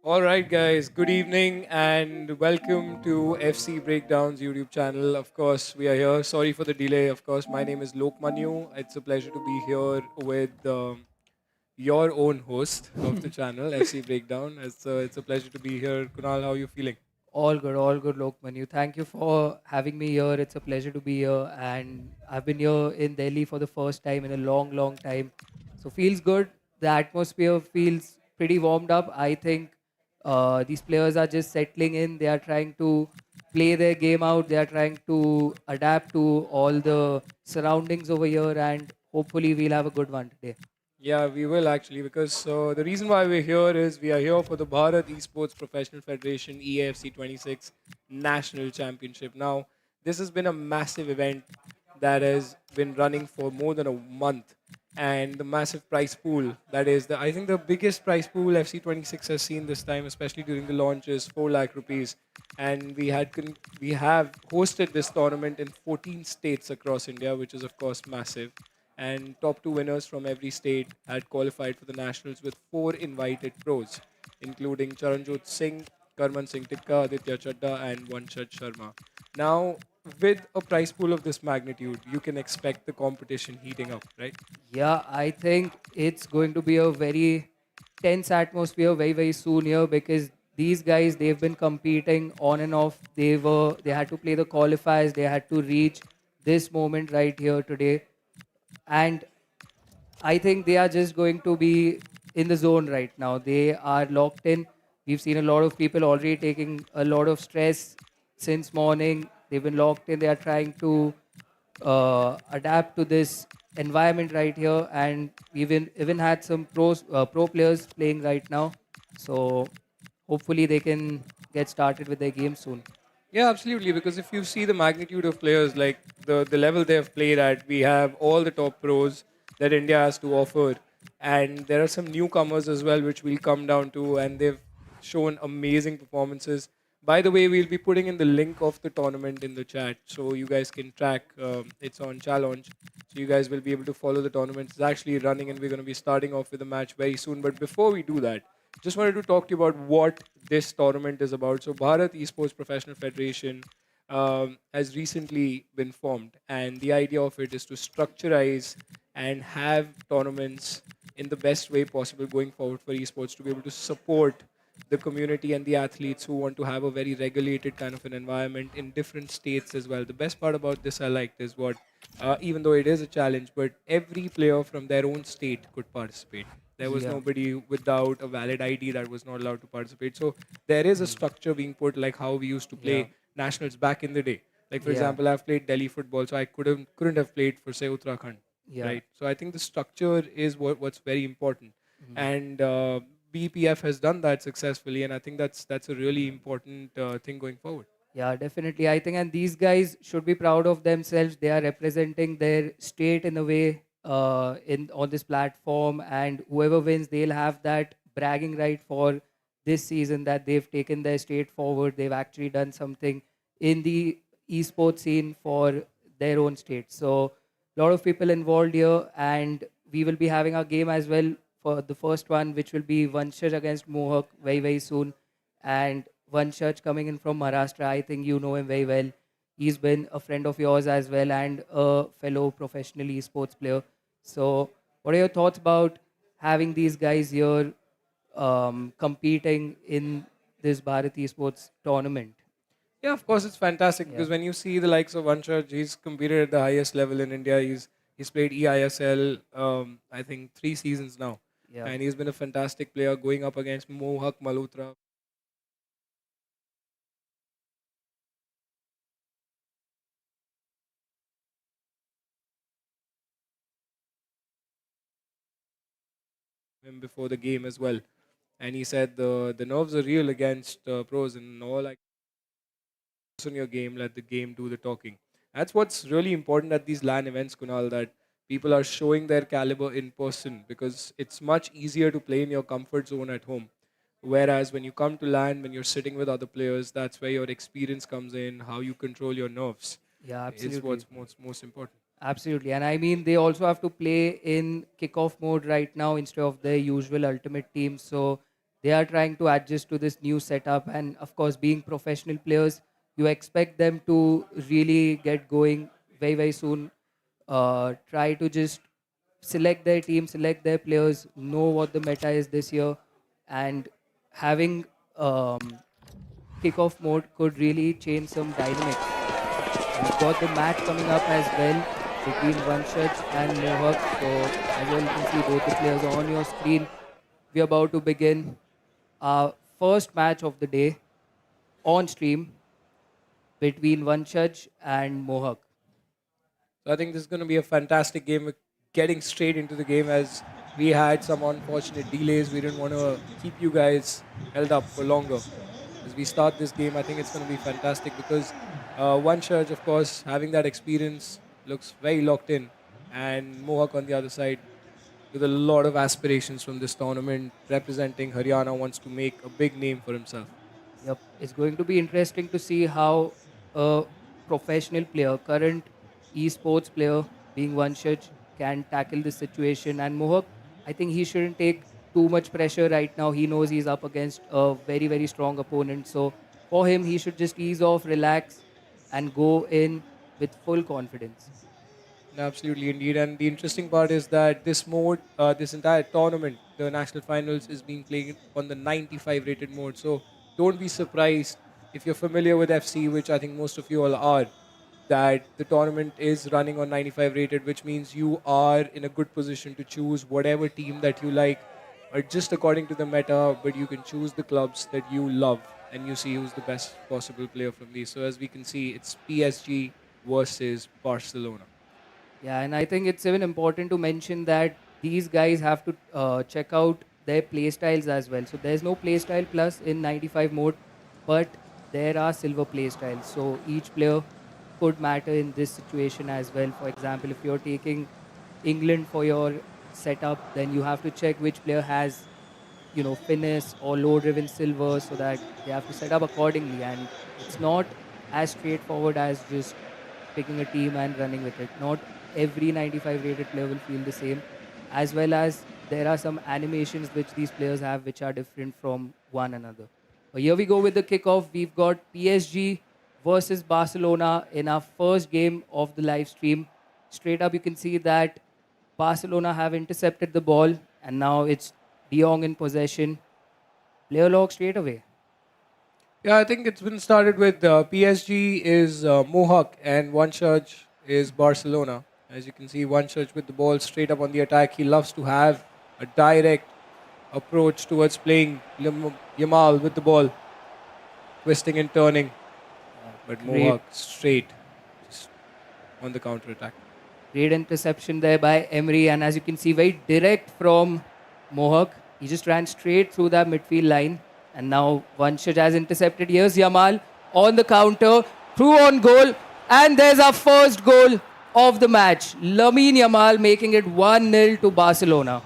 All right, guys. Good evening and welcome to FC Breakdowns YouTube channel. Of course, we are here. Sorry for the delay. Of course, my name is Lokmanyu. It's a pleasure to be here with your own host of the channel, FC Breakdown. It's a pleasure to be here. Kunal, how are you feeling? All good, Lokman. Thank you for having me here. It's a pleasure to be here, and I've been here in Delhi for the first time in a long time. So feels good. The atmosphere feels pretty warmed up. I think these players are just settling in. They are trying to play their game out. They are trying to adapt to all the surroundings over here, and hopefully we'll have a good one today. Yeah, we will actually, because the reason why we're here is we are here for the Bharat Esports Professional Federation eafc 26 National Championship. Now, this has been a massive event that has been running for more than a month, and the massive prize pool that is the I think the biggest prize pool FC26 has seen this time, especially during the launch, is 4 lakh rupees, and we have hosted this tournament in 14 states across India, which is of course massive, and top two winners from every state had qualified for the nationals with four invited pros, including Charanjot Singh, Karman Singh Tikka, Aditya Chadda, and Vanshad Sharma. Now, with a prize pool of this magnitude, you can expect the competition heating up, right? Yeah, I think it's going to be a very tense atmosphere very soon here because these guys they've been competing on and off. They had to play the qualifiers. They had to reach this moment right here today, and I think they are just going to be in the zone right now. They are locked in. We've seen a lot of people already taking a lot of stress since morning. They've been locked in. They are trying to adapt to this environment right here, and we've even had some pro players playing right now. So hopefully they can get started with their game soon. Yeah, absolutely. Because if you see the magnitude of players, like the level they have played at, we have all the top pros that India has to offer, and there are some newcomers as well, which we'll come down to, and they've shown amazing performances. By the way, we'll be putting in the link of the tournament in the chat, so you guys can track. It's on challenge, so you guys will be able to follow the tournament. It's actually running, and we're going to be starting off with a match very soon. But before we do that, just wanted to talk to you about what this tournament is about. So, Bharat Esports Professional Federation has recently been formed, and the idea of it is to structureize and have tournaments in the best way possible going forward for esports, to be able to support the community and the athletes who want to have a very regulated kind of an environment in different states as well. The best part about this I liked is what, even though it is a challenge, but every player from their own state could participate. There was Yeah. nobody without a valid ID that was not allowed to participate. So there is a Mm. structure being put, like how we used to Yeah. play nationals back in the day. Like for Yeah. example, I've played Delhi football, so I couldn't have played for say Uttarakhand, Yeah. right? So I think the structure is what's very important, Mm. and BPF has done that successfully, and I think that's a really important thing going forward. Yeah, definitely. I think, and these guys should be proud of themselves. They are representing their state in a way in on this platform, and whoever wins, they'll have that bragging right for this season that they've taken their state forward. They've actually done something in the esports scene for their own state. So, a lot of people involved here, and we will be having our game as well for the first one, which will be Vanshaj against Mohawk very soon, and one church coming in from Maharashtra. I think you know him very well. He's been a friend of yours as well and a fellow professional esports player. So, what are your thoughts about having these guys here competing in this Bharat esports tournament? Yeah, of course, it's fantastic Yeah, because when you see the likes of Vanchaj, he's competed at the highest level in India. He's played EISL, I think 3 seasons now, yeah. and he's been a fantastic player going up against Mohak Malhotra. Him before the game as well, and he said the nerves are real against pros, and all I on your game, let the game do the talking. That's what's really important at these LAN events, Kunal, that people are showing their caliber in person, because it's much easier to play in your comfort zone at home. Whereas when you come to LAN, when you're sitting with other players, that's where your experience comes in, how you control your nerves Yeah, is absolutely. what's most important. Absolutely. And I mean, they also have to play in kickoff mode right now instead of their usual ultimate team. So they are trying to adjust to this new setup. And of course, being professional players, you expect them to really get going very, very soon. Try to just select their team, select their players, know what the meta is this year. And having kickoff mode could really change some dynamics. We've got the match coming up as well between Vanshaj and Mohak. So as well, you can see both the players on your screen. We're about to begin our first match of the day on stream between Vanshaj and Mohak. So I think this is going to be a fantastic game. We're getting straight into the game as we had some unfortunate delays. We didn't want to keep you guys held up for longer. As we start this game, I think it's going to be fantastic because one Church, of course, having that experience looks very locked in, and Mohawk on the other side with a lot of aspirations from this tournament, representing Haryana, wants to make a big name for himself. Yep, it's going to be interesting to see how a professional player, current esports player, being Vanshaj, can tackle this situation. And Mohak, I think he shouldn't take too much pressure right now. He knows he's up against a very, very strong opponent. So for him, he should just ease off, relax, and go in with full confidence. Absolutely, indeed. And the interesting part is that this mode, this entire tournament, the national finals, is being played on the 95 rated mode. So don't be surprised if you're familiar with FC, which I think most of you all are, that the tournament is running on 95 rated, which means you are in a good position to choose whatever team that you like, or just according to the meta, but you can choose the clubs that you love and you see who's the best possible player from these. So as we can see, it's PSG versus Barcelona. Yeah, and I think it's even important to mention that these guys have to check out their playstyles as well. So there's no playstyle plus in 95 mode, but there are silver playstyles. So each player could matter in this situation as well. For example, if you're taking England for your setup, then you have to check which player has, finesse or low driven silver, so that they have to set up accordingly. And it's not as straightforward as just picking a team and running with it. Not every 95 rated player will feel the same, as well as there are some animations which these players have which are different from one another. But here we go with the kickoff. We've got PSG versus Barcelona in our first game of the live stream. Straight up, you can see that Barcelona have intercepted the ball, and now it's De Jong in possession. Player lock straight away. Yeah, I think it's been started with PSG is Mohawk and One Church is Barcelona. As you can see, One Church with the ball straight up on the attack. He loves to have a direct approach towards playing Yamal with the ball, twisting and turning. But Great Mohawk straight just on the counter attack. Great interception there by Emery, and as you can see, very direct from Mohawk. He just ran straight through that midfield line, and now Vanshaj has intercepted. Here's Yamal on the counter, through on goal, and there's our first goal of the match. Lamine Yamal making it 1-0 to Barcelona.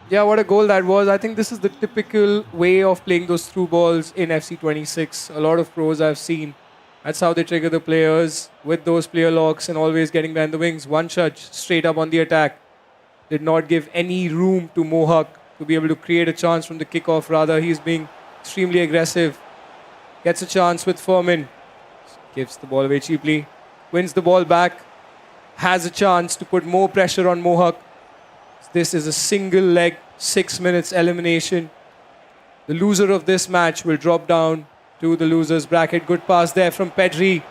Yeah, what a goal that was. I think this is the typical way of playing those through balls in FC 26. A lot of pros I've seen. That's how they trigger the players with those player locks and always getting behind the wings. One touch straight up on the attack. Did not give any room to Mohawk to be able to create a chance from the kickoff. Rather, he's being extremely aggressive. Gets a chance with Furman. Gives the ball away cheaply. Wins the ball back. Has a chance to put more pressure on Mohawk. This is a single leg, 6 minutes elimination. The loser of this match will drop down to the losers bracket. Good pass there from Pedri.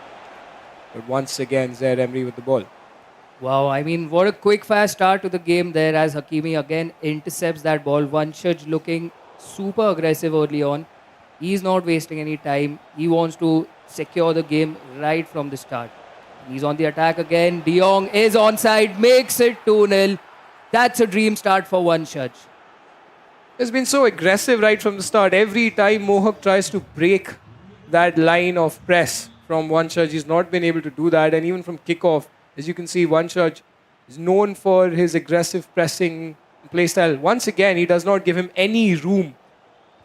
But once again, Zaire Emery with the ball. Wow, I mean, what a quick fast start to the game there as Hakimi again intercepts that ball. Vanshaj looking super aggressive early on. He's not wasting any time. He wants to secure the game right from the start. He's on the attack again. De Jong is onside, makes it 2-0. That's a dream start for Vanshaj. It's been so aggressive right from the start. Every time Mohawk tries to break that line of press from One Church, he's not been able to do that. And even from kickoff, as you can see, One Church is known for his aggressive pressing playstyle. Once again, he does not give him any room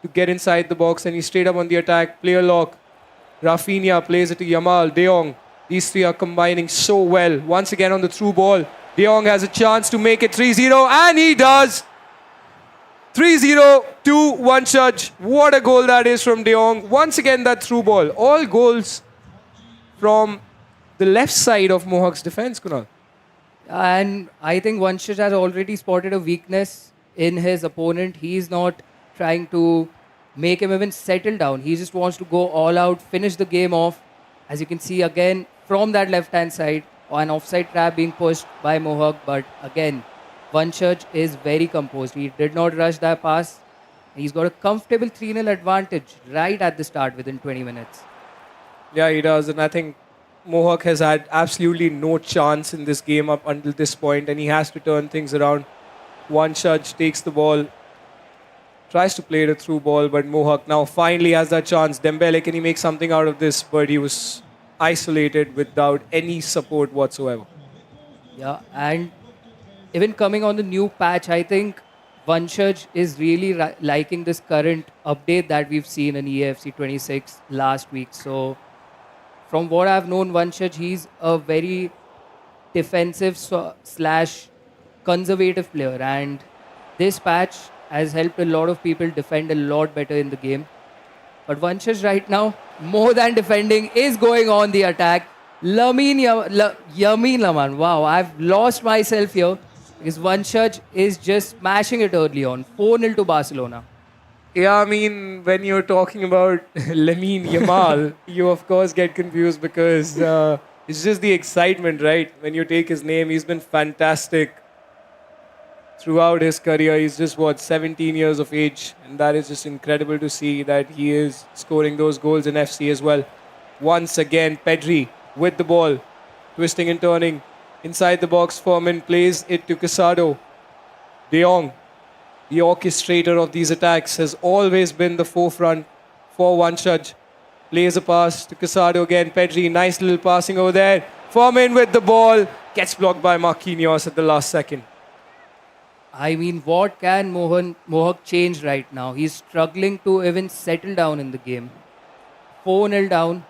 to get inside the box, and he's straight up on the attack. Player lock. Rafinha plays it to Yamal. De Jong. These three are combining so well. Once again on the through ball, De Jong has a chance to make it 3-0, and he does. 3-0 to one judge. What a goal that is from De Jong. Once again, that through ball. All goals from the left side of Mohawk's defense, Kunal. And I think Vanshaj has already spotted a weakness in his opponent. He's not trying to make him even settle down. He just wants to go all out, finish the game off. As you can see again from that left hand side, an offside trap being pushed by Mohawk. But again, Vanshaj is very composed. He did not rush that pass. He's got a comfortable 3-0 advantage right at the start within 20 minutes. Yeah, he does. And I think Mohawk has had absolutely no chance in this game up until this point, and he has to turn things around. One judge takes the ball, tries to play the through ball, but Mohawk now finally has that chance. Dembele, can he make something out of this? But he was isolated without any support whatsoever. Yeah, and even coming on the new patch, I think Vanshaj is really liking this current update that we've seen in eafc 26 last week. So, from what I've known, Vanshaj, he's a very defensive slash conservative player, and this patch has helped a lot of people defend a lot better in the game. But Vanshaj right now, more than defending, is going on the attack. Yamin Laman. Wow, I've lost myself here because Vanshaj is just smashing it early on. 4-0 to Barcelona. Yeah, I mean, when you're talking about Lamine Yamal, you of course get confused because it's just the excitement, right? When you take his name, he's been fantastic throughout his career. He's just, 17 years of age, and that is just incredible to see that he is scoring those goals in FC as well. Once again, Pedri with the ball, twisting and turning inside the box. Furman plays it to Casado. De Jong, the orchestrator of these attacks, has always been the forefront for Vanshaj. Plays a pass to Casado again. Pedri, nice little passing over there. Furman with the ball, gets blocked by Marquinhos at the last second. I mean, what can Mohawk change right now? He's struggling to even settle down in the game. 4-0 down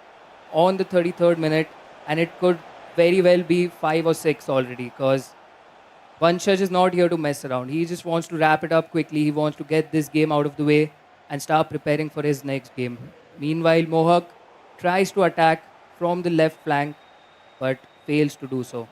on the 33rd minute, and it could very well be 5 or 6 already because Vanshaj is not here to mess around. He just wants to wrap it up quickly. He wants to get this game out of the way and start preparing for his next game. Meanwhile, Mohawk tries to attack from the left flank but fails to do so.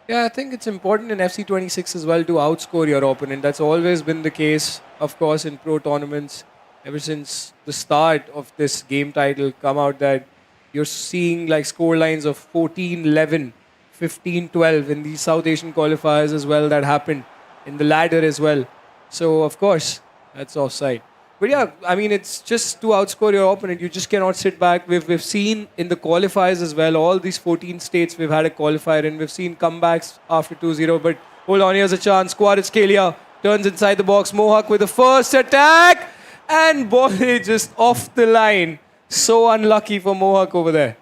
Yeah, I think it's important in FC 26 as well to outscore your opponent. That's always been the case, of course, in pro tournaments. Ever since the start of this game title come out, that you're seeing like score lines of 14-11, 15-12 in the South Asian qualifiers as well that happened in the ladder as well. So, of course, that's offside. But yeah, I mean, it's just to outscore your opponent. You just cannot sit back. We've seen in the qualifiers as well, all these 14 states we've had a qualifier in. We've seen comebacks after 2-0. But hold on, here's a chance. Kvaratskhelia turns inside the box. Mohawk with the first attack. And ball is just off the line. So unlucky for Mohawk over there.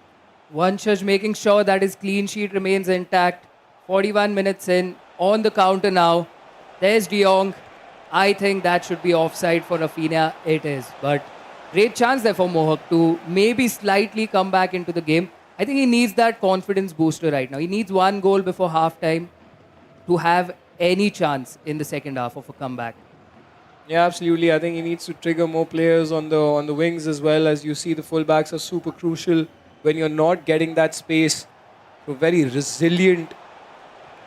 Vanshaj making sure that his clean sheet remains intact. 41 minutes in, on the counter now. There's De Jong. I think that should be offside for Rafinha. It is. But great chance there for Mohawk to maybe slightly come back into the game. I think he needs that confidence booster right now. He needs one goal before halftime to have any chance in the second half of a comeback. Yeah, absolutely. I think he needs to trigger more players on the wings as well. As you see, the fullbacks are super crucial when you're not getting that space. So very resilient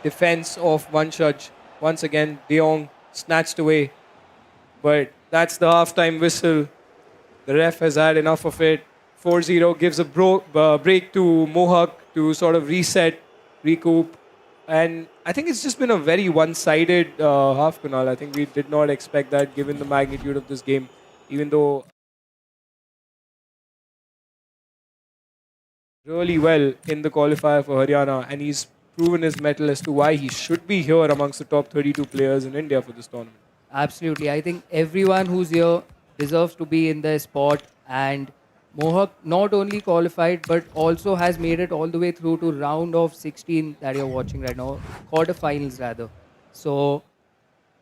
defense of Vanshaj. Once again, De Jong snatched away. But that's the halftime whistle. The ref has had enough of it. 4-0 gives a break to Mohawk to sort of reset, recoup. And I think it's just been a very one-sided half, Kunal. I think we did not expect that given the magnitude of this game, even though really well in the qualifier for Haryana, and he's proven his mettle as to why he should be here amongst the top 32 players in India for this tournament. Absolutely. I think everyone who's here deserves to be in their spot. And Mohawk not only qualified but also has made it all the way through to round of 16 that you're watching right now, quarterfinals rather. So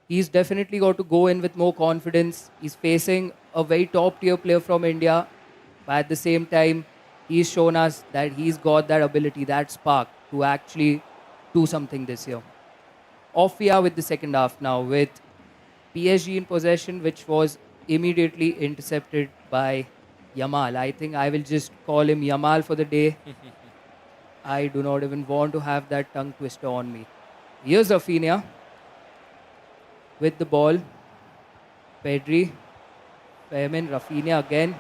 he's definitely got to go in with more confidence. He's facing a very top tier player from India, but at the same time, He's shown us that he's got that ability, that spark to actually do something this year. Off we are with the second half now with PSG in possession, which was immediately intercepted by Yamal. I think I will just call him Yamal for the day. I do not even want to have that tongue twister on me. Here's Rafinha with the ball. Pedri, Femin, Rafinha again.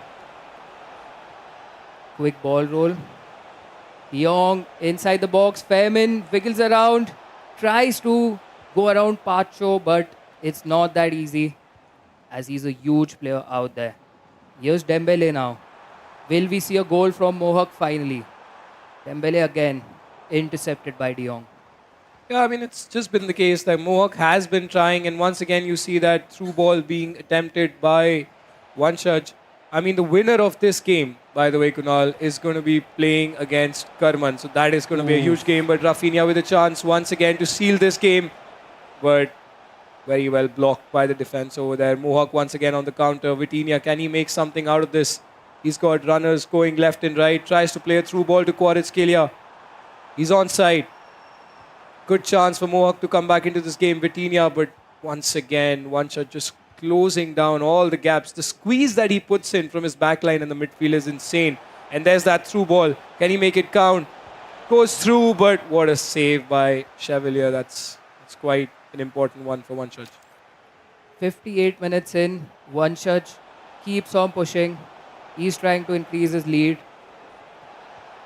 Quick ball roll. De Jong inside the box. Femin wiggles around, tries to go around Pacho, but it's not that easy as he's a huge player out there. Here's Dembele now. Will we see a goal from Mohawk finally? Dembele again intercepted by De Jong. Yeah, I mean, it's just been the case that Mohawk has been trying, and once again, you see that through ball being attempted by Vanshaj. I mean, the winner of this game, by the way, Kunal, is going to be playing against Karman. So that is going to be a huge game. But Rafinha with a chance once again to seal this game. But very well blocked by the defense over there. Mohawk once again on the counter. Vitinha, can he make something out of this? He's got runners going left and right. Tries to play a through ball to Kvaratskhelia. He's onside. Good chance for Mohawk to come back into this game. Vitinha, but once again, one shot just closing down all the gaps. The squeeze that he puts in from his backline in the midfield is insane. And there's that through ball. Can he make it count? Goes through, but what a save by Chevalier. That's quite an important one for one shot. 58 minutes in, Vanshaj keeps on pushing. He's trying to increase his lead.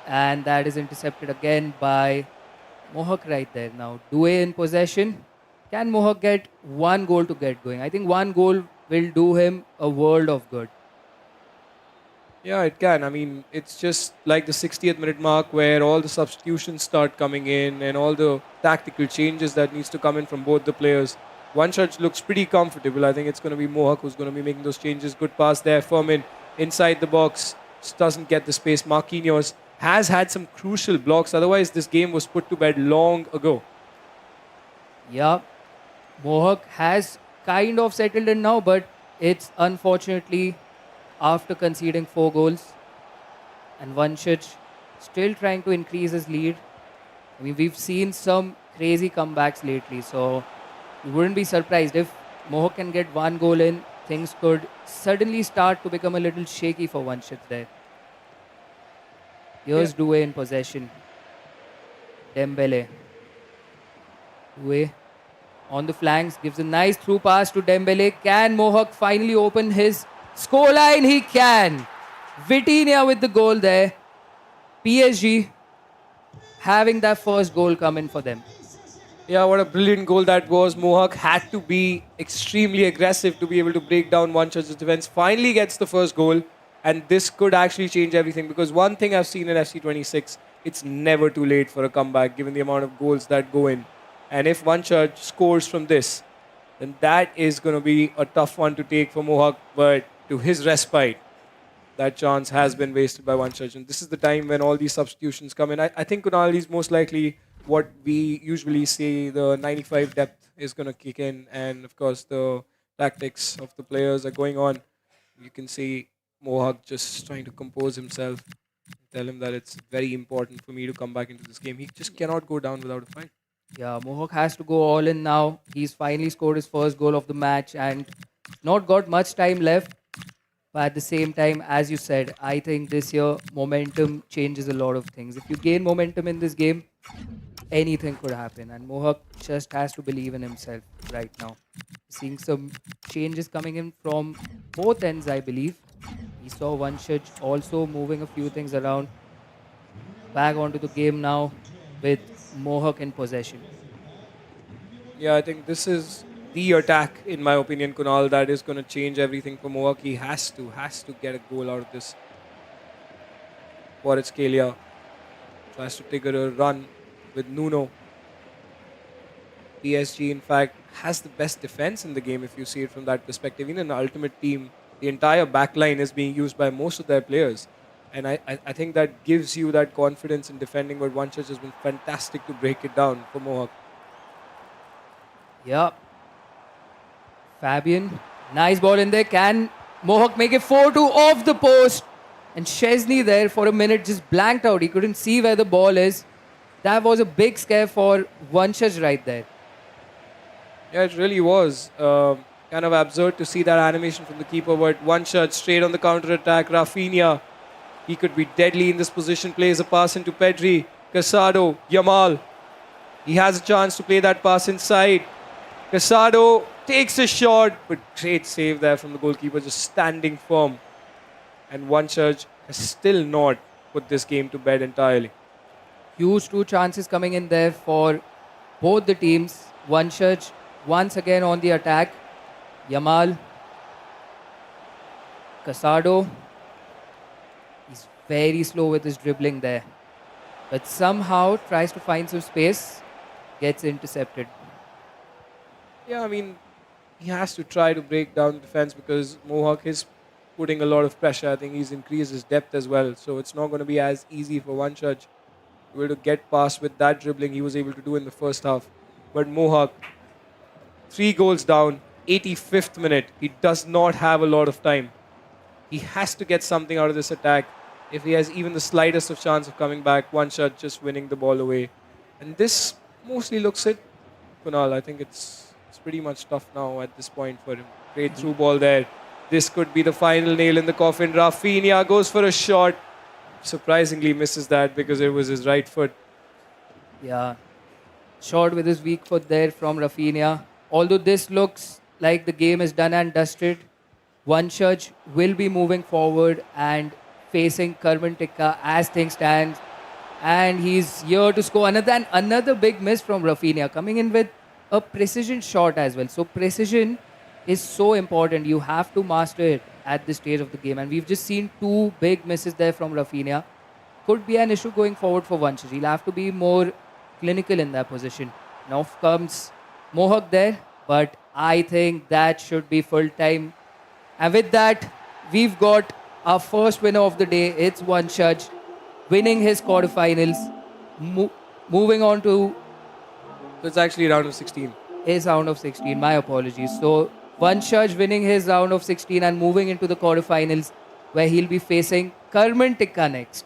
And that is intercepted again by Mohawk right there now. Due in possession. Can Mohawk get one goal to get going? I think one goal will do him a world of good. Yeah, it can. I mean, it's just like the 60th minute mark where all the substitutions start coming in and all the tactical changes that needs to come in from both the players. One shot looks pretty comfortable. I think it's going to be Mohawk who's going to be making those changes. Good pass there. Furman inside the box. Just doesn't get the space. Marquinhos has had some crucial blocks. Otherwise, this game was put to bed long ago. Yeah, Mohawk has kind of settled in now, but it's unfortunately after conceding 4 goals. And Vanshaj still trying to increase his lead. I mean, we've seen some crazy comebacks lately, so you wouldn't be surprised if Mohawk can get one goal in. Things could suddenly start to become a little shaky for Vanshaj there. Here's Yeah. Due in possession. Dembele. Due on the flanks gives a nice through pass to Dembele. Can Mohawk finally open his scoreline? He can. Vitinha with the goal there. PSG having that first goal come in for them. Yeah, what a brilliant goal that was. Mohawk had to be extremely aggressive to be able to break down one Church's defense. Finally gets the first goal, and this could actually change everything because one thing I've seen in FC26, it's never too late for a comeback given the amount of goals that go in. And if one Church scores from this, then that is going to be a tough one to take for Mohawk. But to his respite, that chance has been wasted by one Church. And this is the time when all these substitutions come in. I think Kunal is most likely what we usually say the 95 depth is going to kick in. And of course, the tactics of the players are going on. You can see Mohawk just trying to compose himself, tell him that it's very important for me to come back into this game. He just cannot go down without a fight. Yeah, Mohawk has to go all in now. He's finally scored his first goal of the match and not got much time left. But at the same time, as you said, I think this year momentum changes a lot of things. If you gain momentum in this game, anything could happen. And Mohawk just has to believe in himself right now. Seeing some changes coming in from both ends, I believe. We saw Vanshaj also moving a few things around. Back onto the game now with Mohawk in possession. Yeah, I think this is the attack, in my opinion, Kunal, that is going to change everything for Mohawk. He has to get a goal out of this. Kvaratskhelia tries to take a run with Nuno. PSG, in fact, has the best defense in the game if you see it from that perspective. In an ultimate team, the entire back line is being used by most of their players. And I think that gives you that confidence in defending, but Vanchach has been fantastic to break it down for Mohawk. Yeah. Fabian, nice ball in there. Can Mohawk make it 4-2 off the post? And Chesney there for a minute just blanked out. He couldn't see where the ball is. That was a big scare for Vanshaj right there. Yeah, it really was. Kind of absurd to see that animation from the keeper, but one shot straight on the counter attack. Rafinha, he could be deadly in this position. Plays a pass into Pedri. Casado, Yamal. He has a chance to play that pass inside. Casado takes a shot, but great save there from the goalkeeper, just standing firm. And one church has still not put this game to bed entirely. Huge two chances coming in there for both the teams. Vanshaj once again on the attack. Yamal, Casado. He's very slow with his dribbling there. But somehow tries to find some space. Gets intercepted. Yeah, I mean, he has to try to break down the defense because Mohawk is putting a lot of pressure. I think he's increased his depth as well. So it's not going to be as easy for one judge to be able to get past with that dribbling he was able to do in the first half. But Mohawk, 3 goals down, 85th minute. He does not have a lot of time. He has to get something out of this attack. If he has even the slightest of chance of coming back, one shot just winning the ball away. And this mostly looks it, Kunal. I think it's pretty much tough now at this point for him. Great through ball there. This could be the final nail in the coffin. Rafinha goes for a shot. Surprisingly misses that because it was his right foot. Yeah. Shot with his weak foot there from Rafinha. Although this looks like the game is done and dusted, Vanshaj will be moving forward and facing Karman Tikka as things stand. And he's here to score another big miss from Rafinha, coming in with a precision shot as well. So precision is so important. You have to master it at this stage of the game. And we've just seen two big misses there from Rafinha. Could be an issue going forward for Vanshaj. He'll have to be more clinical in that position. Now comes Mohawk there, but I think that should be full time. And with that, we've got our first winner of the day. It's Vanshaj winning his quarterfinals, moving on to So it's actually round of 16. his round of 16. My apologies. So Vanshaj winning his round of 16 and moving into the quarterfinals, where he'll be facing Karman Tikka next.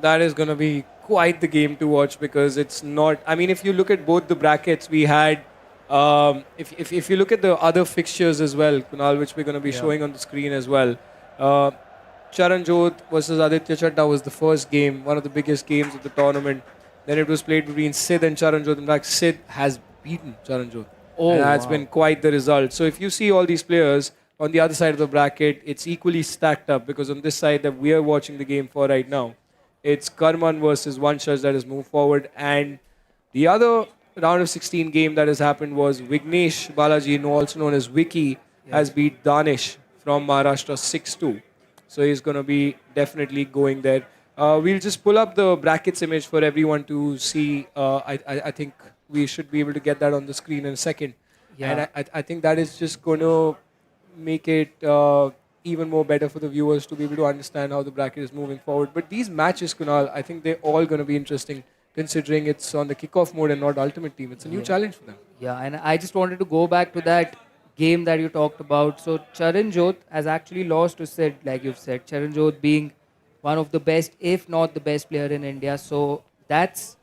That is going to be quite the game to watch because it's not. I mean, if you look at both the brackets, we had. If you look at the other fixtures as well, Kunal, which we're going to be showing on the screen as well, uh, Charanjot versus Aditya Chadda was the first game, one of the biggest games of the tournament. Then it was played between Sid and Charanjot. In fact, Sid has beaten Charanjot. Oh, And that's wow. been quite the result. So if you see all these players on the other side of the bracket, it's equally stacked up because on this side that we are watching the game for right now, it's Karman versus Vanshaj that has moved forward. And the other round of 16 game that has happened was Vignesh Balaji, also known as Vicky, has beat Danish from Maharashtra 6-2. So he's going to be definitely going there. We'll just pull up the brackets image for everyone to see. I think we should be able to get that on the screen in a second. Yeah. And I think that is just going to make it even more better for the viewers to be able to understand how the bracket is moving forward. But these matches, Kunal, I think they're all going to be interesting considering it's on the kickoff mode and not ultimate team. It's a new challenge for them. Yeah, and I just wanted to go back to that game that you talked about. So Charanjot has actually lost to Sid, like you've said. Charanjot being one of the best, if not the best player in India. So that's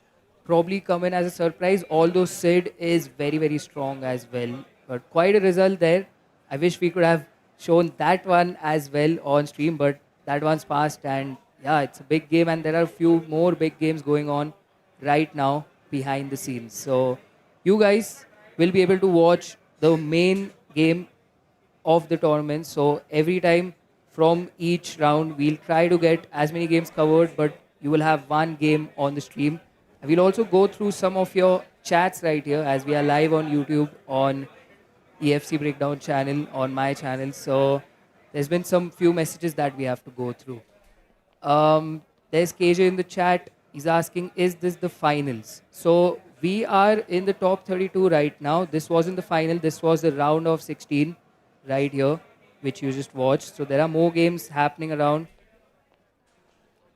probably come in as a surprise, although Sid is very, very strong as well. But quite a result there. I wish we could have shown that one as well on stream, but that one's passed. And yeah, it's a big game, and there are a few more big games going on right now behind the scenes. So you guys will be able to watch the main game of the tournament. So every time from each round, we'll try to get as many games covered, but you will have one game on the stream. And we'll also go through some of your chats right here as we are live on YouTube, on EFC Breakdown channel, on my channel. So there's been some few messages that we have to go through. There's KJ in the chat. He's asking, is this the finals? So we are in the top 32 right now. This wasn't the final. This was the round of 16 right here, which you just watched. So there are more games happening around.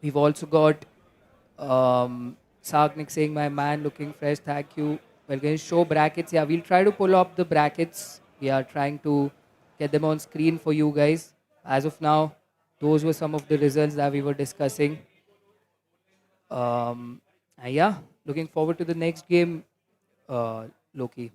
We've also got Sagnik saying, my man looking fresh. Thank you. We're going to show brackets. Yeah, we'll try to pull up the brackets. We are trying to get them on screen for you guys. As of now, those were some of the results that we were discussing. Yeah, looking forward to the next game, Loki.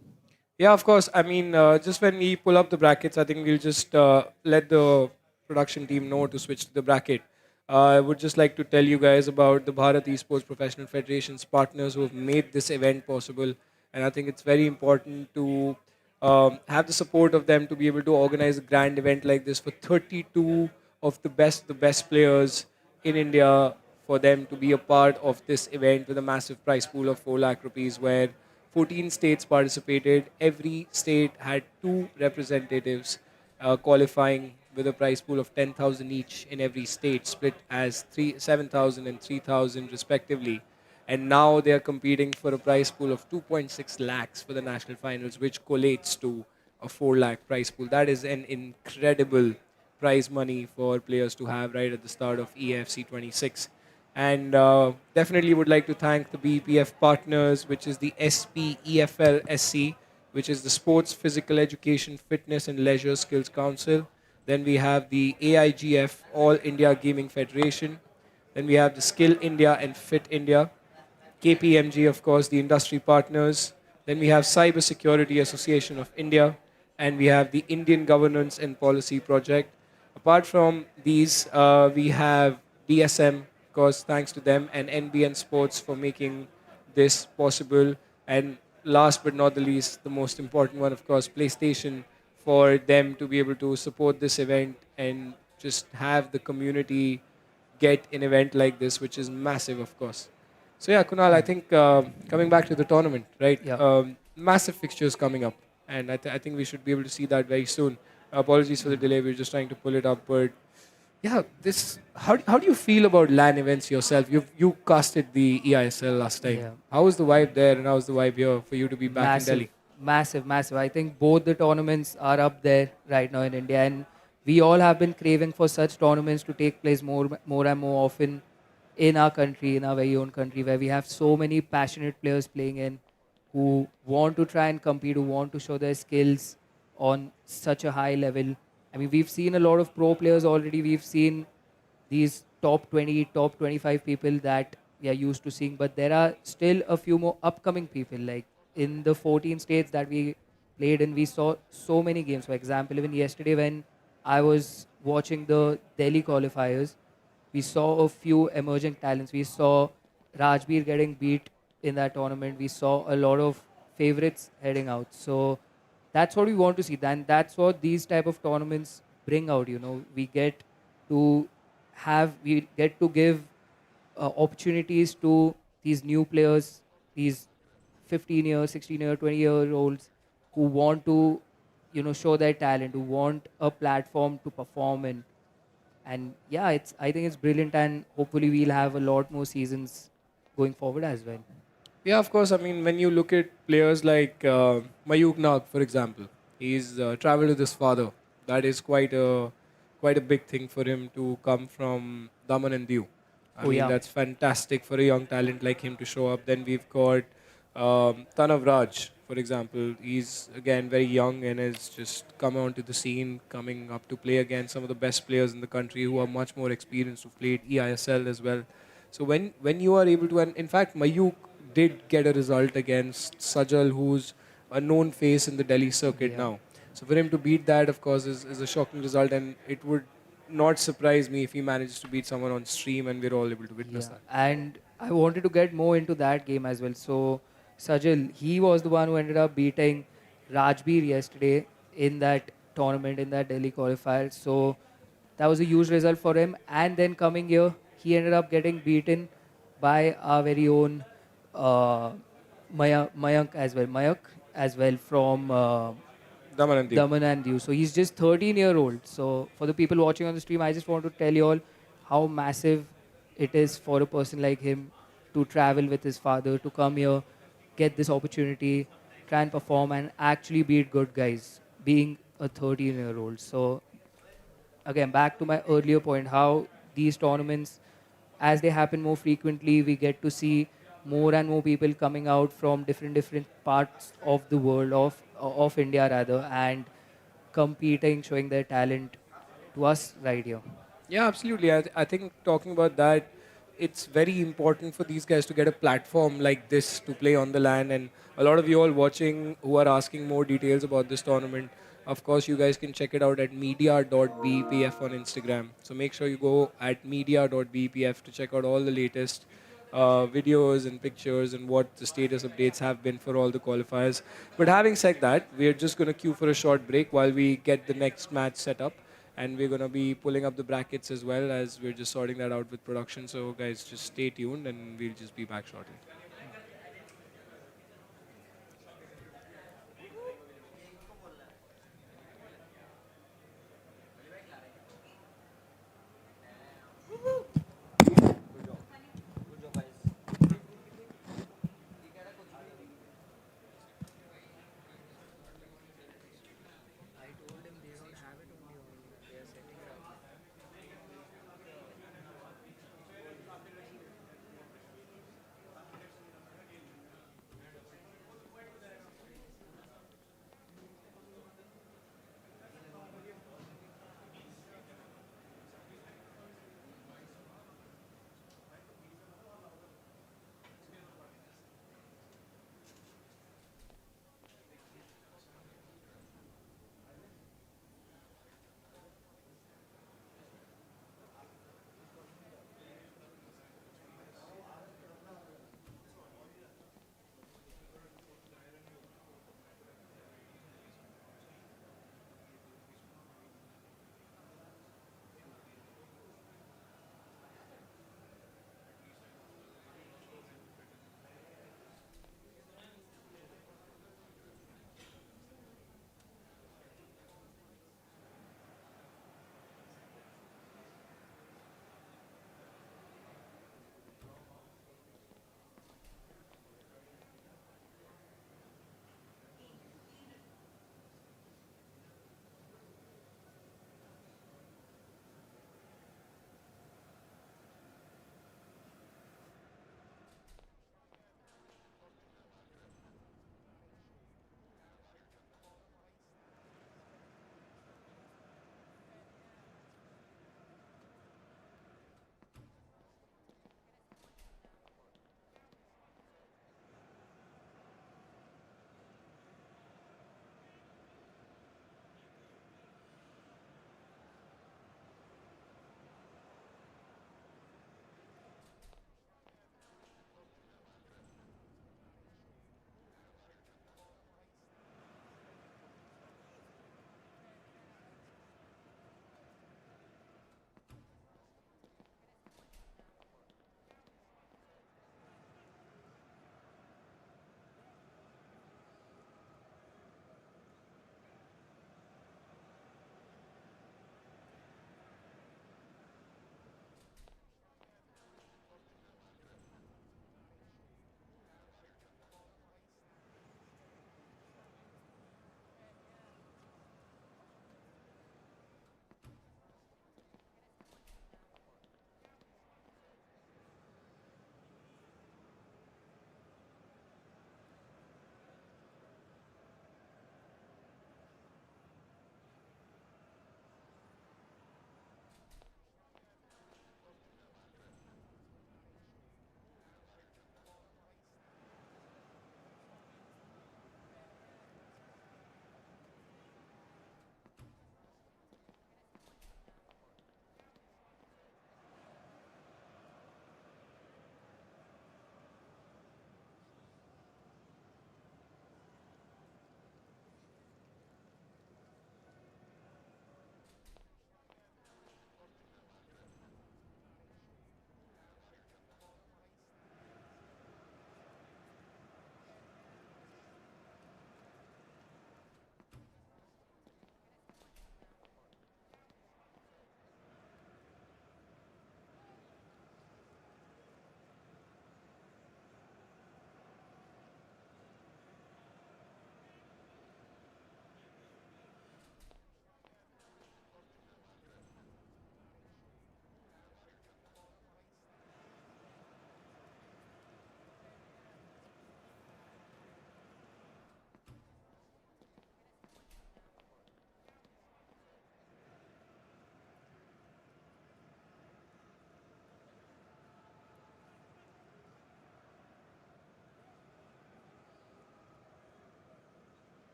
Yeah, of course. I mean, just when we pull up the brackets, I think we'll just let the production team know to switch to the bracket. I would just like to tell you guys about the Bharat Esports Professional Federation's partners who have made this event possible. And I think it's very important to have the support of them to be able to organize a grand event like this for 32 of the best players in India, for them to be a part of this event with a massive prize pool of 4 lakh rupees, where 14 states participated. Every state had two representatives qualifying with a prize pool of 10,000 each in every state, split as 7,000 and 3,000 respectively. And now they are competing for a prize pool of 2.6 lakhs for the national finals, which collates to a 4 lakh prize pool. That is an incredible prize money for players to have right at the start of eafc 26. And definitely would like to thank the BPF partners, which is the SPEFLSC, which is the Sports Physical Education, Fitness and Leisure Skills Council. Then we have the AIGF, All India Gaming Federation. Then we have the Skill India and Fit India. KPMG, of course, the industry partners. Then we have Cyber Security Association of India, and we have the Indian Governance and Policy Project. Apart from these, we have DSM, of course, thanks to them, and NBN Sports for making this possible. And last but not the least, the most important one, of course, PlayStation, for them to be able to support this event and just have the community get an event like this, which is massive, of course. So yeah, Kunal, I Yeah, think coming back to the tournament, right? yeah, Massive fixtures coming up, and I think we should be able to see that very soon. Apologies for the delay; we're just trying to pull it up. But yeah, this how do you feel about LAN events yourself? You casted the EISL last time. yeah. How was the vibe there, and how's the vibe here for you to be back in Massive, Delhi? massive, massive. I think both the tournaments are up there right now in India, and we all have been craving for such tournaments to take place more and more often in our country, in our very own country, where we have so many passionate players playing in, who want to try and compete, who want to show their skills on such a high level. I mean, we've seen a lot of pro players already. We've seen these top 20, top 25 people that we are used to seeing, but there are still a few more upcoming people. Like in the 14 states that we played in, we saw so many games. For example, even yesterday when I was watching the Delhi qualifiers, we saw a few emerging talents. We saw Rajbir getting beat in that tournament. We saw a lot of favorites heading out. So that's what we want to see. Then that's what these type of tournaments bring out. We get to we get to give opportunities to these new players, these 15 year, 16 year, 20-year olds who want to show their talent, who want a platform to perform in. And yeah, I think it's brilliant, and hopefully we'll have a lot more seasons going forward as well. Yeah, of course. I mean, when you look at players like Mayuk Nag, for example, he's traveled with his father. That is quite a big thing for him to come from Daman and Diu. I Oh mean, yeah, that's fantastic for a young talent like him to show up. Then we've got Tanav Raj, for example. He's again very young and has just come onto the scene, coming up to play against some of the best players in the country who are much more experienced, who played EISL as well. So when you are able to, and in fact, Mayuk did get a result against Sajal, who's a known face in the Delhi circuit yeah. now. So for him to beat that, of course, is a shocking result, and it would not surprise me if he manages to beat someone on stream, and we're all able to witness Yeah, that. and I wanted to get more into that game as well. So, Sajal, he was the one who ended up beating Rajbir yesterday in that tournament, in that Delhi qualifier. So, that was a huge result for him. And then coming here, he ended up getting beaten by our very own uh, Mayank as well. Mayank as well from Damanandi. Daman and Diu. So he's just 13-year-old. So for the people watching on the stream, I just want to tell you all how massive it is for a person like him to travel with his father, to come here, get this opportunity, try and perform, and actually beat good guys, being a 13-year-old. So again, back to my earlier point, how these tournaments, as they happen more frequently, we get to see more and more people coming out from different parts of the world, of India rather, and competing, showing their talent to us right here. Yeah, absolutely. I think talking about that, it's very important for these guys to get a platform like this to play on the LAN. And a lot of you all watching who are asking more details about this tournament, of course, you guys can check it out at media.bepf on Instagram. So make sure you go at media.bepf to check out all the latest videos and pictures and what the status updates have been for all the qualifiers. But having said that, we're just going to queue for a short break while we get the next match set up, and we're going to be pulling up the brackets as well, as we're just sorting that out with production. So guys, just stay tuned and we'll just be back shortly.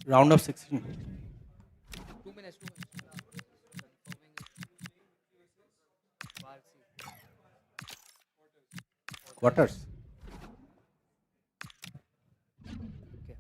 Round of 16 2 minutes, 2 minutes. Confirming Varsi. Quarters. quarters. Okay.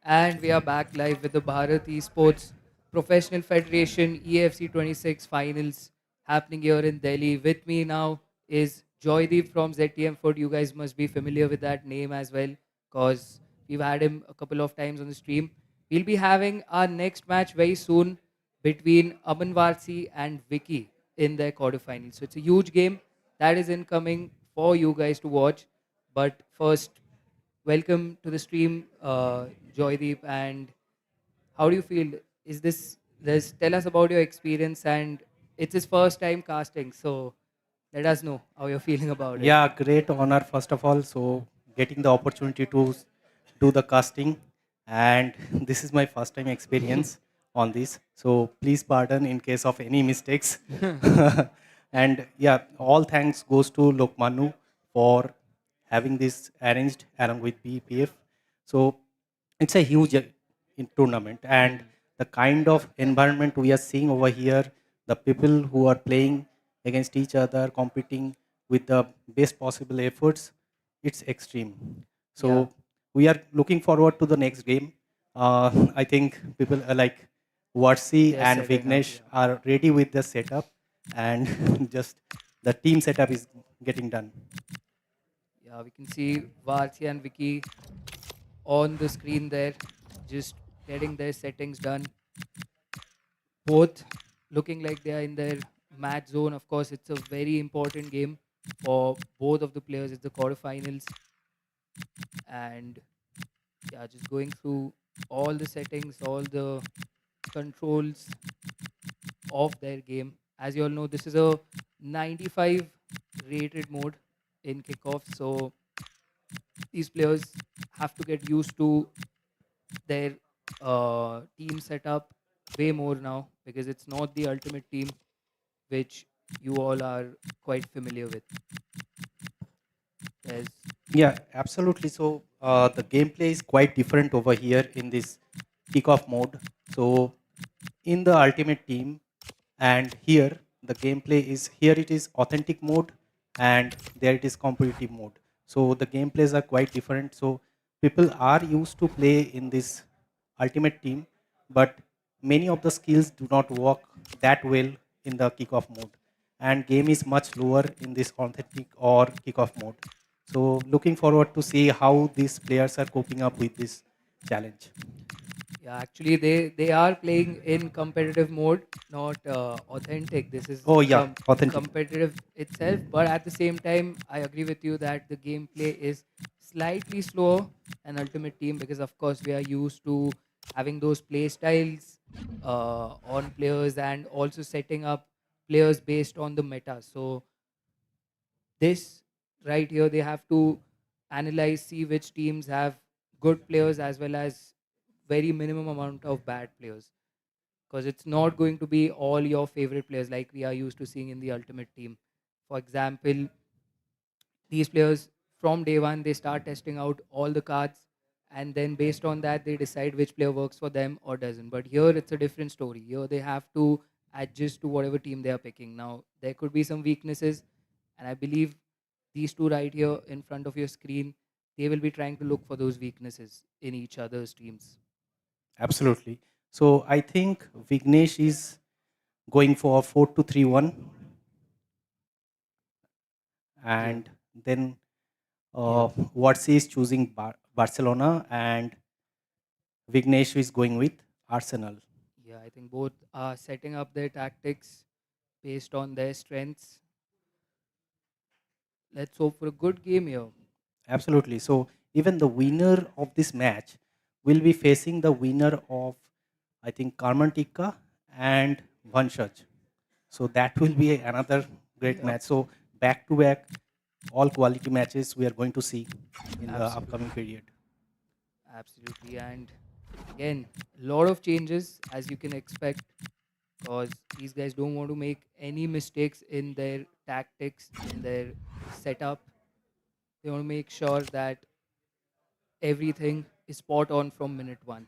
And we are back live with the Bharat Esports Professional Federation EFC 26 finals happening here in Delhi. With me now is Joydeep from ZTM Food. You guys must be familiar with that name as well because we've had him a couple of times on the stream. We'll be having our next match very soon between Aman Varsi and Vicky in their quarterfinals. So it's a huge game that is incoming for you guys to watch. But first, welcome to the stream, Joydeep. And how do you feel? Is this? Tell us about your experience. And it's his first time casting, so let us know how you're feeling about it. Yeah, great honor first of all. So getting the opportunity to do the casting, and this is my first time experience on this. So please pardon in case of any mistakes. And yeah, all thanks goes to Lokmanu for having this arranged along with BPF. So it's a huge tournament, and Hmm. the kind of environment we are seeing over here, the people who are playing against each other, competing with the best possible efforts, it's extreme. Yeah, So we are looking forward to the next game. I think people are like Varsi they're and setting up. Vignesh Yeah, are ready with the setup, and just the team setup is getting done. yeah. We can see Varsi and Vicky on the screen there, just getting their settings done. Both looking like they are in their match zone. Of course, it's a very important game for both of the players. It's the quarterfinals, and yeah, just going through all the settings, all the controls of their game. As you all know, this is a 95 rated mode in kickoff, so these players have to get used to their team setup way more now because it's not the ultimate team which you all are quite familiar with. There's Yeah, absolutely. So the gameplay is quite different over here in this kickoff mode. So in the ultimate team, and here the gameplay is here it is authentic mode, and there it is competitive mode. So the gameplays are quite different. So people are used to play in this ultimate team, but many of the skills do not work that well in the kickoff mode, and game is much lower in this authentic or kickoff mode. So looking forward to see how these players are coping up with this challenge. Yeah, actually, they are playing in competitive mode, not authentic. This is Oh yeah, authentic. competitive itself, but at the same time, I agree with you that the gameplay is slightly slower than Ultimate Team because, of course, we are used to having those play styles on players and also setting up players based on the meta. So this right here, they have to analyze, see which teams have good players as well as very minimum amount of bad players because it's not going to be all your favorite players like we are used to seeing in the ultimate team. For example, these players from day one they start testing out all the cards and then based on that they decide which player works for them or doesn't. But here it's a different story. Here they have to adjust to whatever team they are picking. Now there could be some weaknesses, and I believe these two right here in front of your screen, they will be trying to look for those weaknesses in each other's teams. Absolutely. So I think Vignesh is going for 4-2-3-1, Yeah, and then yeah, Varsi is choosing Barcelona, and Vignesh is going with Arsenal. yeah. I think both are setting up their tactics based on their strengths. Let's hope for a good game here. Absolutely. So even the winner of this match will be facing the winner of, I think, Karmantika and Vanshaj. So that will be another great Yep, match. So back to back, all quality matches we are going to see in the upcoming absolutely, period. absolutely. And again, a lot of changes as you can expect because these guys don't want to make any mistakes in their tactics, in their setup. They want to make sure that everything is spot on from minute one.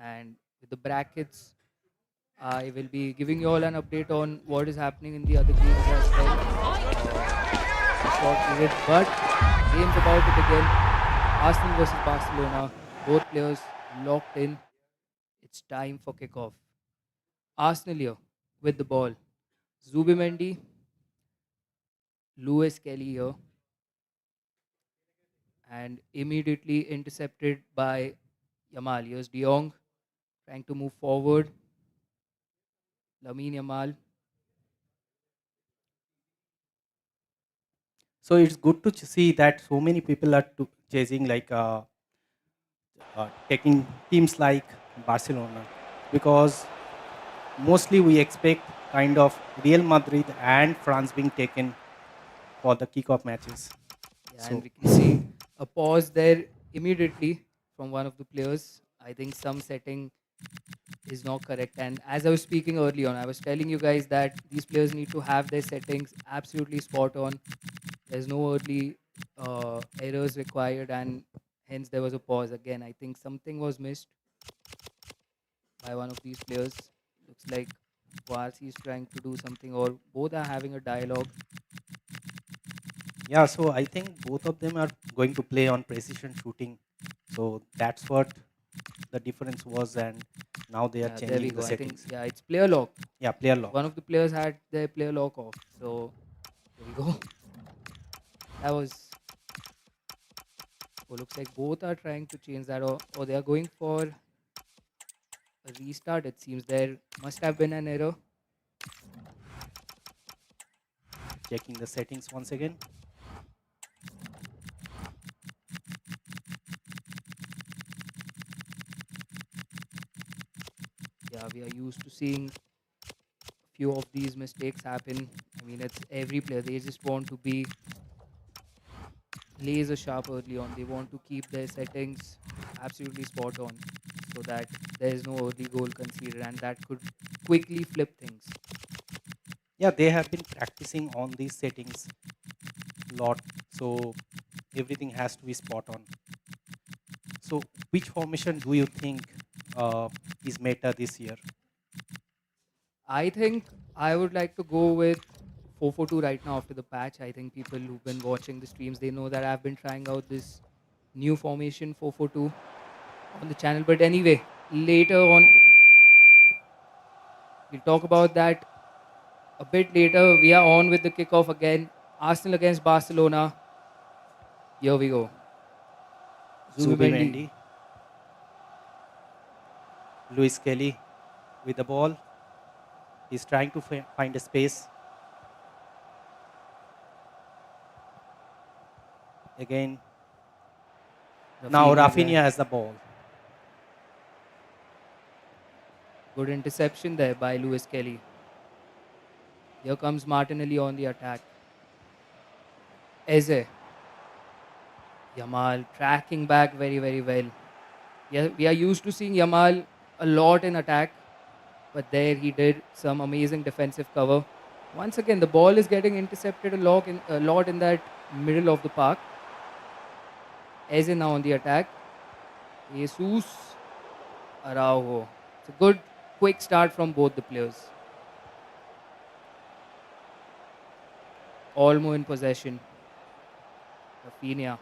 And with the brackets, I will be giving you all an update on what is happening in the other games as well in a short period. But game's about to begin. Arsenal versus Barcelona. Both players locked in. It's time for kickoff. Arsenal here with the ball. Zubimendi, Lewis Kelly here, and immediately intercepted by Yamal. Here's De Jong trying to move forward. Lamine Yamal. So it's good to see that so many people are chasing like taking teams like Barcelona, because mostly we expect kind of Real Madrid and France being taken for the kickoff matches. Yeah, and So we can see a pause there immediately from one of the players. I think some setting is not correct. And as I was speaking early on, I was telling you guys that these players need to have their settings absolutely spot on. There's no early errors required, and hence there was a pause. Again, I think something was missed by one of these players. Looks like Varsi is trying to do something, or both are having a dialogue. yeah, so I think both of them are going to play on precision shooting. So that's what the difference was, and now they are Yeah, there we changing the go. I think, settings. yeah, it's player lock. Yeah, player lock. One of the players had their player lock off. So there we go. That was. Oh, looks like both are trying to change that, or they are going for a restart. It seems there must have been an error. Checking the settings once again. Yeah, we are used to seeing a few of these mistakes happen. I mean, it's every player. They just want to be laser sharp early on. They want to keep their settings absolutely spot on so that there is no early goal conceded, and that could quickly flip things. Yeah, they have been practicing on these settings a lot, so everything has to be spot on. So, which formation do you think uh, is meta this year? I think I would like to go with 4-4-2 right now after the patch. I think people who've been watching the streams, they know that I've been trying out this new formation 4-4-2 on the channel. But anyway, later on, we'll talk about that a bit later. We are on with the kickoff again. Arsenal against Barcelona. Here we go. Zubimendi. Zubimendi, Luis Kelly with the ball. He's trying to find a space. Again, now Rafinha there. Rafinha has the ball. Good interception there by Lewis Kelly. Here comes Martinelli on the attack. Eze. Yamal tracking back very, very well. Yeah, we are used to seeing Yamal a lot in attack, but there he did some amazing defensive cover. Once again, the ball is getting intercepted a lot in that middle of the park. Eze now on the attack. Jesus Araujo. It's a good, quick start from both the players. Olmo in possession. Rafinha.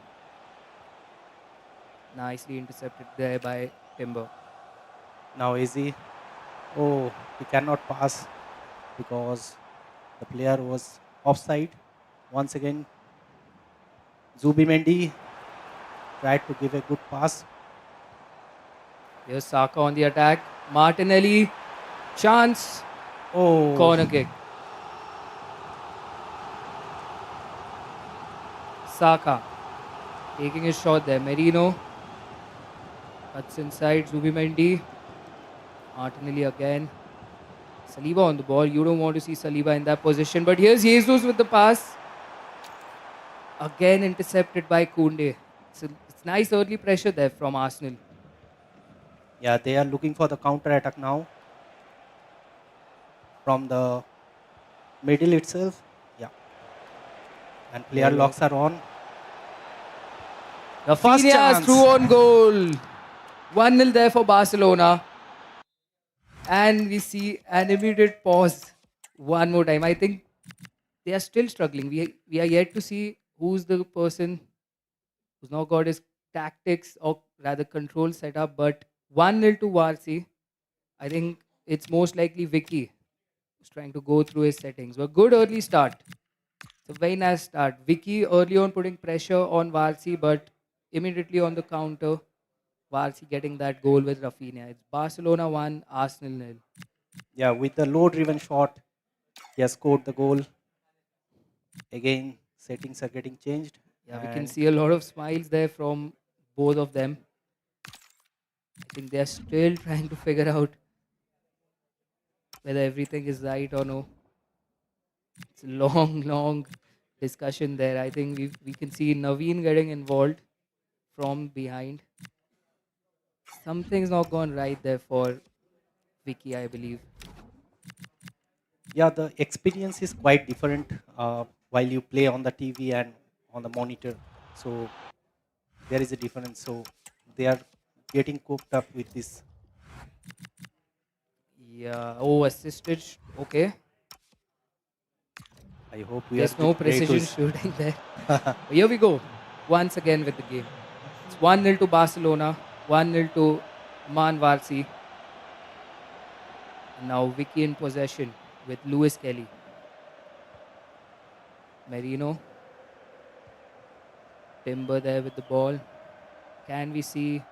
Nicely intercepted there by Timber. Now Easy. Oh, he cannot pass because the player was offside. Once again, Zubimendi tried to give a good pass. Here's Saka on the attack. Martinelli. Chance. Oh, Corner kick. Saka taking his shot there. Merino cuts inside. Zubimendi. Martinelli again. Saliba on the ball. You don't want to see Saliba in that position. But here's Jesus with the pass. Again intercepted by Koundé. It's nice early pressure there from Arsenal. yeah, they are looking for the counter attack now from the middle itself. Yeah, and player Player lock. locks are on. First Rafinha's chance. through on goal. 1-0 there for Barcelona. And we see an immediate pause one more time. I think they are still struggling. We are yet to see who's the person who's now got his tactics or rather control set up. But 1-0 to Varsi. I think it's most likely Vicky who's trying to go through his settings. But good early start. It's a very nice start. Vicky early on putting pressure on Varsi, but immediately on the counter, Varsi getting that goal with Rafinha. It's Barcelona 1, Arsenal 0. Yeah, with the low driven shot, he has scored the goal. Again, settings are getting changed. Yeah, we can And see a lot of smiles there from both of them. I think they're still trying to figure out whether everything is right or no. It's a long, long discussion there. I think we can see Naveen getting involved from behind. Something's not gone right there for Vicky, I believe. yeah, the experience is quite different while you play on the TV and on the monitor. So there is a difference. So they are getting cooked up with this. Yeah. Oh, assisted. Okay. I hope we are There's no ready to. precision shooting there. Here we go. Once again with the game. It's 1-0 to Barcelona, 1-0 to Man Varsi. And now Vicky in possession with Lewis Kelly. Merino. Timber there with the ball. Can we see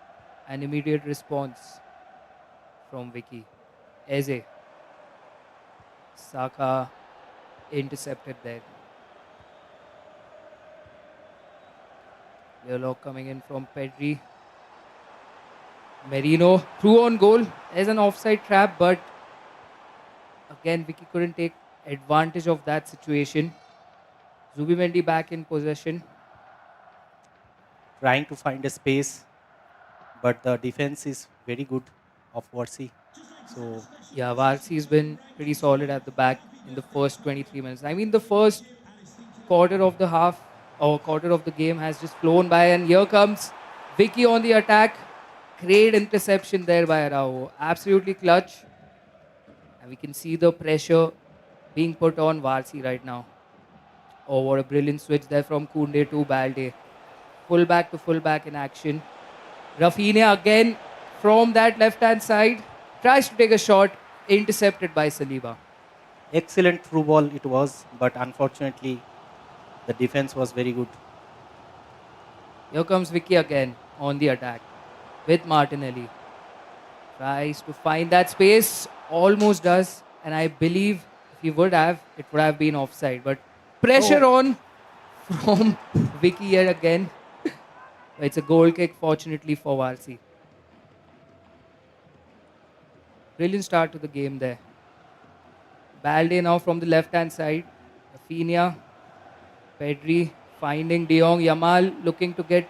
an immediate response from Vicky? Eze. Saka intercepted there. Leolock coming in from Pedri. Merino through on goal. There's an offside trap, but again, Vicky couldn't take advantage of that situation. Zubimendi back in possession. Trying to find a space, but the defense is very good of Warsi. So Yeah, Varsi's been pretty solid at the back in the first 23 minutes. I mean, the first quarter of the half or quarter of the game has just flown by, and here comes Vicky on the attack. Great interception there by Araujo. Absolutely clutch. And we can see the pressure being put on Varsi right now. Oh, what a brilliant switch there from Koundé to Balde. Fullback to fullback in action. Rafinha again from that left hand side. Tries to take a shot. Intercepted by Saliba. excellent through ball it was, but unfortunately the defense was very good. Here comes Vicky again on the attack with Martinelli. Tries to find that space. Almost does. And I believe if he would have, it would have been offside. But pressure Oh, on from Vicky yet again. It's a goal kick, fortunately, for Varsi. Brilliant start to the game there. Balde now from the left hand side. Rafinha, Pedri finding De Jong. Yamal looking to get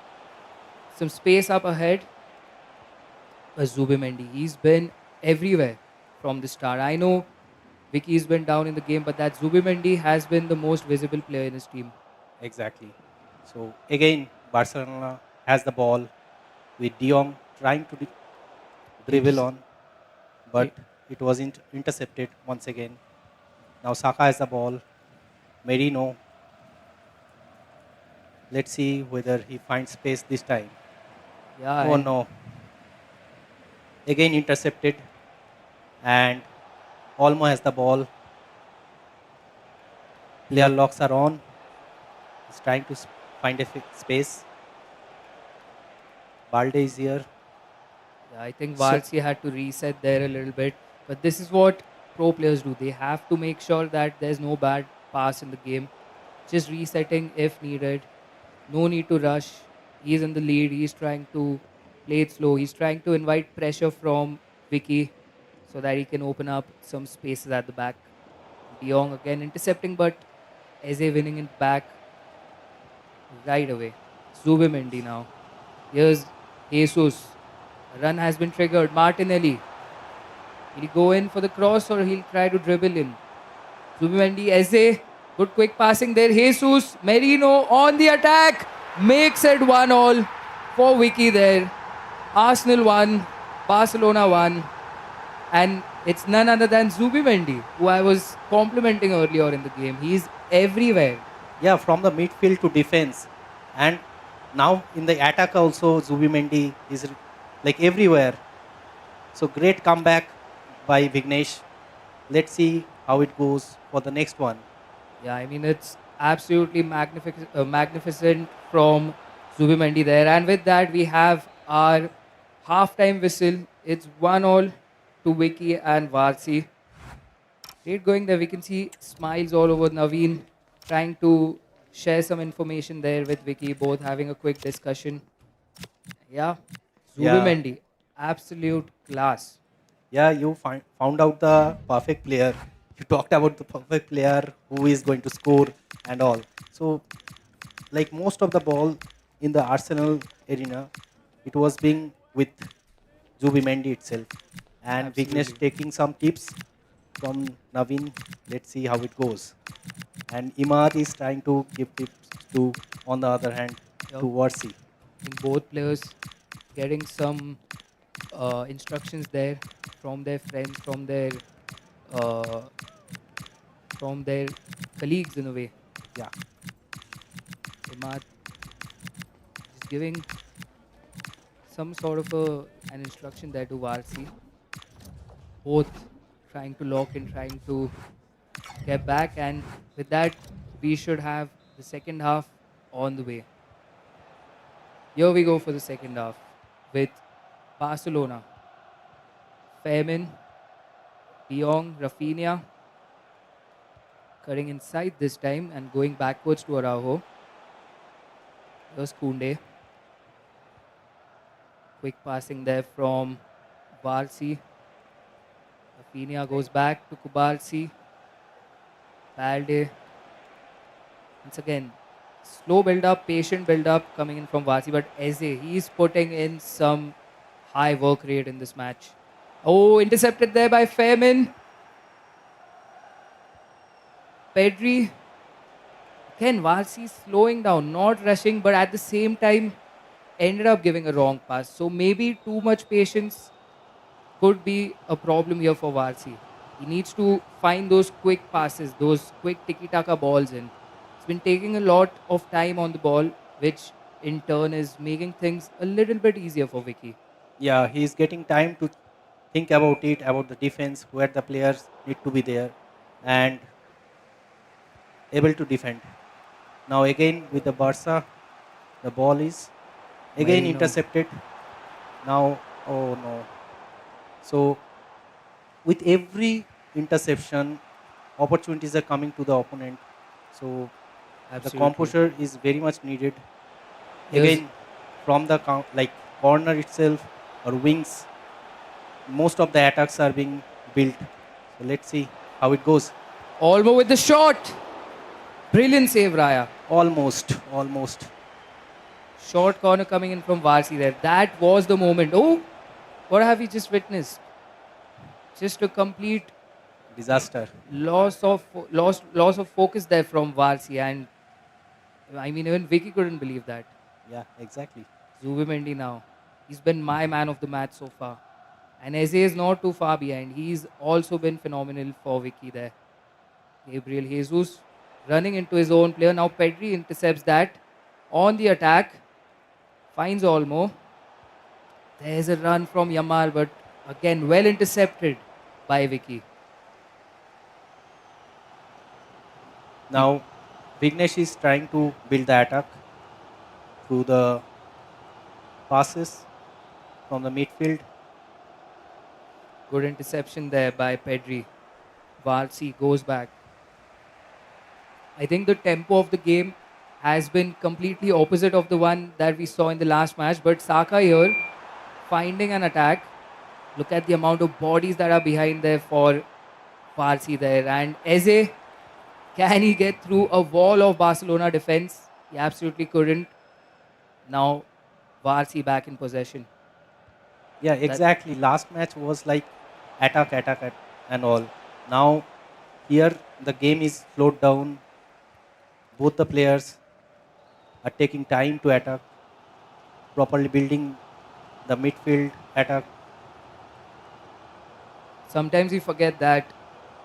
some space up ahead. Zubimendi, he's been everywhere from the start. I know Vicky's been down in the game, but that Zubimendi has been the most visible player in his team. exactly. So again, Barcelona has the ball with De Jong trying to dribble Inter- on, but it was intercepted once again. Now Saka has the ball. Merino. Let's see whether he finds space this time. yeah, Oh and no. Again intercepted, and Olmo has the ball. Player here, locks are on. He's trying to find a space. Balde is here. yeah, I think So Varsi had to reset there a little bit. But this is what pro players do. They have to make sure that there's no bad pass in the game. Just resetting if needed. No need to rush. He's in the lead. He's trying to play it slow. He's trying to invite pressure from Vicky so that he can open up some spaces at the back. De Jong again intercepting, but Eze winning it back right away. Zubimendi now. Here's Jesus. A run has been triggered. Martinelli. He'll go in for the cross or he'll try to dribble in. Zubimendi, Eze. Good quick passing there. Jesus. Merino on the attack. Makes it 1-1. for Vicky there. Arsenal won, Barcelona won, and it's none other than Zubimendi, who I was complimenting earlier in the game. He's everywhere. Yeah, from the midfield to defense, and now in the attack also, Zubimendi is like everywhere. So great comeback by Vignesh. Let's see how it goes for the next one. Yeah, I mean, it's absolutely magnificent from Zubimendi there. And with that, we have our halftime whistle. It's 1-1 to Vicky and Varsi. Great going there. We can see smiles all over Naveen trying to share some information there with Vicky, both having a quick discussion. Yeah, Yeah, Zubimendi, absolute class. yeah, you found out the perfect player. You talked about the perfect player who is going to score and all. So, like most of the ball in the Arsenal arena, it was being with Zubimendi itself, and Vignesh Absolutely. taking some tips from Naveen. Let's see how it goes. And Imad is trying to give tips to, on the other hand, to Yep. Varsi. I think both players getting some instructions there from their friends, uh, from their colleagues in a way. Yeah, Imad just giving some sort of an instruction there to Varsi, both trying to lock in, trying to get back, and with that, we should have the second half on the way. Here we go for the second half with Barcelona, Femin, De Jong, Rafinha cutting inside this time and going backwards to Araujo. Here's Koundé. Quick passing there from Barsi. Rafinha goes back to Kubarsi. Balde. Once again, slow build up, patient build up coming in from Barsi. But Eze, he's putting in some high work rate in this match. Oh, intercepted there by Femin. Pedri. Again, Varsi slowing down, not rushing, but at the same time ended up giving a wrong pass. So maybe too much patience could be a problem here for Varsi. He needs to find those quick passes, those quick tiki-taka balls in. It's been taking a lot of time on the ball, which in turn is making things a little bit easier for Vicky. yeah, he is getting time to think about it, about the defense, where the players need to be there, and able to defend. Now again with the Barca, the ball is again Merino. intercepted. Now, oh no. So with every interception, opportunities are coming to the opponent. So the Absolutely. composure is very much needed. Here's Again, from the like corner itself or wings, most of the attacks are being built. So let's see how it goes. Olmo with the shot. Brilliant save, Raya. Almost, almost Short corner coming in from Varsi there. That was the moment. Oh, what have we just witnessed? Just a complete disaster. loss of focus there from Varsi, and I mean even Vicky couldn't believe that. Yeah, exactly. Zubimendi now, he's been my man of the match so far, and Eze is not too far behind. He's also been phenomenal for Vicky there. Gabriel Jesus running into his own player. Now Pedri intercepts that on the attack, finds Olmo. There's a run from Yamal, but again well intercepted by Vicky. Now Vignesh is trying to build the attack through the passes from the midfield. Good interception there by Pedri. Varsi goes back. I think the tempo of the game has been completely opposite of the one that we saw in the last match. But Saka here finding an attack. Look at the amount of bodies that are behind there for Varsi there. And Eze, can he get through a wall of Barcelona defense? He absolutely couldn't. Now Varsi back in possession. Yeah, That exactly. Last match was like attack, attack, and all. Now here the game is slowed down. Both the players are taking time to attack properly building the midfield attack. Sometimes we forget that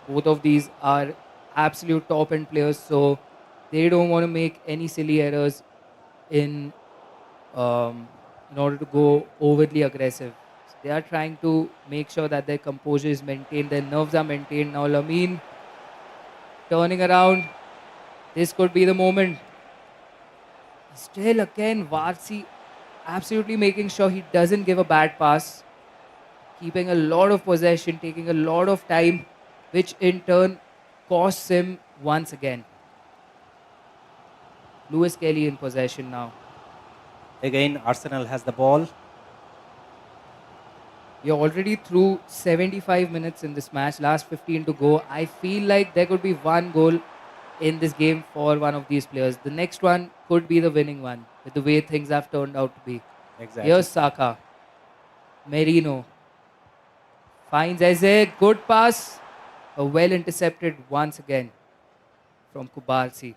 both of these are absolute top end players, so they don't want to make any silly errors in um, in order to go overly aggressive. So they are trying to make sure that their composure is maintained, their nerves are maintained. Now Lamine turning around. This could be the moment. Still again, Varsi absolutely making sure he doesn't give a bad pass, keeping a lot of possession, taking a lot of time, which in turn costs him once again. Lewis Kelly in possession now. Again, Arsenal has the ball. We are already through 75 minutes in this match, last 15 to go. I feel like there could be one goal in this game for one of these players. The next one could be the winning one with the way things have turned out to be. Exactly. Here's Saka. Merino finds Eze. Good pass. A well intercepted once again from Kubarsi.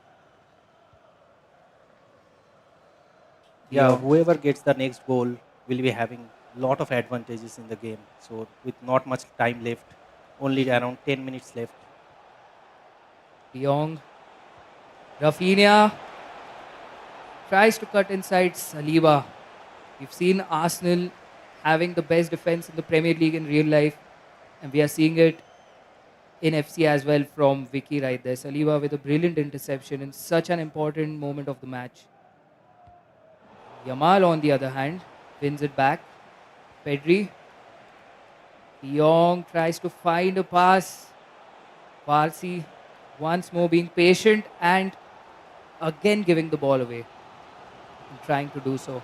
De Yeah, Jong. whoever gets the next goal will be having lot of advantages in the game. So with not much time left, only around 10 minutes left. De Jong. Rafinha tries to cut inside Saliba. We've seen Arsenal having the best defense in the Premier League in real life, and we are seeing it in FC as well from Vicky right there. Saliba with a brilliant interception in such an important moment of the match. Yamal, on the other hand, wins it back. Pedri. De Jong tries to find a pass. Varsi once more being patient and again giving the ball away and trying to do so.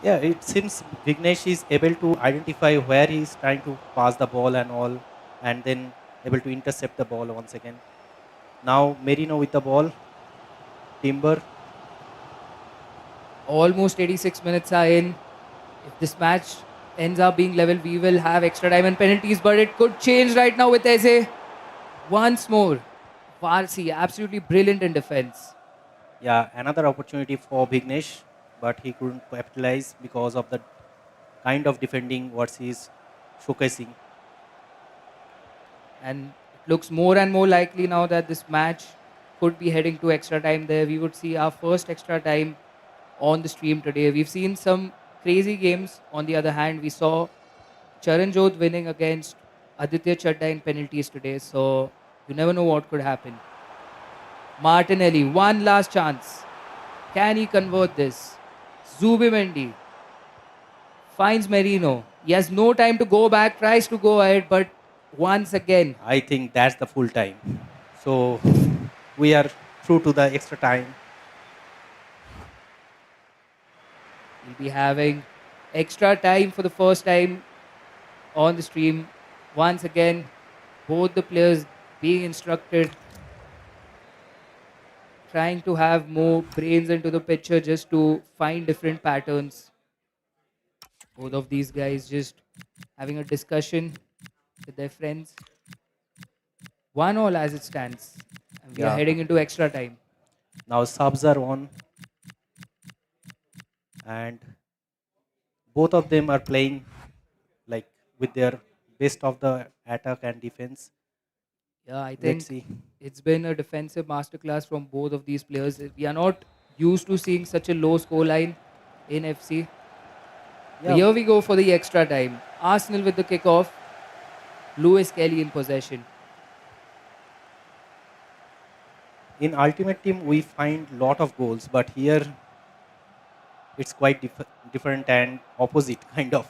Yeah, it seems Vignesh is able to identify where he is trying to pass the ball and all, and then able to intercept the ball once again. Now Merino with the ball. Timber. Almost 86 minutes are in. If this match ends up being level, we will have extra time and penalties, but it could change right now with Eze. Once more, Varsi, absolutely brilliant in defense. Yeah, another opportunity for Vignesh, but he couldn't capitalize because of the kind of defending what he is showcasing. And it looks more and more likely now that this match could be heading to extra time there. We would see our first extra time on the stream today. We've seen some crazy games. On the other hand, we saw Charan Jodh winning against Aditya Chadda in penalties today. So you never know what could happen. Martinelli, one last chance. Can he convert this? Zubimendi finds Merino. He has no time to go back, tries to go ahead, but once again, I think that's the full time. So we are through to the extra time. we'll be having extra time for the first time on the stream. Once again, both the players being instructed, trying to have more brains into the picture just to find different patterns. Both of these guys just having a discussion with their friends. 1-1 as it stands. And we are Yeah. heading into extra time. Now subs are on, and both of them are playing like with their best of the attack and defense. Yeah, I Let's think see. it's been a defensive masterclass from both of these players. We are not used to seeing such a low score line in FC. But Yeah, here we go for the extra time. Arsenal with the kickoff. Lewis Kelly in possession. in Ultimate Team we find lot of goals, but here it's quite different and opposite kind of.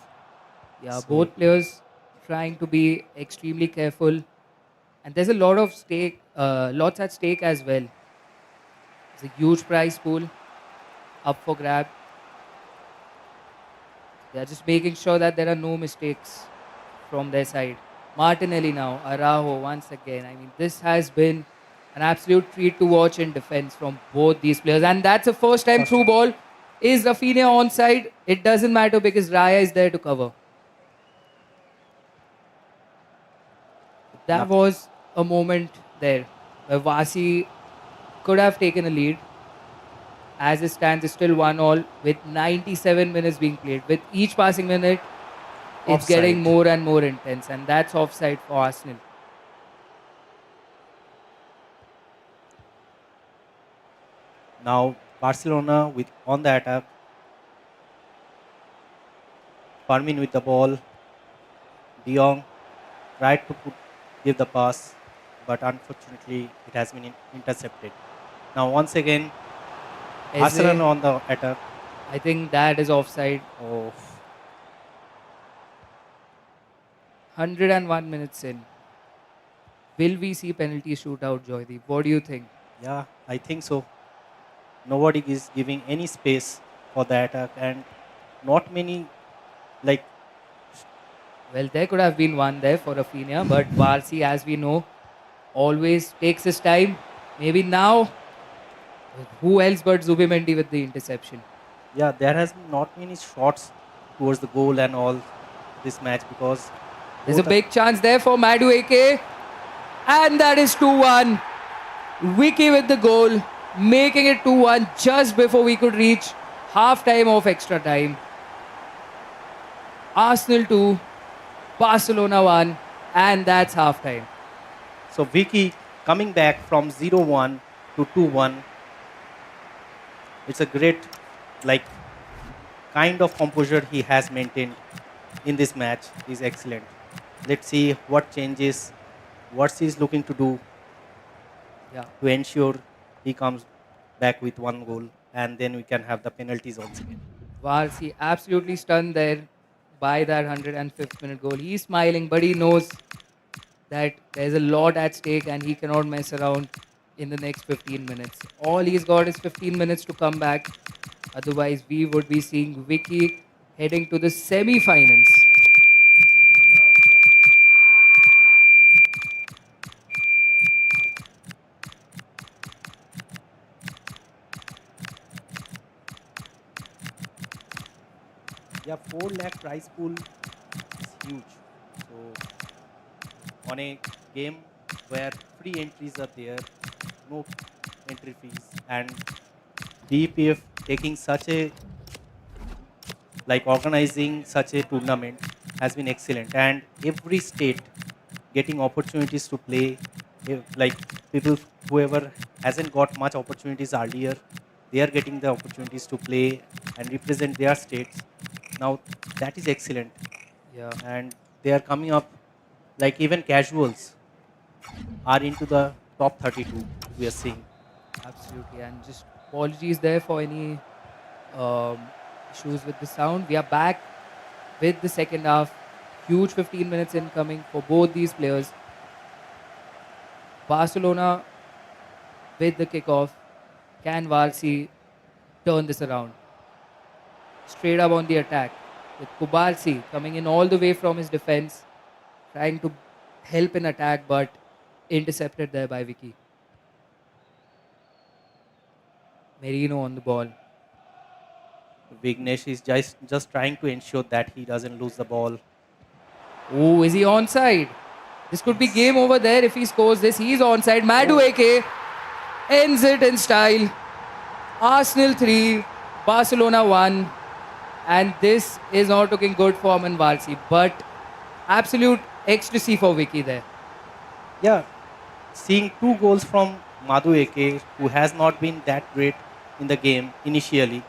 Yeah, So both players trying to be extremely careful. And there's a lot of stake, lots at stake as well. It's a huge prize pool up for grab. They're just making sure that there are no mistakes from their side. Martinelli now, Araujo once again. I mean, this has been an absolute treat to watch in defense from both these players. And that's a first time first, through ball. Is Rafinha onside? It doesn't matter because Raya is there to cover. That nothing. was a moment there where Vasi could have taken a lead. As it stands, it's still 1-all with 97 minutes being played. With each passing minute, it's getting Offside. more and more intense, and that's offside for Arsenal. Now Barcelona with on the attack. Fermin with the ball. De Jong tried to give the pass, but unfortunately it has been intercepted. Now once again, Eze, Arsenal on the attack. I think that is offside. Oh, 101 minutes in. Will we see penalty shootout, Joydeep? What do you think? yeah, I think so. Nobody is giving any space for the attack, and not many like Well, there could have been one there for Rafinha, but Varsi, as we know, always takes his time. Maybe now, who else but Zubimendi with the interception? yeah, there has been not many shots towards the goal and all this match because There's a both are, big chance there for Madueke, and that is 2-1. Vicky with the goal, making it 2-1 just before we could reach half time of extra time. Arsenal 2, Barcelona 1, and that's half time. so Vicky coming back from 0-1 to 2-1. It's a great like kind of composure he has maintained in this match is excellent. Let's see what changes, what he's looking to do Yeah. to ensure he comes back with one goal, and then we can have the penalties once again. Varsi absolutely stunned there by that 105th minute goal. He's smiling, but he knows that there's a lot at stake and he cannot mess around in the next 15 minutes. All he's got is 15 minutes to come back. Otherwise, we would be seeing Vicky heading to the semi finals. Yeah, 4 lakh prize pool is huge. So on a game where free entries are there, no entry fees, and DPF taking such a like organizing such a tournament has been excellent, and every state getting opportunities to play. Like people, whoever hasn't got much opportunities earlier, they are getting the opportunities to play and represent their states. Now that is excellent, Yeah, and they are coming up. Like even casuals are into the top 32. We are seeing. absolutely. And just apologies there for any issues with the sound. We are back with the second half. Huge 15 minutes incoming for both these players. Barcelona with the kickoff. Can Varsi turn this around? Straight up on the attack with Kubarsi coming in all the way from his defense, trying to help in attack, but intercepted there by Vicky. Merino on the ball. Vignesh is just trying to ensure that he doesn't lose the ball. Oh, is he onside? This could be Yes. game over there if he scores this. He's onside. Madueke ends it in style. Arsenal 3, Barcelona 1. And this is not looking good for Aman Varsi, but absolute ecstasy for Vicky there. Yeah, seeing 2 goals from Madhu Eke, who has not been that great in the game initially,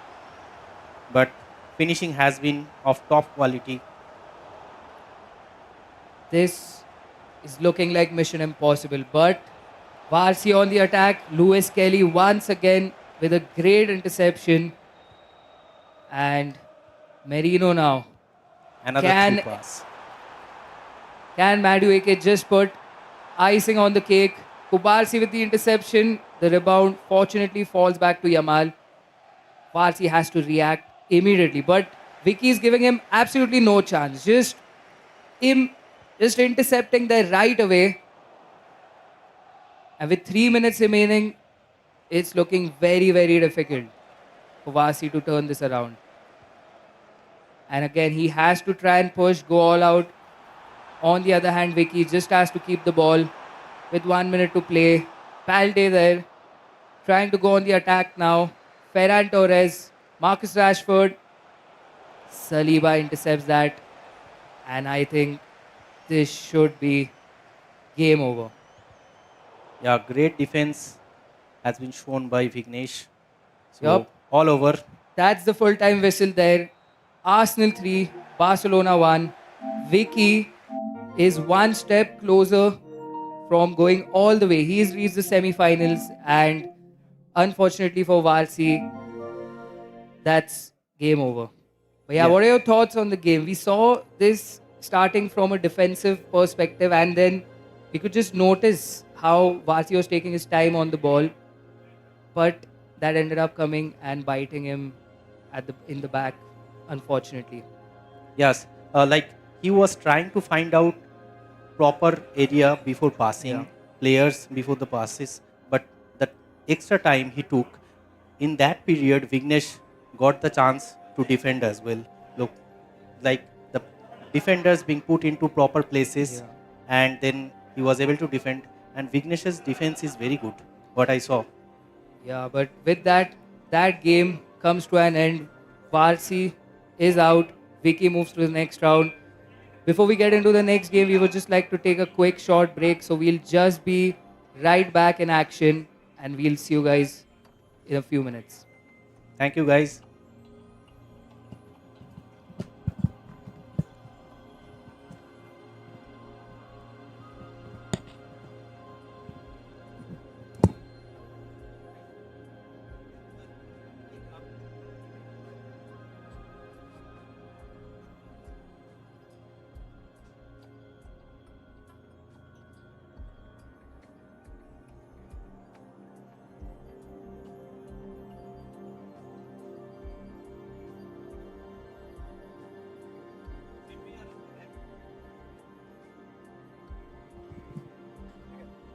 but finishing has been of top quality. This is looking like mission impossible, but Varsi on the attack. Lewis Kelly once again with a great interception. And Merino now. Another through Can pass. Can Madueke just put icing on the cake? Kubarsi with the interception. The rebound fortunately falls back to Yamal. Varsi has to react immediately, but Vicky is giving him absolutely no chance. Him just intercepting there right away. And with 3 minutes remaining, it's looking very, very difficult for Varsi to turn this around. And again, he has to try and push, go all out. On the other hand, Vicky just has to keep the ball with 1 minute to play. Palde there, trying to go on the attack now. Ferran Torres, Marcus Rashford, Saliba intercepts that, and I think this should be game over. Yeah, great defense has been shown by Vignesh. So Yup, all over. that's the full time whistle there. Arsenal 3, Barcelona 1. Vicky is one step closer from going all the way. He's reached the semi finals, and unfortunately for Varsi, that's game over. But yeah, Yeah, what are your thoughts on the game? We saw this starting from a defensive perspective, and then we could just notice how Varsi was taking his time on the ball, but that ended up coming and biting him at the in the back, unfortunately. yes. Like he was trying to find out proper area before Yeah. passing, players before the passes, but the extra time he took in that period, Vignesh got the chance to defend as well. Look, like the defenders being put into proper places, Yeah. and then he was able to defend. And Vignesh's defense is very good. What I saw. Yeah, but with that, that game comes to an end. Varsi is out. Vicky moves to the next round. Before we get into the next game, we would just like to take a quick short break. So we'll just be right back in action and we'll see you guys in a few minutes. Thank you, guys.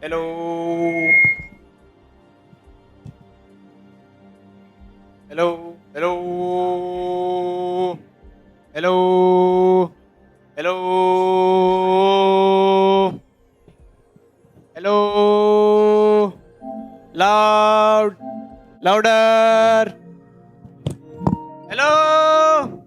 Hello. Hello. Hello. Hello. Hello. Hello. Loud. Louder. Hello.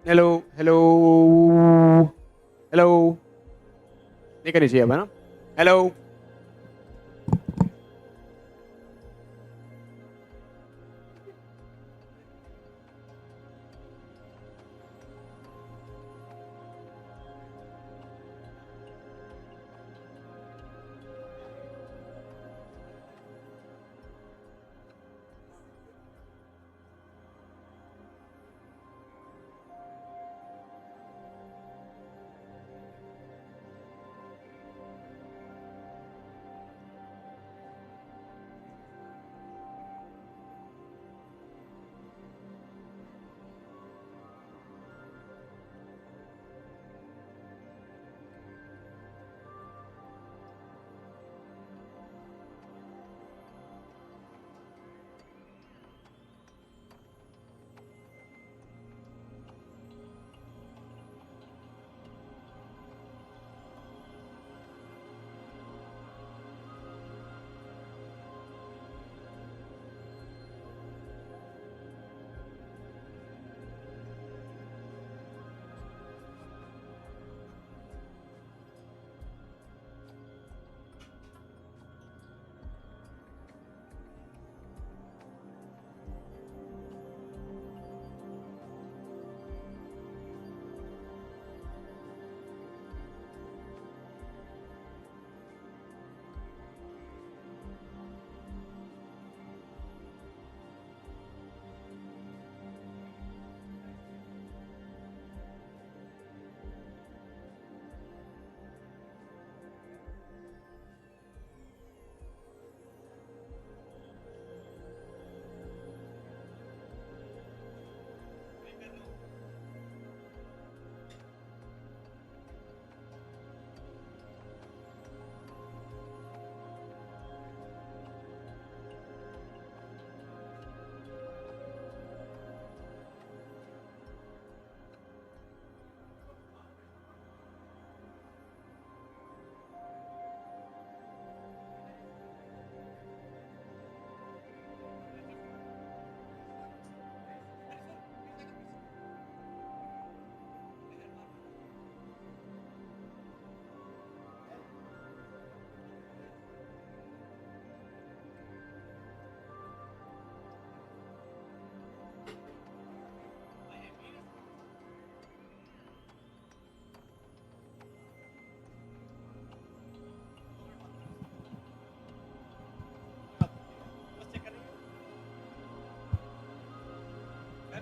Hello hello hello, नहीं करनी चाहिए अब, है ना? Hello,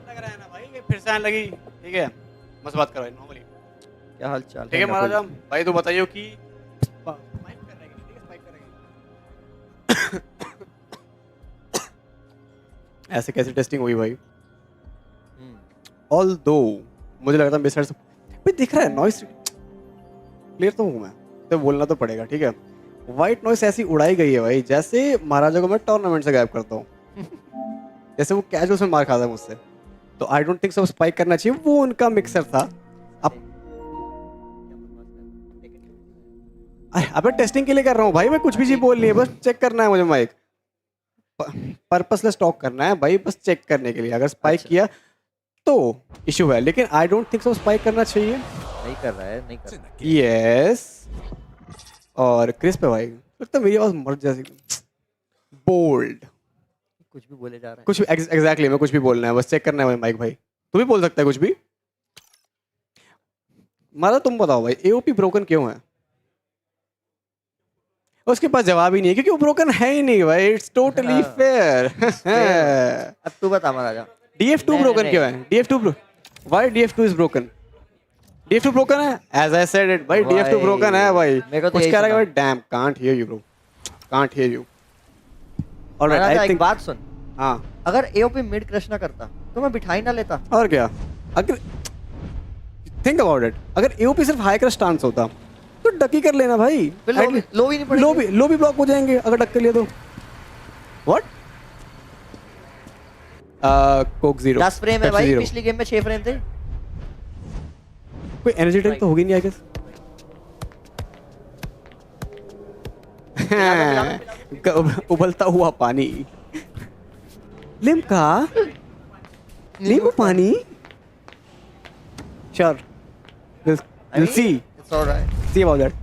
लग रहा है ना भाई, ये फिर से आने लगी, ठीक है? मस्त बात करो नॉर्मली, क्या हाल चाल ठीक है महाराज? हम भाई तो बताइए कि स्पाइक कर रहे हैं, ठीक है? स्पाइक कर रहे हैं। ऐसे कैसे टेस्टिंग हुई भाई? ऑल दो मुझे लगा था मेरे साइड से भाई दिख रहा है नॉइस क्लियर तो हूँ मैं, तो बोलना तो पड़ेगा, ठीक है? वाइट नॉइस ऐसी उड़ाई गई है भाई जैसे महाराजा को मैं टूर्नामेंट से गायब करता हूँ। जैसे वो कैजुअल में मार खाता है मुझसे। तो I don't think so spike करना चाहिए, वो उनका मिक्सर था। अब अबे टेस्टिंग के लिए कर रहा हूँ भाई मैं, कुछ भी चीज बोल नहीं है, बस चेक करना है मुझे माइक, पर्पसलेस टॉक करना है भाई, बस चेक करने के लिए। अगर स्पाइक किया तो इशू है, लेकिन I don't think so spike करना चाहिए। नहीं कर रहा है, नहीं कर रहा है। यस और क्रिस्प है भाई, लगता है मेरी आवाज मर जैसी बोल्ड। कुछ भी बोले जा रहा है। कुछ एग्जैक्टली मैं कुछ भी बोलना है, बस चेक करना है माइक भाई। तू भी बोल सकता है कुछ भी। मारा तुम बताओ भाई, एओपी ब्रोकन क्यों है? उसके पास जवाब ही नहीं है क्योंकि वो ब्रोकन है ही नहीं भाई। It's totally fair. अब तू बता महाराजा। DF2 ब्रोकन क्यों है? DF2 why DF2 is broken? DF2 broken है, एज आई सेड इट भाई, DF2 ब्रोकन है भाई। मेरे को तो कुछ यही कह रहा है सुना। भाई, damn can't hear you bro, can't hear you. Alright maharaja I एक थिंक, बात सुन, हां अगर एओपी मिड क्रश ना करता तो मैं बिठा ही ना लेता। और क्या? अगर थिंक अबाउट इट, अगर एओपी सिर्फ हाई क्रश स्टांस होता तो डकी कर लेना भाई, फिर लो भी नहीं पड़ेगी। लो भी ब्लॉक हो जाएंगे अगर डक कर लिया तो। व्हाट कोक 0 10 फ्रेम है भाई, पिछली गेम में 6 फ्रेम थे। कोई एनर्जी ड्रिंक तो होगी नहीं आई गेस। उबलता हुआ पानी, लिम्का, नींबू पानी। Sure. We'll, I we'll mean, see. it's all right. See about that.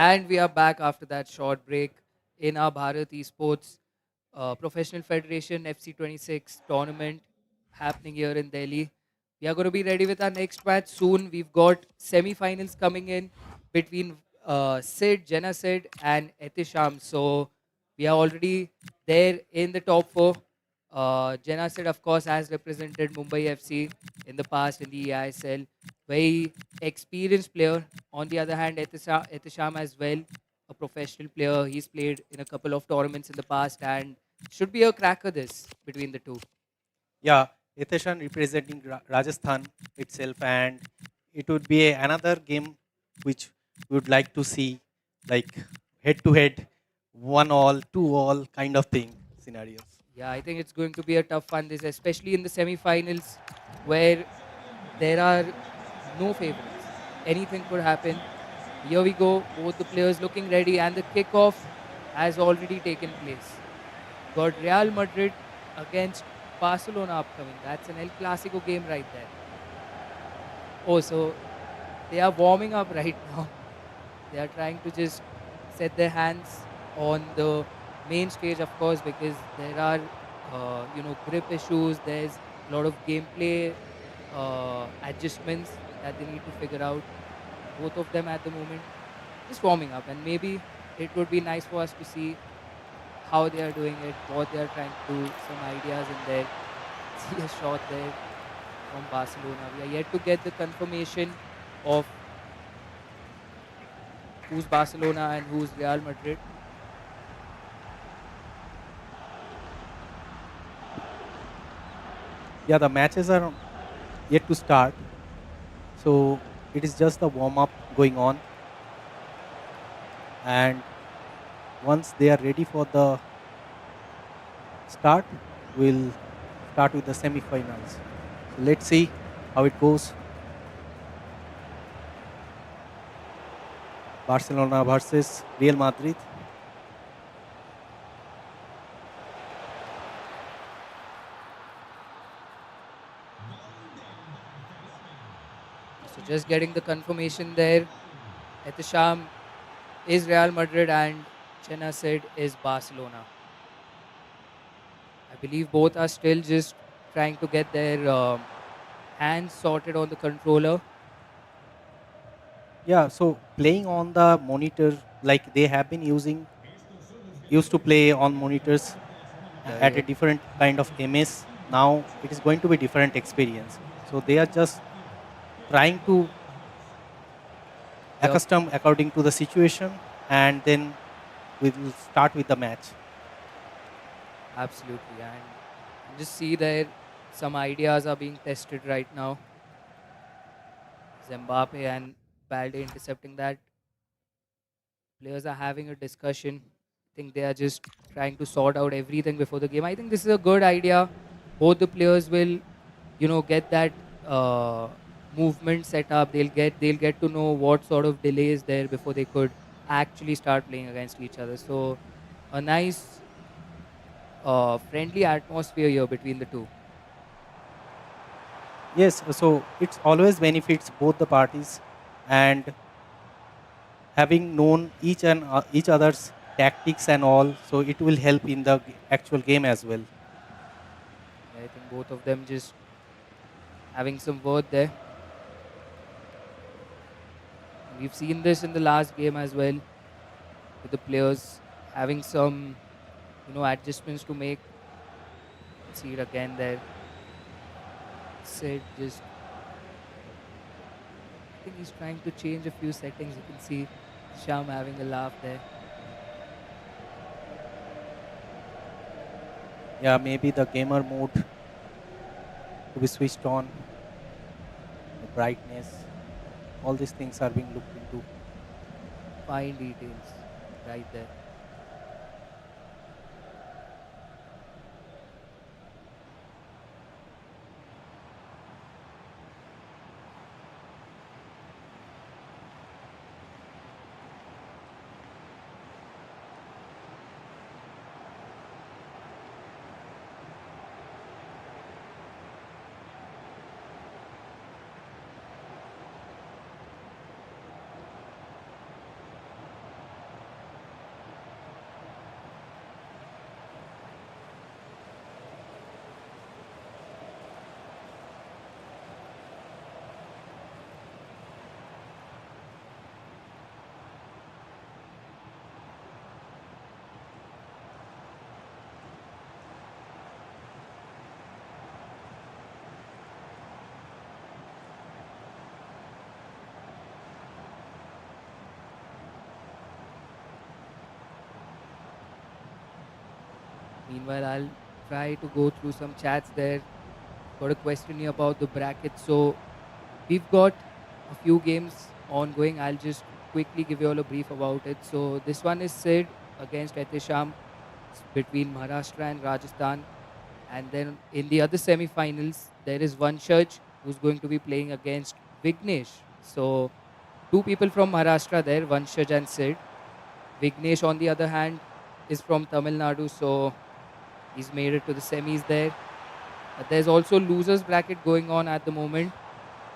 And we are back after that short break in our Bharat Esports Professional Federation FC26 tournament happening here in Delhi. We are going to be ready with our next match soon. We've got semi-finals coming in between Sid, Jenna Sid, and Etisham. So we are already there in the top four. Jenna Sid, of course, has represented Mumbai FC in the past in the EISL. Very experienced player. On the other hand, Etisham as well, a professional player. He's played in a couple of tournaments in the past and should be a cracker this between the two. Yeah, Eteshan representing Rajasthan itself, and it would be another game which we would like to see, like head to head, 1-all, 2-all kind of thing scenarios. Yeah, I think it's going to be a tough one this, especially in the semi-finals where there are no favorites. Anything could happen. Here we go, both the players looking ready, and the kickoff has already taken place. Got Real Madrid against Barcelona upcoming. That's an El Clasico game right there. Oh, so they are warming up right now. They are trying to just set their hands on the main stage, of course, because there are, grip issues. There's a lot of gameplay adjustments that they need to figure out. Both of them at the moment just warming up, and maybe it would be nice for us to see how they are doing it, what they are trying to do, some ideas in there. See a shot there from Barcelona. We are yet to get the confirmation of who's Barcelona and who's Real Madrid. Yeah, the matches are yet to start, so it is just the warm up going on, and once they are ready for the start, we'll start with the semi-finals. So let's see how it goes. Barcelona versus Real Madrid. So just getting the confirmation there. Etisham is Real Madrid and Chenna said is Barcelona. I believe both are still just trying to get their hands sorted on the controller. Yeah, so playing on the monitor, like they have been used to play on monitors at a different kind of MS. Now it is going to be different experience. So they are just trying to Yep. accustom according to the situation, and then we will start with the match. Absolutely. And just see there some ideas are being tested right now. Zimbabwe and Balde intercepting that. Players are having a discussion. I think they are just trying to sort out everything before the game. I think this is a good idea. Both the players will, get that movement set up. They'll get to know what sort of delay is there before they could actually start playing against each other. So a nice friendly atmosphere here between the two. Yes, so it's always benefits both the parties, and having known each other's tactics and all, so it will help in the actual game as well. I think both of them just having some word there. We've seen this in the last game as well, with the players having some, adjustments to make. See it again there. Sid just, I think he's trying to change a few settings. You can see Sham having a laugh there. Yeah, maybe the gamer mode to be switched on, the brightness, all these things are being looked into. Fine details right there. Meanwhile, I'll try to go through some chats there. Got a question here about the bracket. So we've got a few games ongoing. I'll just quickly give you all a brief about it. So this one is Sid against Etisham. It's between Maharashtra and Rajasthan. And then in the other semi-finals, there is Vanshaj who's going to be playing against Vignesh. So two people from Maharashtra there, Vanshaj and Sid. Vignesh, on the other hand, is from Tamil Nadu, so he's made it to the semis there. There's also losers bracket going on at the moment,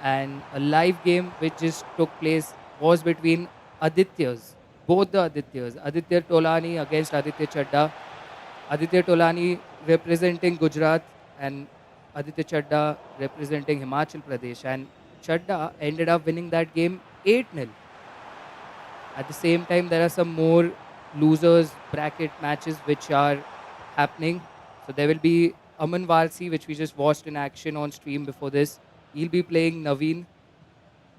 and a live game which just took place was between Adityas, both the Adityas, Aditya Tolani against Aditya Chadda. Aditya Tolani representing Gujarat and Aditya Chadda representing Himachal Pradesh, and Chadda ended up winning that game 8-0. At the same time, there are some more losers bracket matches which are happening. So there will be Aman Varsi, which we just watched in action on stream before this. He'll be playing Naveen.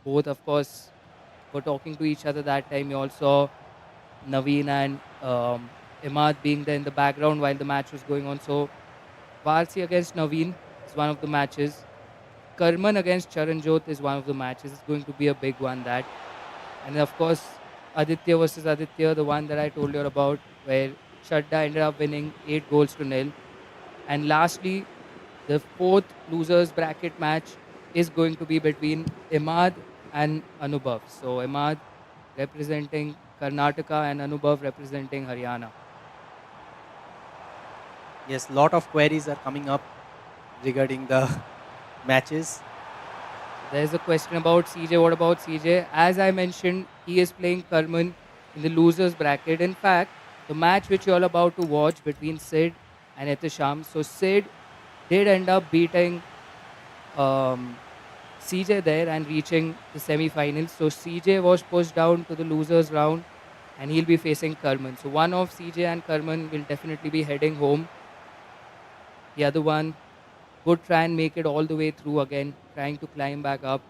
Both, of course, were talking to each other that time. You all saw Naveen and Imad being there in the background while the match was going on. So Varsi against Naveen is one of the matches. Karman against Charanjot is one of the matches. It's going to be a big one, that. And of course, Aditya versus Aditya, the one that I told you about, where Chadda ended up winning 8 goals to 0. And lastly, the fourth losers bracket match is going to be between Imad and Anubhav. So Imad representing Karnataka and Anubhav representing Haryana. Yes, lot of queries are coming up regarding the matches. There's a question about CJ. What about CJ? As I mentioned, he is playing Karman in the losers bracket. In fact, the match which you're all about to watch between Sid and Etisham. So Sid did end up beating CJ there and reaching the semi-finals. So CJ was pushed down to the losers round, and he'll be facing Karman. So one of CJ and Karman will definitely be heading home. The other one would try and make it all the way through again, trying to climb back up.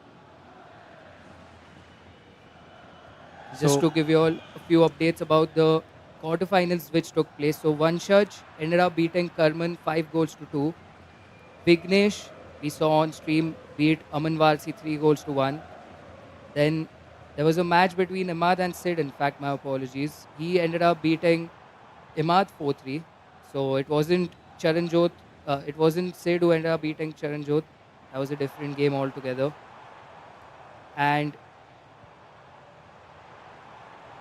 Just So to give you all a few updates about the quarterfinals which took place. So Vanshaj ended up beating Karman 5 goals to 2. Vignesh, we saw on stream, beat Aman Varsi 3 goals to 1. Then there was a match between Imad and Sid. In fact, my apologies. He ended up beating Imad 4-3. So it wasn't Charanjot, it wasn't Sid who ended up beating Charanjot. That was a different game altogether. And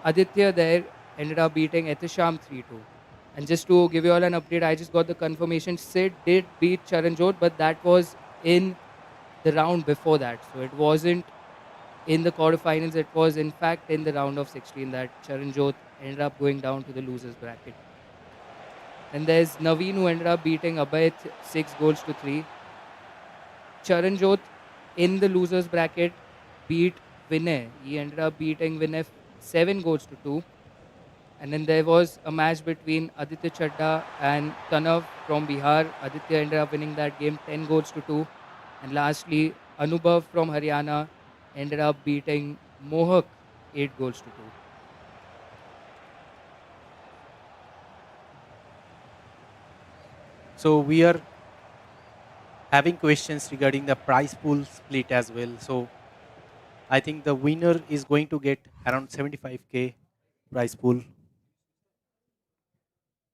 Aditya there ended up beating Etisham 3-2. And just to give you all an update, I just got the confirmation. Sid did beat Charanjot, but that was in the round before that. So it wasn't in the quarterfinals. It was, in fact, in the round of 16 that Charanjot ended up going down to the losers bracket. And there's Naveen who ended up beating Abhay 6 goals to 3. Charanjot in the losers bracket beat Vinay. He ended up beating Vinay 7 goals to 2. And then there was a match between Aditya Chadda and Tanav from Bihar. Aditya ended up winning that game 10 goals to 2. And lastly, Anubhav from Haryana ended up beating Mohak 8 goals to 2. So we are having questions regarding the prize pool split as well. So I think the winner is going to get around 75K prize pool.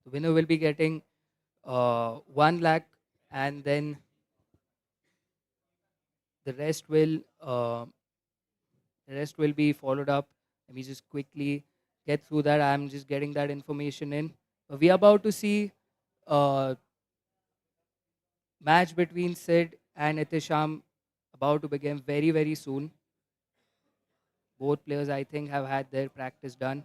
The winner will be getting 1 lakh, and then the rest will be followed up. Let me just quickly get through that. I'm just getting that information in. We are about to see a match between Sid and Itisham about to begin very, very soon. Both players, I think, have had their practice done.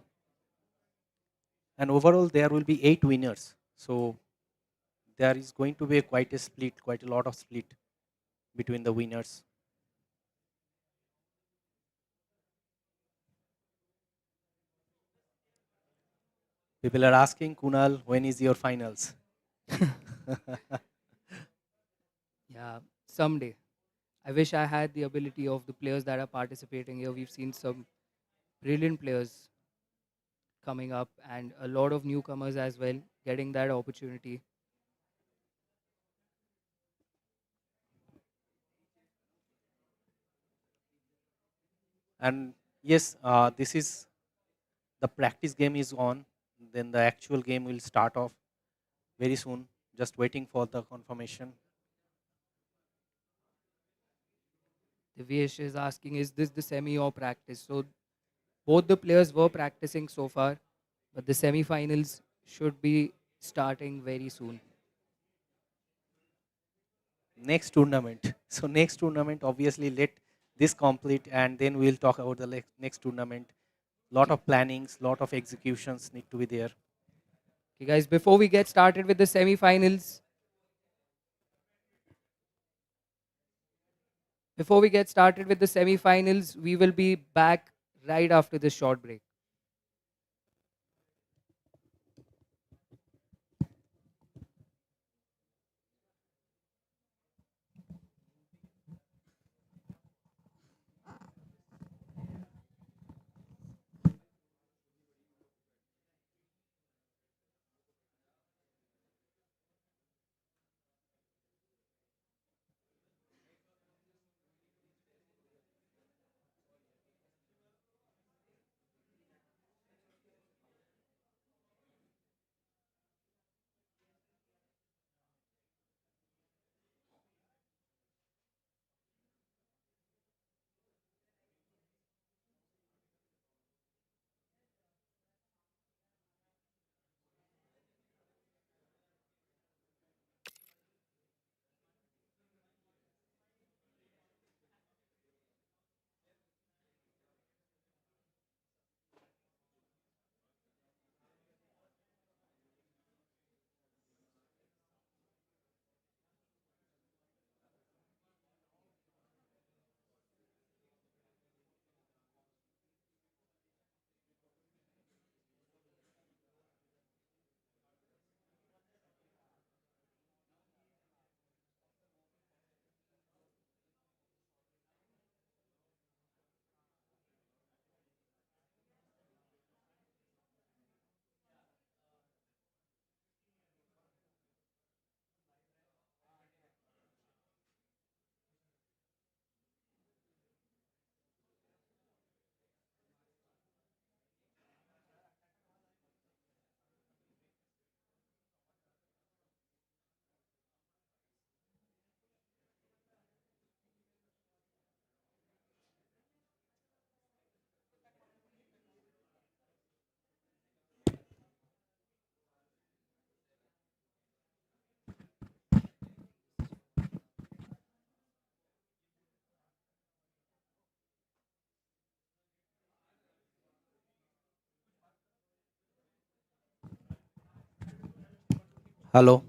And overall, there will be 8 winners. So there is going to be quite a split, quite a lot of split between the winners. People are asking, Kunal, when is your finals? Yeah, someday. I wish I had the ability of the players that are participating here. We've seen some brilliant players coming up and a lot of newcomers as well getting that opportunity. And yes, this is the practice game is on. Then the actual game will start off very soon. Just waiting for the confirmation. Divyesh is asking, is this the semi or practice? So both the players were practicing so far, but the semi-finals should be starting very soon. Next tournament. So next tournament, obviously, let this complete, and then we'll talk about the next tournament. Lot of plannings, lot of executions need to be there. Okay, guys, before we get started with the semi-finals, we will be back right after this short break. Hello.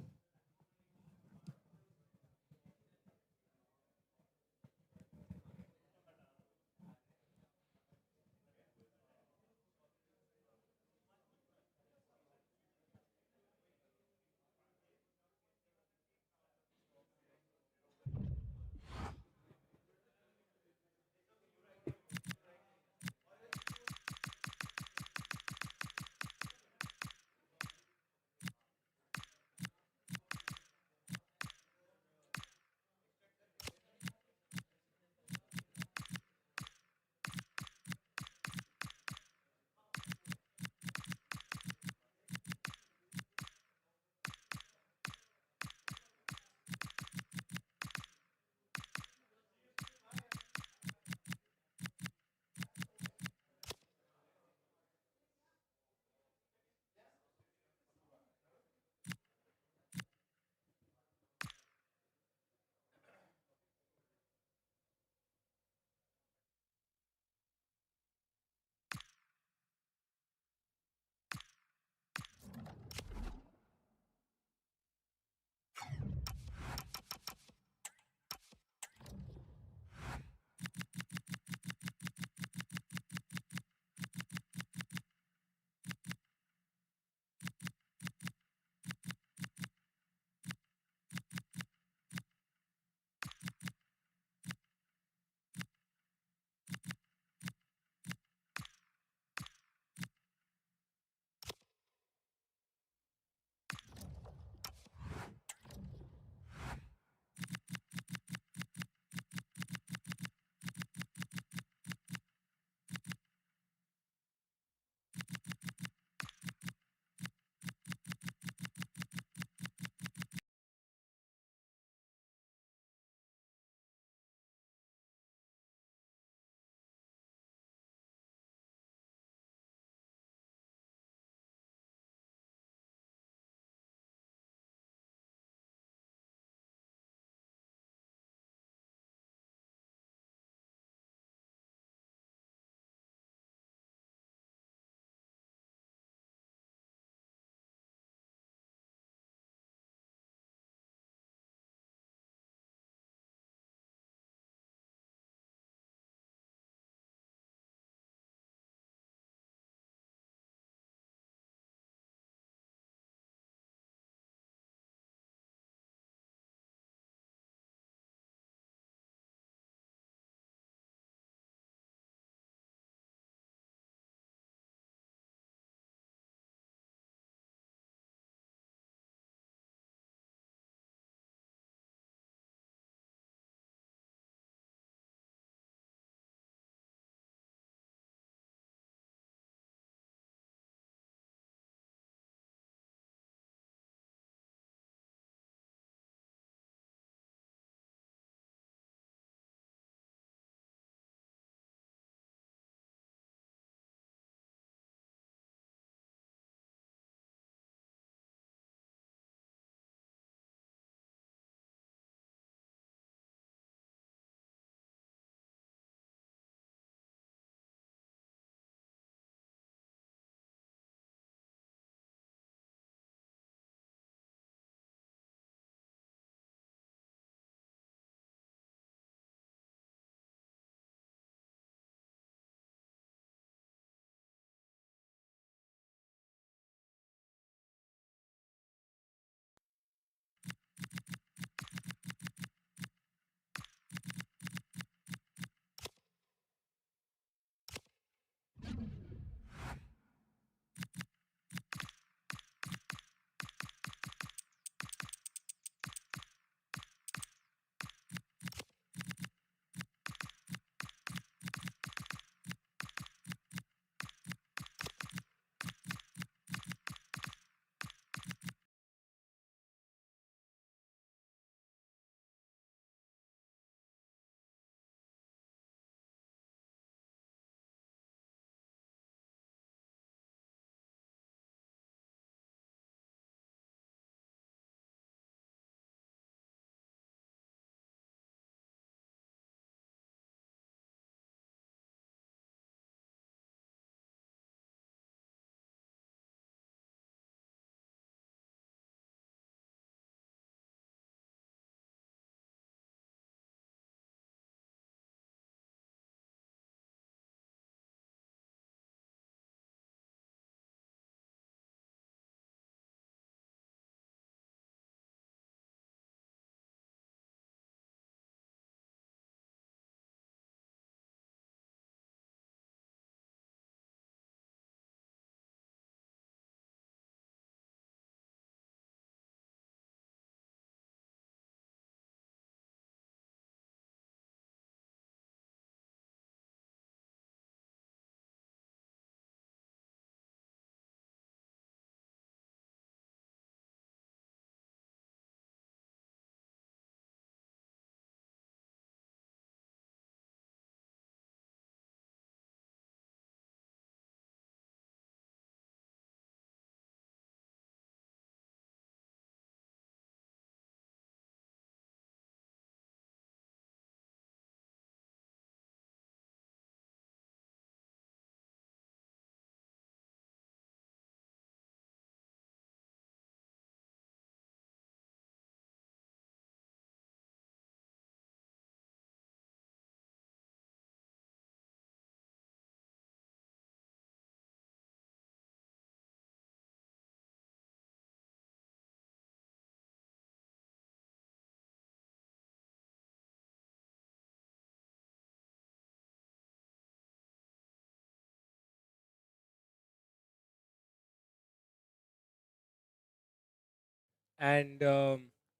And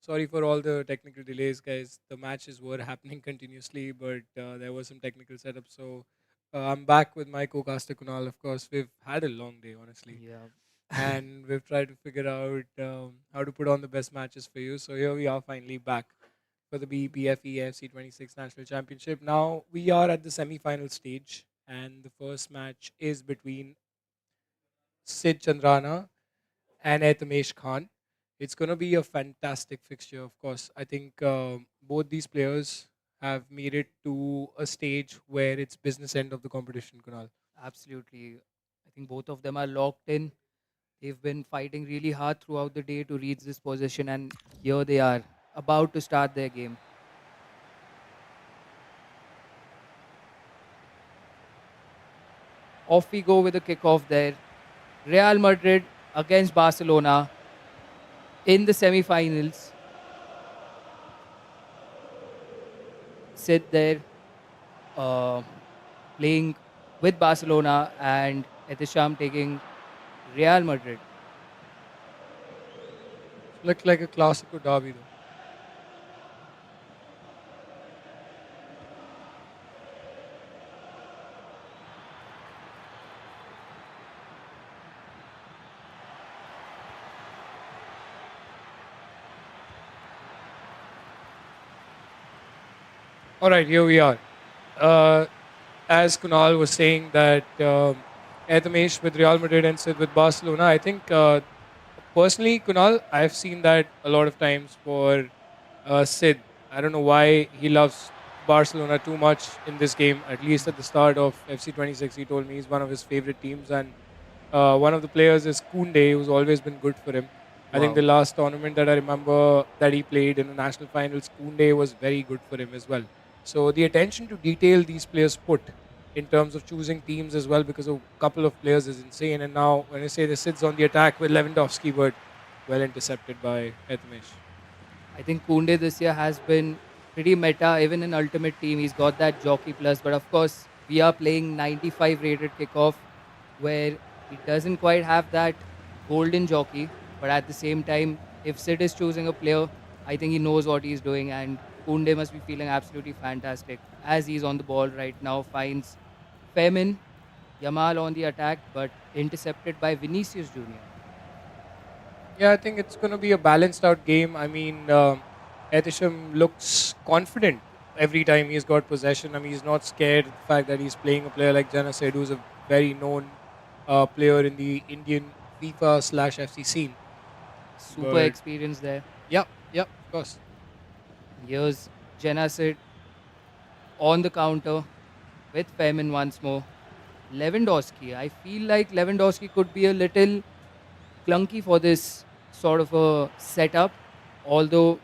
sorry for all the technical delays, guys. The matches were happening continuously, but there was some technical setup. So I'm back with my co-caster Kunal. Of course, we've had a long day, honestly, Yeah. and we've tried to figure out how to put on the best matches for you. So here we are, finally back for the Bepf eafc 26 National Championship. Now we are at the semi-final stage, and the first match is between Sid Chandrana and Ethamesh Khan. It's going to be a fantastic fixture, of course. I think both these players have made it to a stage where it's business end of the competition, Kunal. Absolutely. I think both of them are locked in. They've been fighting really hard throughout the day to reach this position, and here they are, about to start their game. Off we go with the kickoff there. Real Madrid against Barcelona in the semi-finals. Sit there, uh, playing with Barcelona, and Etisham taking Real Madrid. Looked like a classical derby, though. All right, here we are. Uh, as Kunal was saying that Ethamesh with Real Madrid and Sid with Barcelona, I think personally, Kunal, I've seen that a lot of times for Sid. I don't know why he loves Barcelona too much in this game. At least at the start of FC26, he told me he's one of his favorite teams, and one of the players is Koundé, who's always been good for him. I think the Wow. last tournament that I remember that he played in the national finals, Koundé was very good for him as well. So the attention to detail these players put in terms of choosing teams as well, because a couple of players is insane. And now when I say the Sid's on the attack with Lewandowski, but well intercepted by Ethimesh. I think Koundé this year has been pretty meta, even in Ultimate Team. He's got that jockey plus, but of course, we are playing 95 rated kickoff where he doesn't quite have that golden jockey. But at the same time, if Sid is choosing a player, I think he knows what he's doing, and Koundé must be feeling absolutely fantastic as he's on the ball right now. Finds Femin, Yamal on the attack, but intercepted by Vinicius Jr. Yeah, I think it's going to be a balanced out game. I mean, Etisham looks confident every time he's got possession. I mean, he's not scared of the fact that he's playing a player like Jana said, who's a very known player in the Indian FIFA slash FC scene. Super But experience there. yeah, of course. Here's Genasid on the counter with Femin once more. Lewandowski. I feel like Lewandowski could be a little clunky for this sort of a setup, although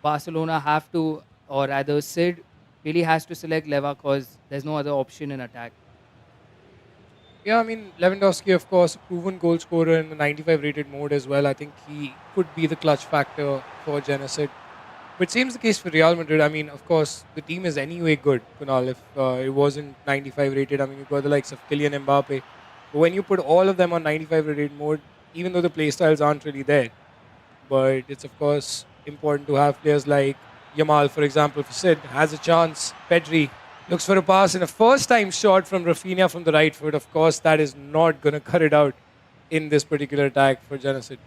Barcelona have to, or rather Sid really has to select Leva because there's no other option in attack. Yeah, I mean, Lewandowski, of course, a proven goal scorer in the 95 rated mode as well. I think he could be the clutch factor for Genesis. Which seems the case for Real Madrid. I mean, of course, the team is anyway good, Kunal. If it wasn't 95 rated, I mean, you've got the likes of Kylian Mbappe. But when you put all of them on 95 rated mode, even though the playstyles aren't really there, but it's, of course, important to have players like Yamal, for example, for Sid, has a chance. Pedri looks for a pass and a first time shot from Rafinha from the right foot. Of course, that is not going to cut it out in this particular attack for Genesis.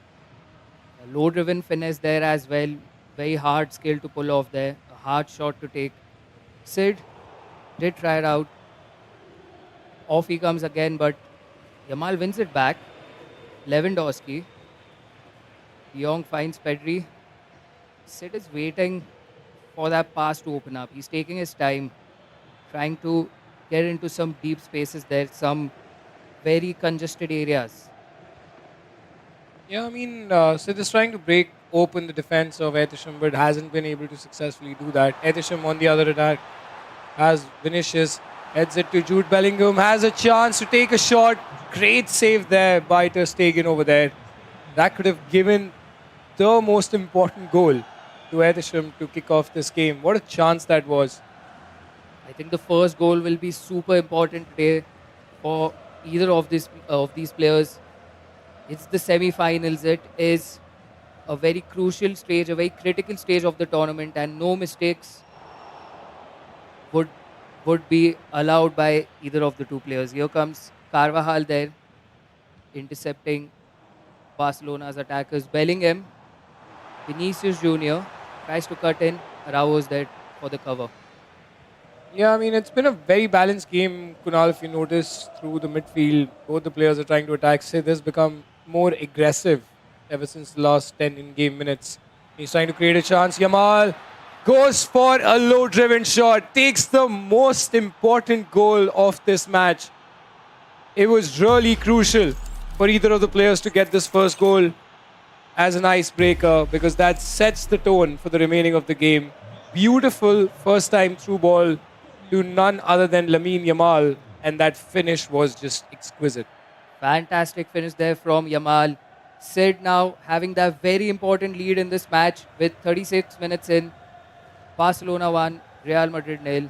A low driven finesse there as well. Very hard skill to pull off there. A hard shot to take. Sid did try it out. Off he comes again, but Yamal wins it back. Lewandowski. Young finds Pedri. Sid is waiting for that pass to open up. He's taking his time, trying to get into some deep spaces there, some very congested areas. Yeah, I mean, Sid is trying to break open the defense of Etisham, but hasn't been able to successfully do that. Etisham on the other attack has Vinicius, heads it to Jude Bellingham, has a chance to take a shot. Great save there by Ter Stegen over there. That could have given the most important goal to Etisham to kick off this game. What a chance that was. I think the first goal will be super important today for either of these players. It's the semi-finals. It is a very crucial stage, a very critical stage of the tournament, and no mistakes would would be allowed by either of the two players. Here comes Carvajal there, intercepting Barcelona's attackers. Bellingham, Vinicius Junior tries to cut in. Araujo's there for the cover. Yeah, I mean, it's been a very balanced game, Kunal. If you notice through the midfield, both the players are trying to attack. Sid has become more aggressive ever since the last 10 in-game minutes. He's trying to create a chance. Yamal goes for a low-driven shot, takes the most important goal of this match. It was really crucial for either of the players to get this first goal as an icebreaker because that sets the tone for the remaining of the game. Beautiful first time through ball to none other than Lamine Yamal, and that finish was just exquisite. Fantastic finish there from Yamal. Sid now having that very important lead in this match with 36 minutes in. Barcelona 1, Real Madrid 0.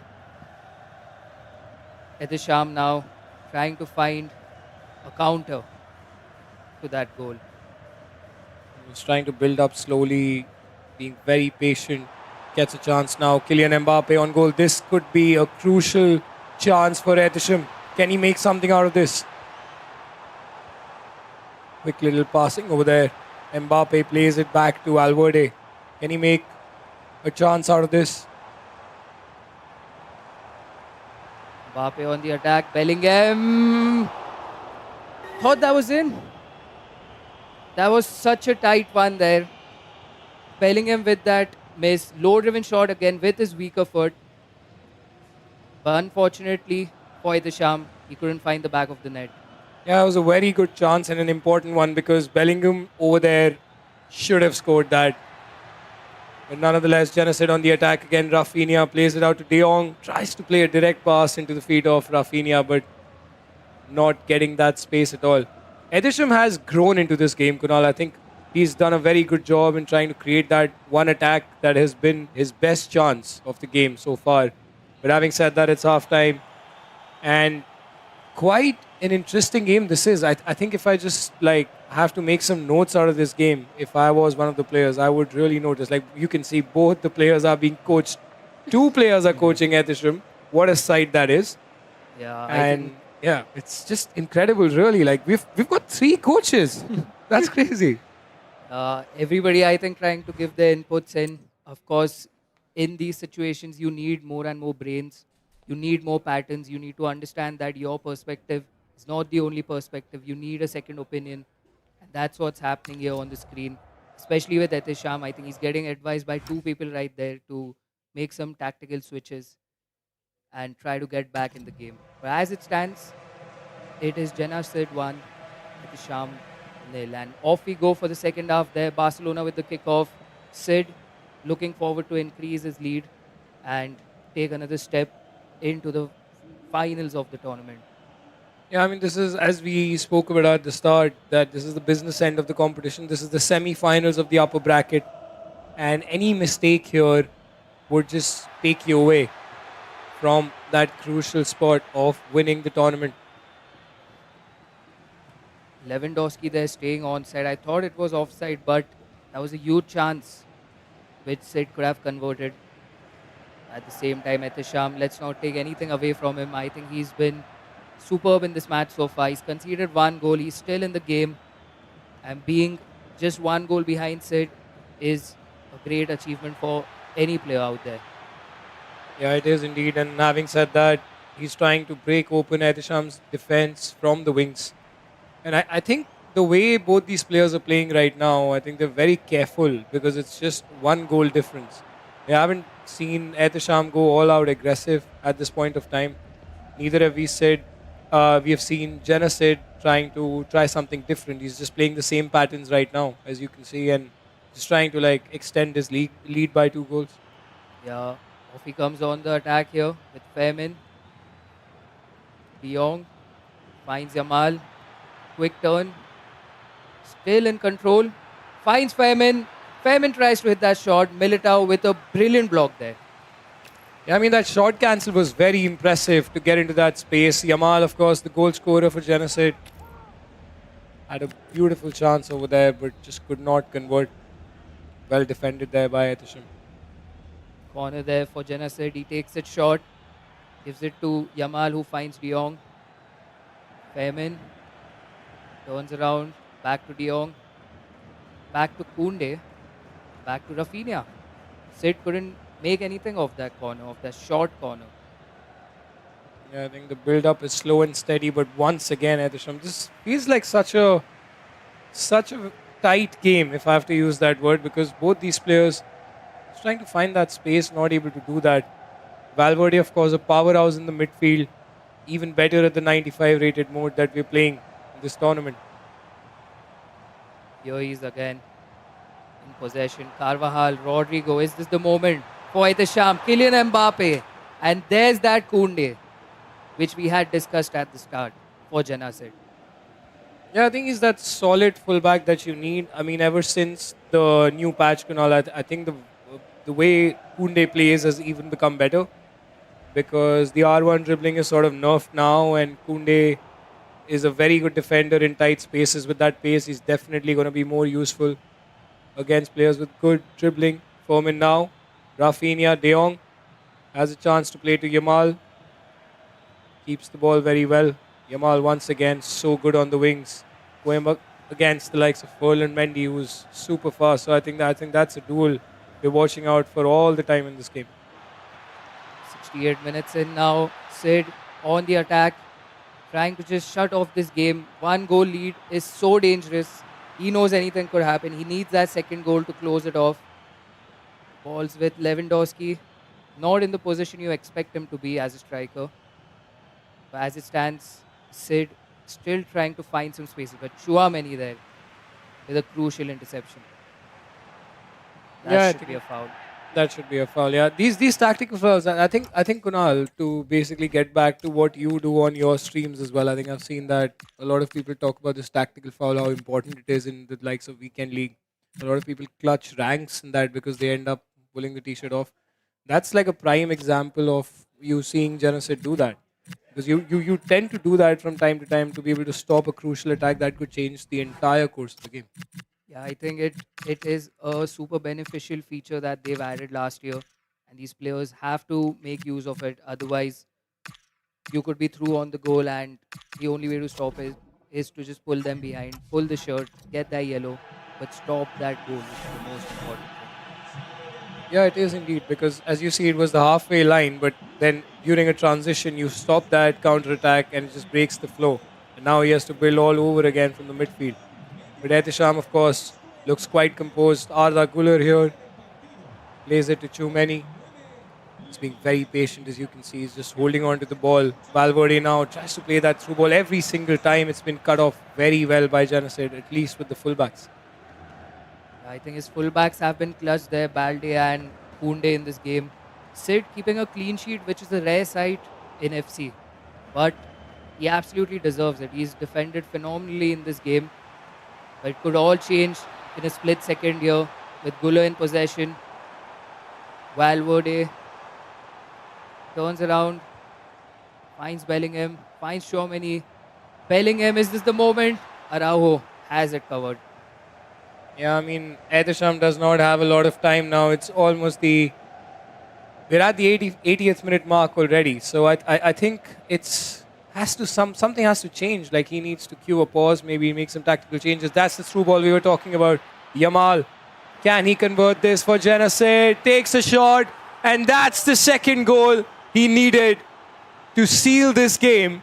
Edisham now trying to find a counter to that goal. He's trying to build up slowly, being very patient. Gets a chance now. Kylian Mbappe on goal. This could be a crucial chance for Etisham. Can he make something out of this? Quick little passing over there. Mbappe plays it back to Valverde. Can he make a chance out of this? Mbappe on the attack. Bellingham. Thought that was in. That was such a tight one there. Bellingham with that miss. Low-driven shot again with his weaker foot. But unfortunately for Edisham, he couldn't find the back of the net. Yeah, it was a very good chance and an important one because Bellingham over there should have scored that. But nonetheless, Genocide on the attack again. Rafinha plays it out to De Jong. Tries to play a direct pass into the feet of Rafinha, but not getting that space at all. Edisham has grown into this game, Kunal. I think he's done a very good job in trying to create that one attack that has been his best chance of the game so far. But having said that, it's half-time. And quite an interesting game this is. I think if I just have to make some notes out of this game, if I was one of the players, I would really notice. Like you can see both the players are being coached. Two players are coaching Etisham. What a sight that is. Yeah, And yeah, it's just incredible, really. Like we've got three coaches. That's crazy. everybody, I think, trying to give their inputs in. Of course, in these situations, you need more and more brains. You need more patterns. You need to understand that your perspective is not the only perspective. You need a second opinion. And that's what's happening here on the screen. Especially with Etisham, I think he's getting advised by two people right there to make some tactical switches and try to get back in the game. But as it stands, it is Jenna Sid 1, Etisham 0. And off we go for the second half there. Barcelona with the kickoff. Sid looking forward to increase his lead and take another step into the finals of the tournament. Yeah, I mean, this is, as we spoke about at the start, that this is the business end of the competition. This is the semi-finals of the upper bracket. And any mistake here would just take you away from that crucial spot of winning the tournament. Lewandowski there staying onside. I thought it was offside, but that was a huge chance which Sid could have converted. At the same time, Etisham, let's not take anything away from him. I think he's been superb in this match so far. He's conceded one goal. He's still in the game. And being just one goal behind Sid is a great achievement for any player out there. Yeah, it is indeed. And having said that, he's trying to break open Etisham's defense from the wings. And I think the way both these players are playing right now, I think they're very careful because it's just one goal difference. We haven't seen Etisham go all out aggressive at this point of time. Neither have we said. We have seen Genocide trying to try something different. He's just playing the same patterns right now, as you can see, and just trying to extend his lead by 2 goals. Yeah, off he comes on the attack here with Fairman. De Jong finds Yamal. Quick turn. Still in control. Finds Fairman. Fairman tries to hit that shot. Militao with a brilliant block there. Yeah, I mean, that shot cancel was very impressive to get into that space. Yamal, of course, the goal scorer for Genocide, had a beautiful chance over there, but just could not convert. Well defended there by Etisham. Corner there for Janacid. He takes it short, gives it to Yamal, who finds De Jong. Femin turns around, back to De Jong, back to Koundé, back to Rafinha. Sid couldn't make anything of that corner, of that short corner. Yeah, I think the build-up is slow and steady, but once again, Etisham, this feels like such a tight game, if I have to use that word, because both these players are trying to find that space, not able to do that. Valverde, of course, a powerhouse in the midfield, even better at the 95 rated mode that we're playing in this tournament. Here he is again in possession. Carvajal, Rodrigo. Is this the moment for Etisham? Kylian Mbappe. And there's that Koundé, which we had discussed at the start for Janacid. Yeah, I think he's that solid fullback that you need. I mean, ever since the new patch Kunal, I think the way Koundé plays has even become better because the R1 dribbling is sort of nerfed now, and Koundé is a very good defender in tight spaces. With that pace, he's definitely going to be more useful against players with good dribbling. Foreman now, Rafinha, De Jong has a chance to play to Yamal. Keeps the ball very well. Yamal once again so good on the wings, going against the likes of Ferland Mendy, who's super fast. So I think that's a duel we're watching out for all the time in this game. 68 minutes in now. Sid on the attack, trying to just shut off this game. One goal lead is so dangerous. He knows anything could happen. He needs that second goal to close it off. Balls with Lewandowski, not in the position you expect him to be as a striker. But as it stands, Sid still trying to find some spaces. But Chouameni there with a crucial interception. That Yeah, I should be think a foul. that should be a foul. Yeah, these tactical fouls. And I think Kunal, to basically get back to what you do on your streams as well. I think I've seen that a lot of people talk about this tactical foul, how important it is in the likes of weekend league. A lot of people clutch ranks in that because they end up pulling the t-shirt off. That's like a prime example of you seeing Genocide do that. Because you tend to do that from time to time to be able to stop a crucial attack that could change the entire course of the game. Yeah, I think it is a super beneficial feature that they've added last year, and these players have to make use of it. Otherwise, you could be through on the goal, and the only way to stop is to just pull them behind, pull the shirt, get that yellow, but stop that goal, which is the most important thing. Yeah, it is indeed because as you see, it was the halfway line, but then during a transition, you stop that counter attack and it just breaks the flow. And now he has to build all over again from the midfield. But Ehtisham, of course, looks quite composed. Arda Guler here plays it to Chumeni. He's being very patient, as you can see. He's just holding on to the ball. Valverde now tries to play that through ball every single time. It's been cut off very well by Janacid, at least with the fullbacks. I think his fullbacks have been clutch there, Balde and Koundé in this game. Sid keeping a clean sheet, which is a rare sight in FC. But he absolutely deserves it. He's defended phenomenally in this game. But it could all change in a split second here with Gulo in possession. Valverde turns around, finds Bellingham, finds Chouameni. Bellingham, is this the moment? Araujo has it covered. Yeah, I mean, Ehtisham does not have a lot of time now. It's almost we're at the 80th minute mark already. So I think something has to change. Like he needs to cue a pause, maybe make some tactical changes. That's the through ball we were talking about. Yamal, can he convert this for Genocide? Takes a shot, and that's the second goal he needed to seal this game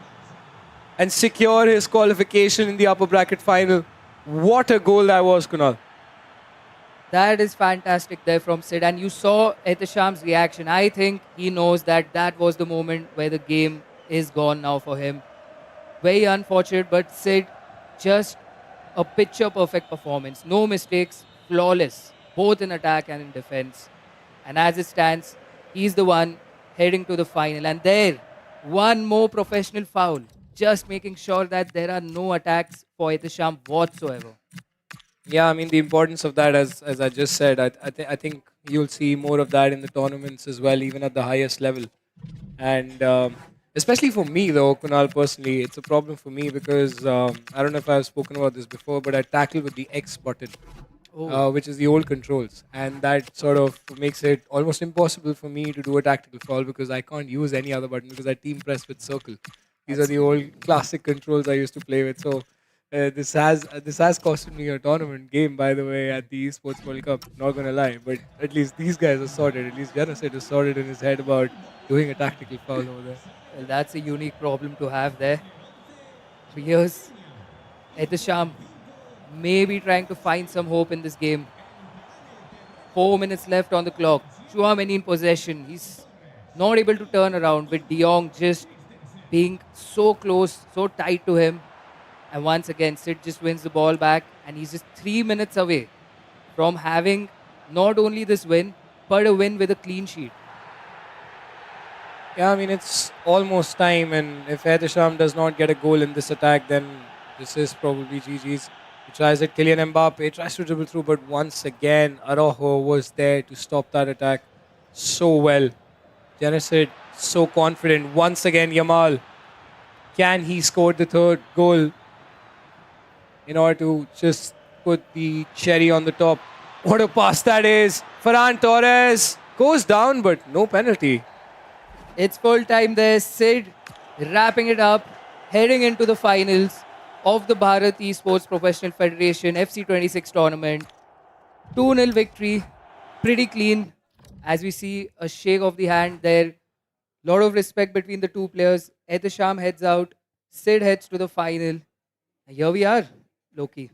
and secure his qualification in the upper bracket final. What a goal that was, Kunal. That is fantastic there from Sid. And you saw Ehtisham's reaction. I think he knows that that was the moment where the game is gone now for him. Very unfortunate, but Sid, just a picture perfect performance. No mistakes, flawless, both in attack and in defense. And as it stands, he's the one heading to the final. And there, one more professional foul, just making sure that there are no attacks for Ehtisham whatsoever. Yeah, I mean, the importance of that, as I just said, I think you'll see more of that in the tournaments as well, even at the highest level. And especially for me, though, Kunal, personally, it's a problem for me because I don't know if I've spoken about this before, but I tackle with the X button. Oh, which is the old controls, and that sort of makes it almost impossible for me to do a tactical foul because I can't use any other button because I team press with circle. These are that's the old classic controls I used to play with. So this has costed me a tournament game, by the way, at the Esports World Cup. Not gonna lie, but at least these guys are sorted. At least Genocide is sorted in his head about doing a tactical foul over there. well, that's a unique problem to have there. So here's Etisham maybe trying to find some hope in this game. 4 minutes left on the clock. Chouameni in possession. He's not able to turn around with De Jong just being so close, so tight to him. And once again, Sid just wins the ball back, and he's just 3 minutes away from having not only this win, but a win with a clean sheet. Yeah, I mean, it's almost time, and if Edersham does not get a goal in this attack, then this is probably GG's. He tries it, Kylian Mbappe tries to dribble through, but once again, Araujo was there to stop that attack so well. Genocide so confident. Once again, Yamal, can he score the third goal in order to just put the cherry on the top? What a pass that is! Ferran Torres goes down, but no penalty. It's full time there. Sid wrapping it up, heading into the finals of the Bharat Esports Professional Federation FC26 tournament. 2-0 victory, pretty clean. As we see a shake of the hand there, lot of respect between the two players. Etisham heads out, Sid heads to the final. Here we are, Loki.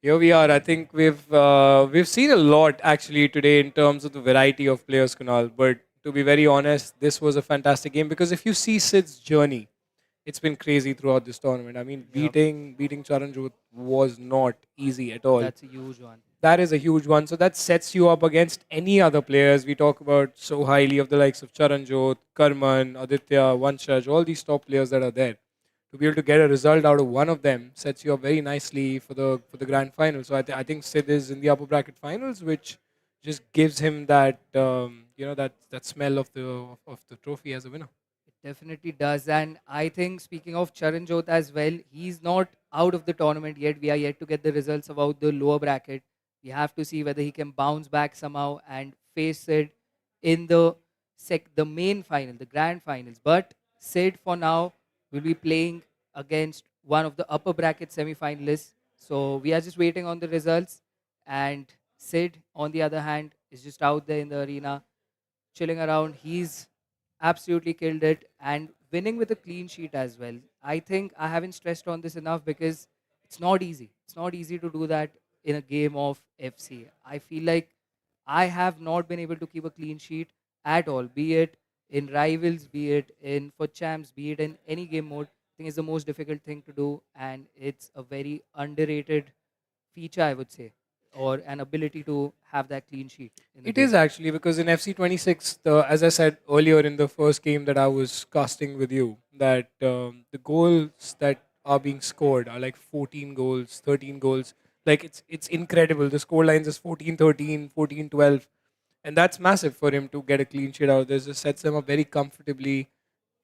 Here we are. I think we've seen a lot actually today in terms of the variety of players, Kunal. But to be very honest, this was a fantastic game because if you see Sid's journey, it's been crazy throughout this tournament. I mean, Yep. beating Charanjot was not easy at all. That's a huge one. That is a huge one. So that sets you up against any other players. We talk about so highly of the likes of Charanjot, Karman, Aditya, Vanshaj, all these top players that are there. To be able to get a result out of one of them sets you up very nicely for the grand final. So I think Sid is in the upper bracket finals, which just gives him that that smell of the trophy as a winner. It definitely does. And I think speaking of Charanjot as well, he's not out of the tournament yet. We are yet to get the results about the lower bracket. We have to see whether he can bounce back somehow and face it in the main final, the grand finals. But Sid for now will be playing against one of the upper bracket semi-finalists. So we are just waiting on the results. And Sid, on the other hand, is just out there in the arena, chilling around. He's absolutely killed it and winning with a clean sheet as well. I think I haven't stressed on this enough because it's not easy. It's not easy to do that in a game of FC. I feel like I have not been able to keep a clean sheet at all, be it in rivals, be it in for champs, be it in any game mode. I think it's the most difficult thing to do, and it's a very underrated feature, I would say, or an ability to have that clean sheet in the It game. is actually because in FC26, as I said earlier in the first game that I was casting with you, that the goals that are being scored are like 14 goals, 13 goals. Like it's incredible. The score lines is 14-13, 14-12, and that's massive for him to get a clean sheet out of this. It sets him up very comfortably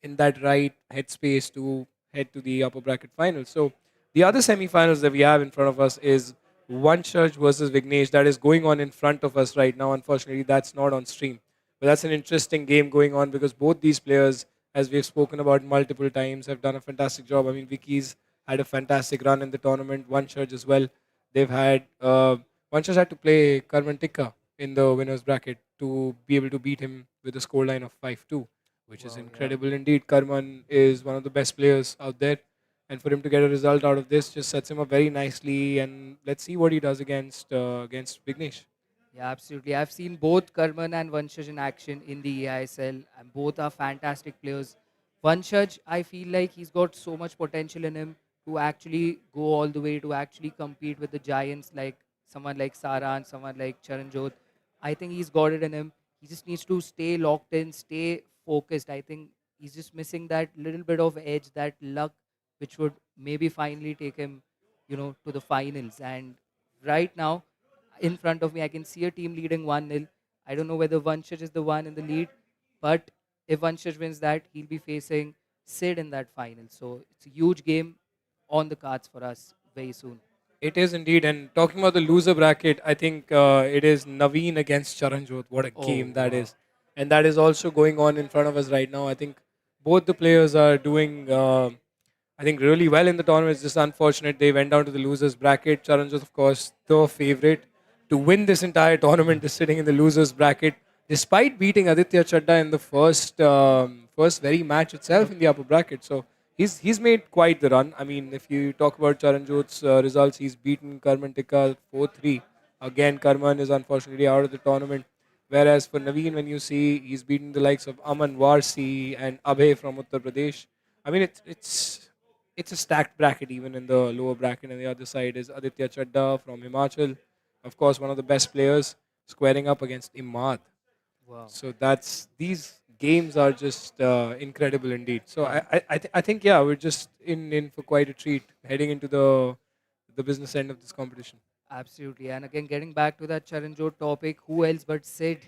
in that right headspace to head to the upper bracket finals. So the other semi-finals that we have in front of us is One Church versus Vignesh. That is going on in front of us right now. Unfortunately, that's not on stream. But that's an interesting game going on because both these players, as we've spoken about multiple times, have done a fantastic job. I mean, Vicky's had a fantastic run in the tournament. One Church as well. They've had One Church had to play Karman Tikka in the winners bracket to be able to beat him with a scoreline of 5-2, which is Wow, yeah. incredible indeed. Karman is one of the best players out there, and for him to get a result out of this just sets him up very nicely. And let's see what he does against Vignesh. Yeah, absolutely. I've seen both Karman and Vanshaj in action in the EISL, and both are fantastic players. Vanshaj, I feel like he's got so much potential in him to actually go all the way to actually compete with the giants like someone like Saran, someone like Charanjot. I think he's got it in him. He just needs to stay locked in, stay focused. I think he's just missing that little bit of edge, that luck, which would maybe finally take him, to the finals. And right now, in front of me, I can see a team leading 1-0. I don't know whether Vanshaj is the one in the lead, but if Vanshaj wins that, he'll be facing Sid in that final. So it's a huge game on the cards for us very soon. It is indeed. And talking about the loser bracket, I think it is Naveen against Charanjot. What a Oh, game that wow. is. And that is also going on in front of us right now. I think both the players are doing, I think, really well in the tournament. It's just unfortunate they went down to the losers bracket. Charanjot, of course, the favorite to win this entire tournament, is sitting in the losers bracket, despite beating Aditya Chadda in the first very match itself in the upper bracket. So he's made quite the run. I mean, if you talk about Charanjot's results, he's beaten Karman Tikka 4-3. Again, Karman is unfortunately out of the tournament. Whereas for Naveen, when you see he's beaten the likes of Aman Warsi and Abhay from Uttar Pradesh, I mean it's a stacked bracket even in the lower bracket. And the other side is Aditya Chadda from Himachal, of course, one of the best players, squaring up against Imad. Wow. So that's these games are just incredible indeed. So Yeah. I think yeah, we're just in for quite a treat heading into the business end of this competition. Absolutely. And again, getting back to that Charanjot topic, who else but Sid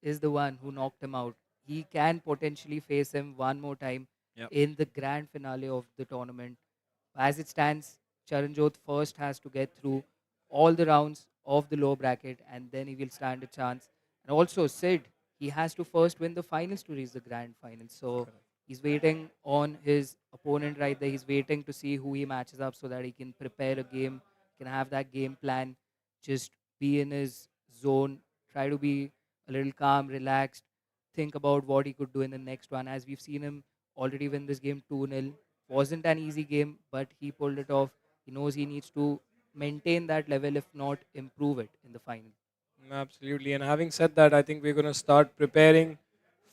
is the one who knocked him out? He can potentially face him one more time Yeah, in the grand finale of the tournament. As it stands, Charanjot first has to get through all the rounds of the low bracket and then he will stand a chance. And also, Sid, he has to first win the finals to reach the grand final. So he's waiting on his opponent right there. He's waiting to see who he matches up so that he can prepare a game, can have that game plan, just be in his zone, try to be a little calm, relaxed, think about what he could do in the next one. As we've seen him already win this game 2-0. Wasn't an easy game, but he pulled it off. He knows he needs to maintain that level, if not improve it in the final. absolutely. And having said that, I think we're going to start preparing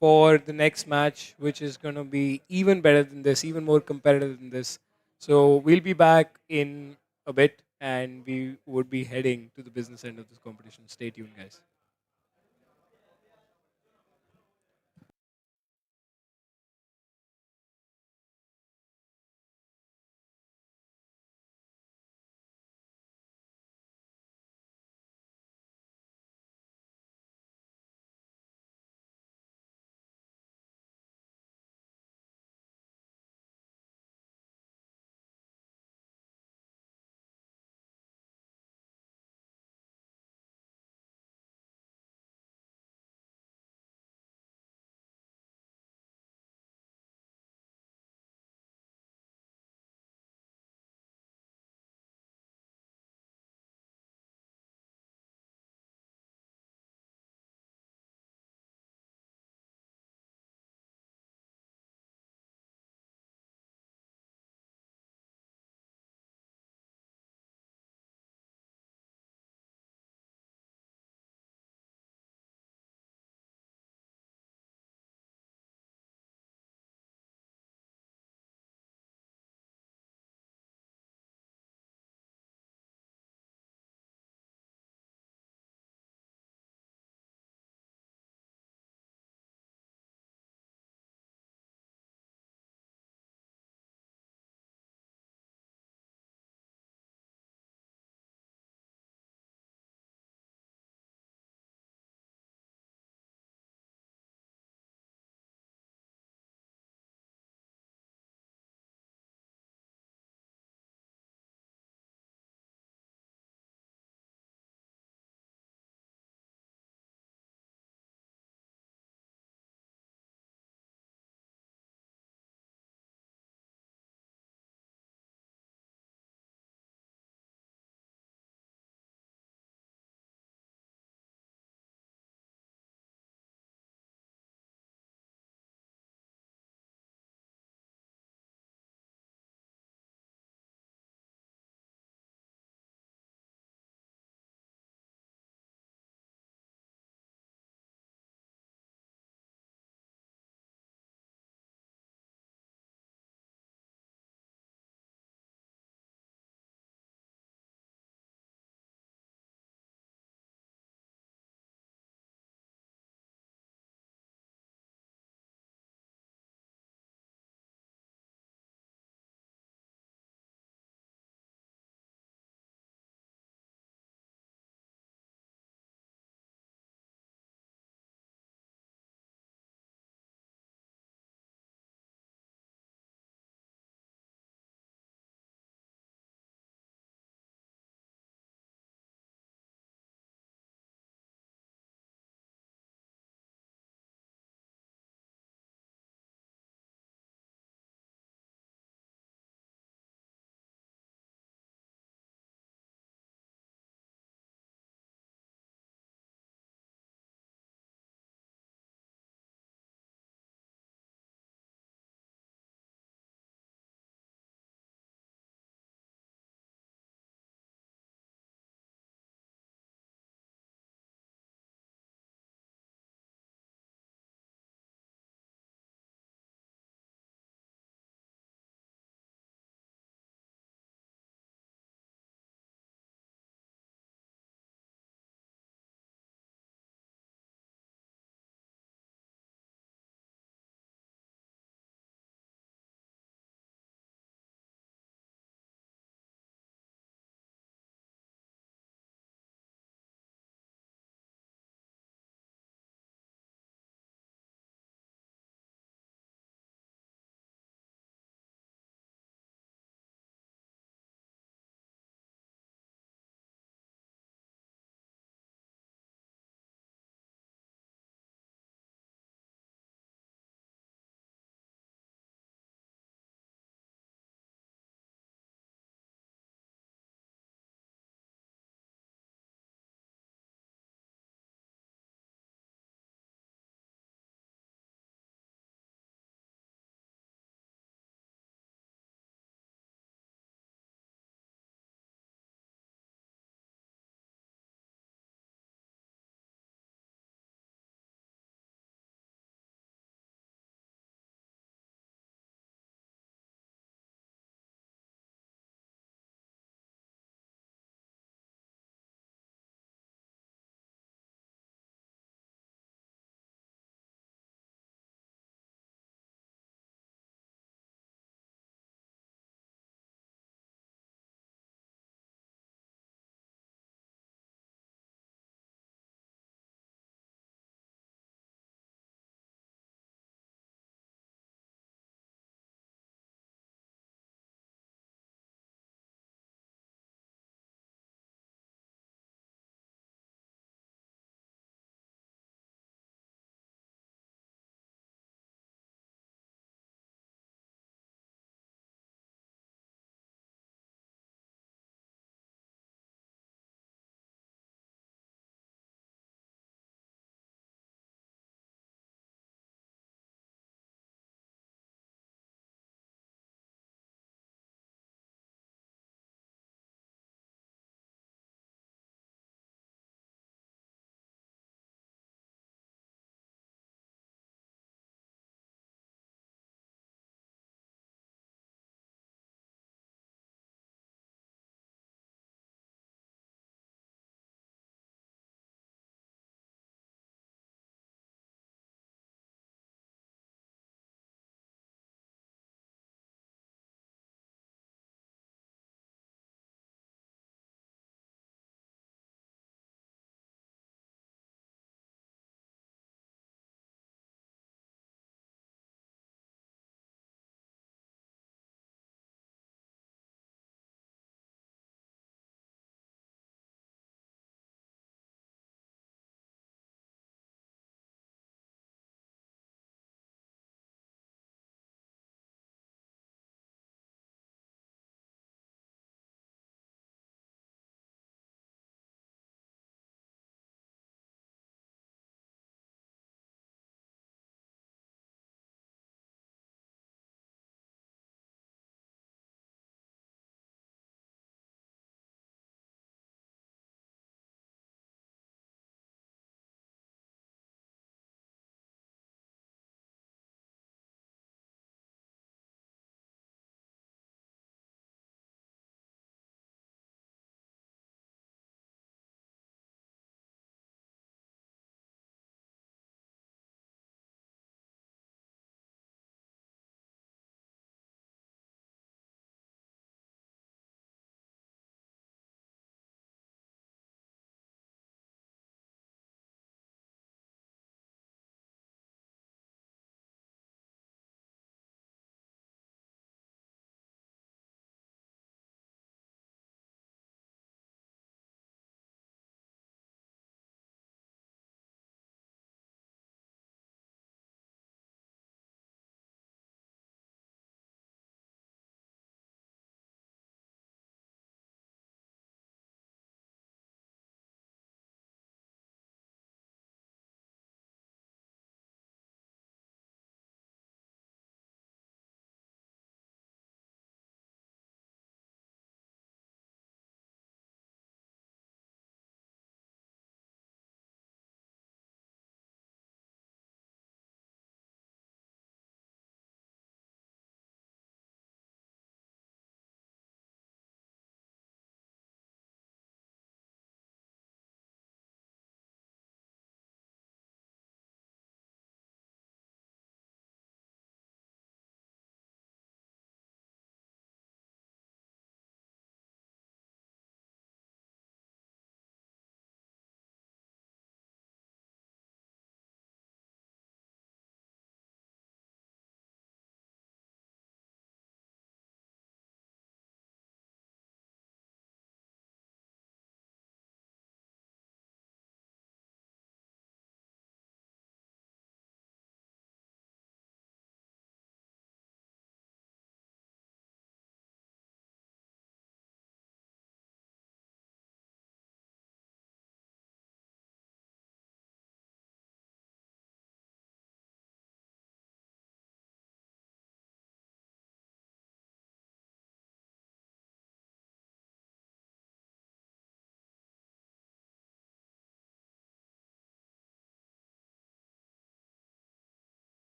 for the next match, which is going to be even better than this, even more competitive than this. So we'll be back in a bit, and we would be heading to the business end of this competition. Stay tuned, guys.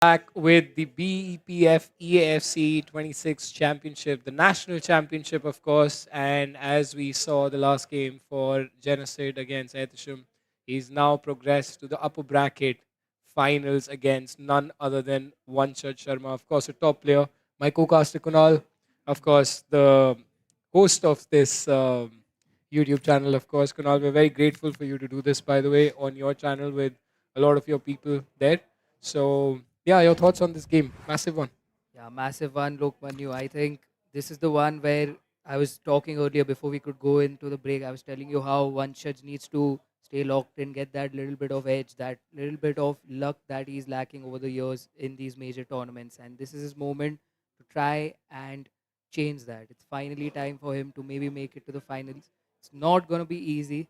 Back with the Bepf eafc 26 championship, the national championship, of course. And as we saw the last game for Genocide against Etisham, he's now progressed to the upper bracket finals against none other than Vanchad Sharma, of course, a top player. My co-caster Kunal, of course, the host of this YouTube channel, of course. Kunal, we're very grateful for you to do this, by the way, on your channel with a lot of your people there. So, yeah, your thoughts on this game? Massive one. Yeah, massive one, Lokmanyu. I think this is the one where I was talking earlier before we could go into the break. I was telling you how Vanshaj needs to stay locked in, get that little bit of edge, that little bit of luck that he's lacking over the years in these major tournaments. And this is his moment to try and change that. It's finally time for him to maybe make it to the finals. It's not going to be easy,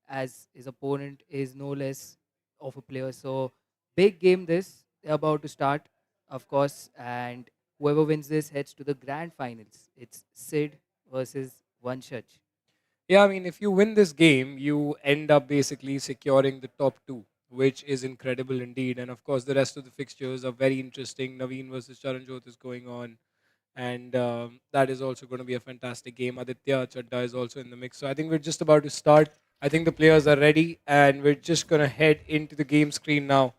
as his opponent is no less of a player. So, big game this. They're about to start, of course, and whoever wins this heads to the grand finals. It's Sid versus Vanshaj. Yeah, I mean, if you win this game, you end up basically securing the top two, which is incredible indeed. And of course, the rest of the fixtures are very interesting. Naveen versus Charanjot is going on, and that is also going to be a fantastic game. Aditya Chadda is also in the mix. So I think we're just about to start. I think the players are ready, and we're just going to head into the game screen now.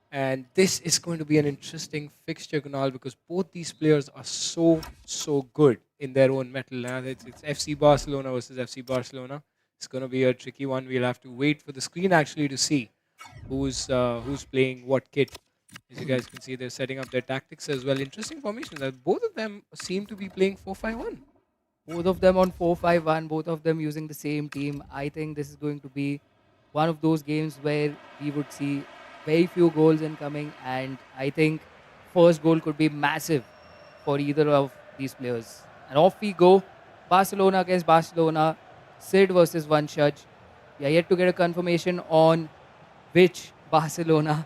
And this is going to be an interesting fixture, Kunal, because both these players are so good in their own metal. It's FC Barcelona versus FC Barcelona. It's going to be a tricky one. We'll have to wait for the screen actually to see who's playing what kit. As you guys can see, they're setting up their tactics as well. Interesting formation. That both of them seem to be playing 4-5-1. Both of them on 4-5-1, both of them using the same team. I think this is going to be one of those games where we would see very few goals incoming, and I think first goal could be massive for either of these players. And off we go. Barcelona against Barcelona. Sid versus Vanshaj. We are yet to get a confirmation on which Barcelona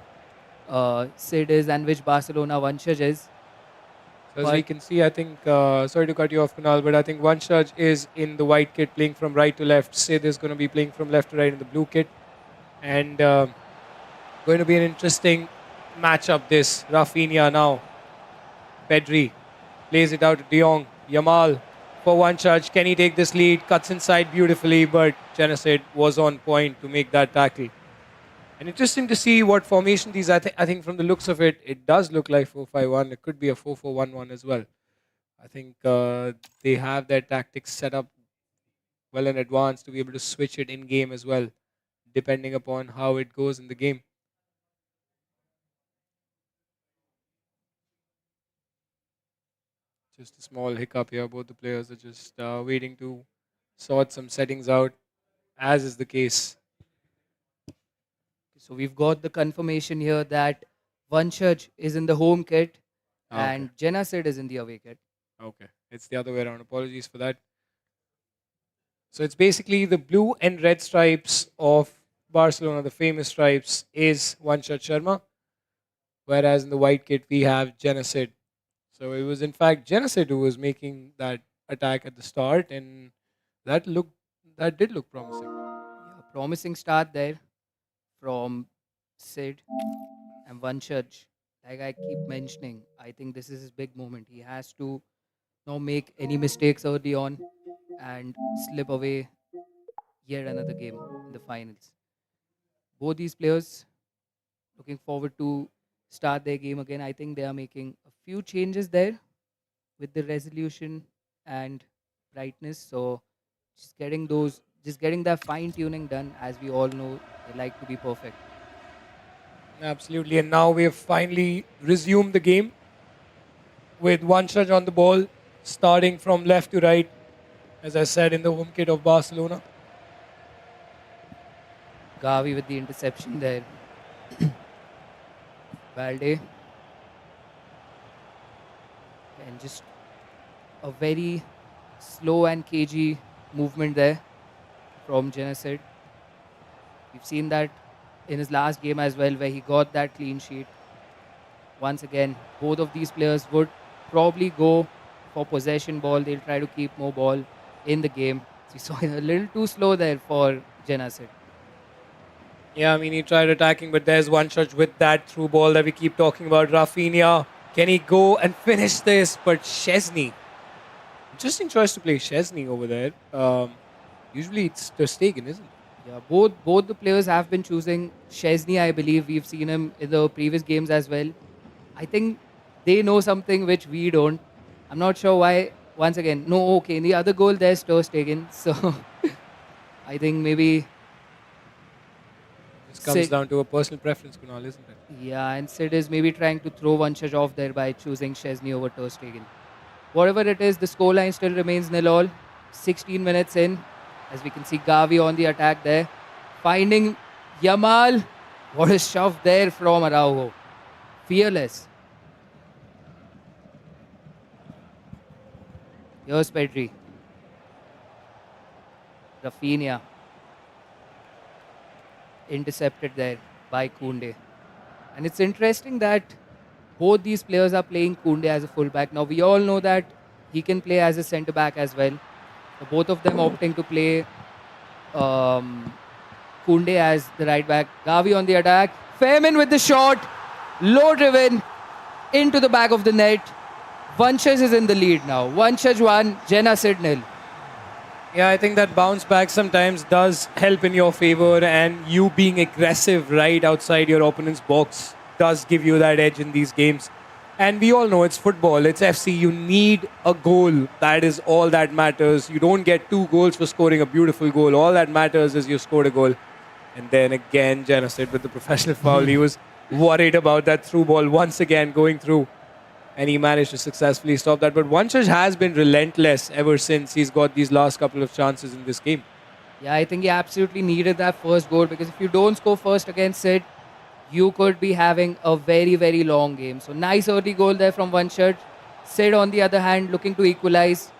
Sid is and which Barcelona Vanshaj is. So as we But can see, I think, sorry to cut you off, Kunal, but I think Vanshaj is in the white kit playing from right to left. Sid is going to be playing from left to right in the blue kit. And going to be an interesting matchup this. Rafinha now. Pedri plays it out to De Jong. Yamal for one charge. Can he take this lead? Cuts inside beautifully, but Genocide was on point to make that tackle. And interesting to see what formation these. I think from the looks of it, it does look like 4-5-1. It could be a 4-4-1-1 as well. I think they have their tactics set up well in advance to be able to switch it in game as well, depending upon how it goes in the game. Just a small hiccup here. Both the players are just waiting to sort some settings out, as is the case. so we've got the confirmation here that Vanshaj is in the home kit Okay. and Jenna Sid is in the away kit. Okay. It's the other way around. Apologies for that. So it's basically the blue and red stripes of Barcelona, the famous stripes, is Vanshad Sharma, whereas in the white kit we have Genocide. So it was in fact Genocide who was making that attack at the start, and that looked that did look promising. Yeah, promising start there from Sid and Vanshaj. Like I keep mentioning, I think this is his big moment. He has to not make any mistakes early on and slip away yet another game in the finals. Both these players looking forward to start their game again. I think they are making a few changes there with the resolution and brightness. So just getting that fine tuning done. As we all know, they like to be perfect. Absolutely, and now we have finally resumed the game with Vanshaj on the ball, starting from left to right, as I said in the home kit of Barcelona. Gavi with the interception there. Balde. And just a very slow and cagey movement there from Genocide. We've seen that in his last game as well, where he got that clean sheet. Once again, both of these players would probably go for possession ball. They'll try to keep more ball in the game. So we saw a little too slow there for Genocide. Yeah, I mean, he tried attacking, but there's one shot with that through ball that we keep talking about. Rafinha, can he go and finish this? But Chesney, interesting choice to play Chesney over there. Usually it's Ter Stegen, isn't it? Yeah, both the players have been choosing Chesney. I believe we've seen him in the previous games as well. I think they know something which we don't. I'm not sure why. Once again, no. Okay, in the other goal there's Ter Stegen. So I think maybe Just comes Sid. down to a personal preference, Kunal, isn't it? Yeah, and Sid is maybe trying to throw Vanchaj off there by choosing Chesney over Ter Stegen. Whatever it is, the scoreline still remains nil all. 16 minutes in, as we can see Gavi on the attack there, finding Yamal. What a shove there from Araujo. Fearless. Here's Pedri. Rafinha. Intercepted there by Koundé. And it's interesting that both these players are playing Koundé as a fullback. Now, we all know that he can play as a centre back as well. So both of them opting to play um, Koundé as the right back. Gavi on the attack. Femin with the shot. Low driven into the back of the net. Vanchaj is in the lead now. Vanchaj 1, Jenna Sid 0. Yeah, I think that bounce back sometimes does help in your favor, and you being aggressive right outside your opponent's box does give you that edge in these games. And we all know it's football, it's FC. You need a goal. That is all that matters. You don't get 2 goals for scoring a beautiful goal. All that matters is you scored a goal. And then again, Genocide with the professional foul. He was worried about that through ball once again going through, and he managed to successfully stop that. But Vanchaj has been relentless ever since he's got these last couple of chances in this game. Yeah, I think he absolutely needed that first goal, because if you don't score first against Sid, you could be having a very, very long game. So nice early goal there from Vanchaj. Sid, on the other hand, looking to equalize.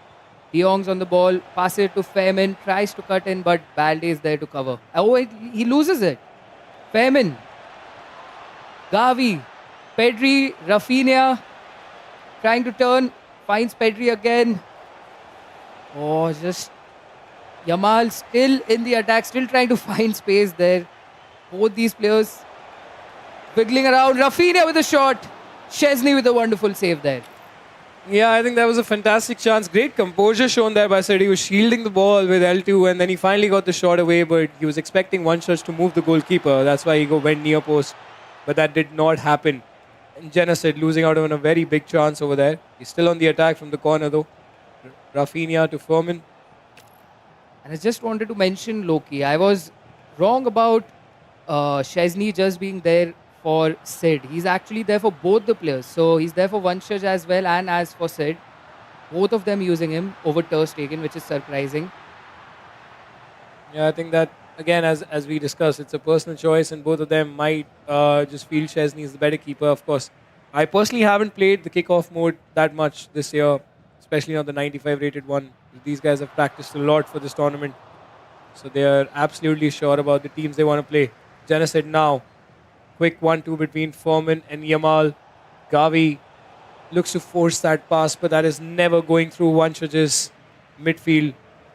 De Jong's on the ball, passes it to Femin, tries to cut in, but Balde is there to cover. Oh, he loses it. Femin, Gavi, Pedri, Rafinha, trying to turn, finds Pedri again. Oh, just Yamal still in the attack, still trying to find space there. Both these players wiggling around. Rafinha with a shot. Chesney with a wonderful save there. Yeah, I think that was a fantastic chance. Great composure shown there by Sid. He was shielding the ball with L2, and then he finally got the shot away, but he was expecting Vanchaj to move the goalkeeper. That's why he went near post. But that did not happen. And Genocide losing out on a very big chance over there. He's still on the attack from the corner though. Rafinha to Furman. And I just wanted to mention Loki. I was wrong about Chesney just being there for Sid. He's actually there for both the players. So he's there for Vanchaj as well and as for Sid. Both of them using him over Ter Stegen, which is surprising. Yeah, I think that again, as we discussed, it's a personal choice, and both of them might just feel Chesney is the better keeper. Of course, I personally haven't played the kickoff mode that much this year, especially on the 95 rated one. These guys have practiced a lot for this tournament, so they are absolutely sure about the teams they want to play. Genocide now, quick 1-2 between Furman and Yamal. Gavi looks to force that pass, but that is never going through Vanchaj's midfield.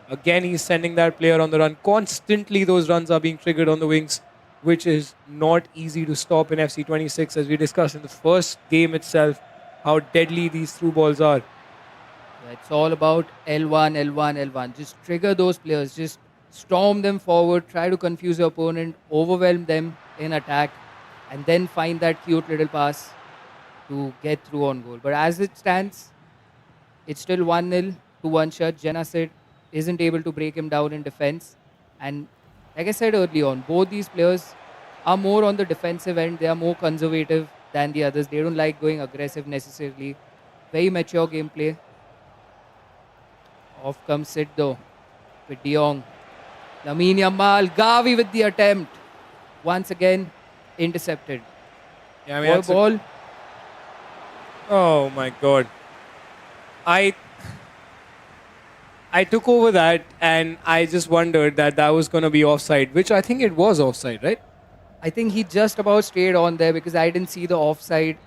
Again, he's sending that player on the run. Constantly, those runs are being triggered on the wings, which is not easy to stop in FC 26, as we discussed in the first game itself, how deadly these through balls are. Yeah, it's all about L1, L1, L1. Just trigger those players. Just storm them forward. Try to confuse your opponent. Overwhelm them in attack. And then find that cute little pass to get through on goal. But as it stands, it's still 1-0 to Vanchaj. Genocide isn't able to break him down in defense. And like I said early on, both these players are more on the defensive end. They are more conservative than the others. They don't like going aggressive necessarily. Very mature gameplay. Off comes Sid though with De Jong. Lamine Yamal, Gavi with the attempt. Once again, intercepted. Yeah, I mean, Ball. oh my God. I took over that, and I just wondered that was going to be offside, which I think it was offside, right? I think he just about stayed on there because I didn't see the offside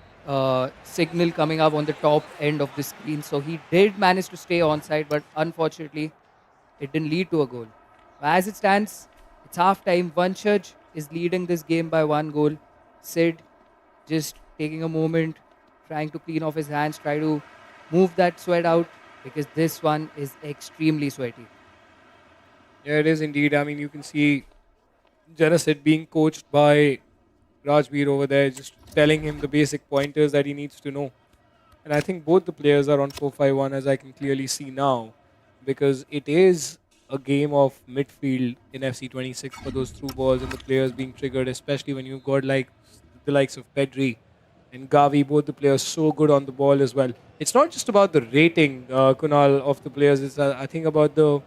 signal coming up on the top end of the screen. So he did manage to stay onside, but unfortunately, it didn't lead to a goal. As it stands, it's half time. Vanchaj is leading this game by 1 goal. Sid just taking a moment, trying to clean off his hands, try to move that sweat out because this one is extremely sweaty. Yeah, it is indeed. I mean, you can see Genesis being coached by Rajveer over there, just telling him the basic pointers that he needs to know. And I think both the players are on 4-5-1, as I can clearly see now, because it is a game of midfield in FC26 for those through balls and the players being triggered, especially when you've got like the likes of Pedri and Gavi, both the players so good on the ball as well. It's not just about the rating, Kunal, of the players. It's I think about the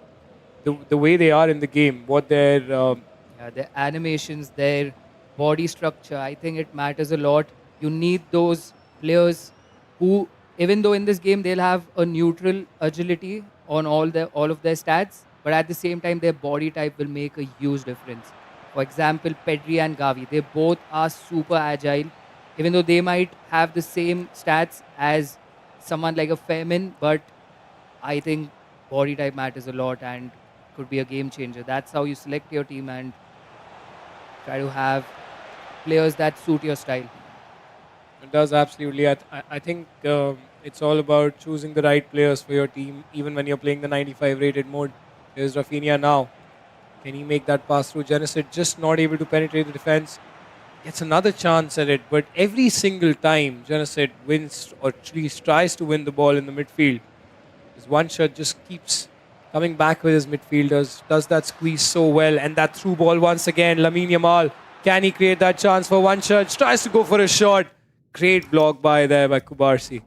way they are in the game, what their Yeah, their animations, their body structure, I think it matters a lot. You need those players who, even though in this game they'll have a neutral agility on all of their stats, but at the same time their body type will make a huge difference. For example, Pedri and Gavi, they both are super agile, even though they might have the same stats as someone like a Femin, but I think body type matters a lot and could be a game changer. That's how you select your team and try to have players that suit your style. it does absolutely. I think it's all about choosing the right players for your team, even when you're playing the 95 rated mode. There's Rafinha now. Can he make that pass through? Genesis just not able to penetrate the defense. Gets another chance at it, but every single time Genesis wins or at least tries to win the ball in the midfield, his one shot just keeps coming back with his midfielders. Does that squeeze so well, and that through ball once again. Lamine Yamal, can he create that chance for one shot? Tries to go for a shot. Great block by Kubarsi.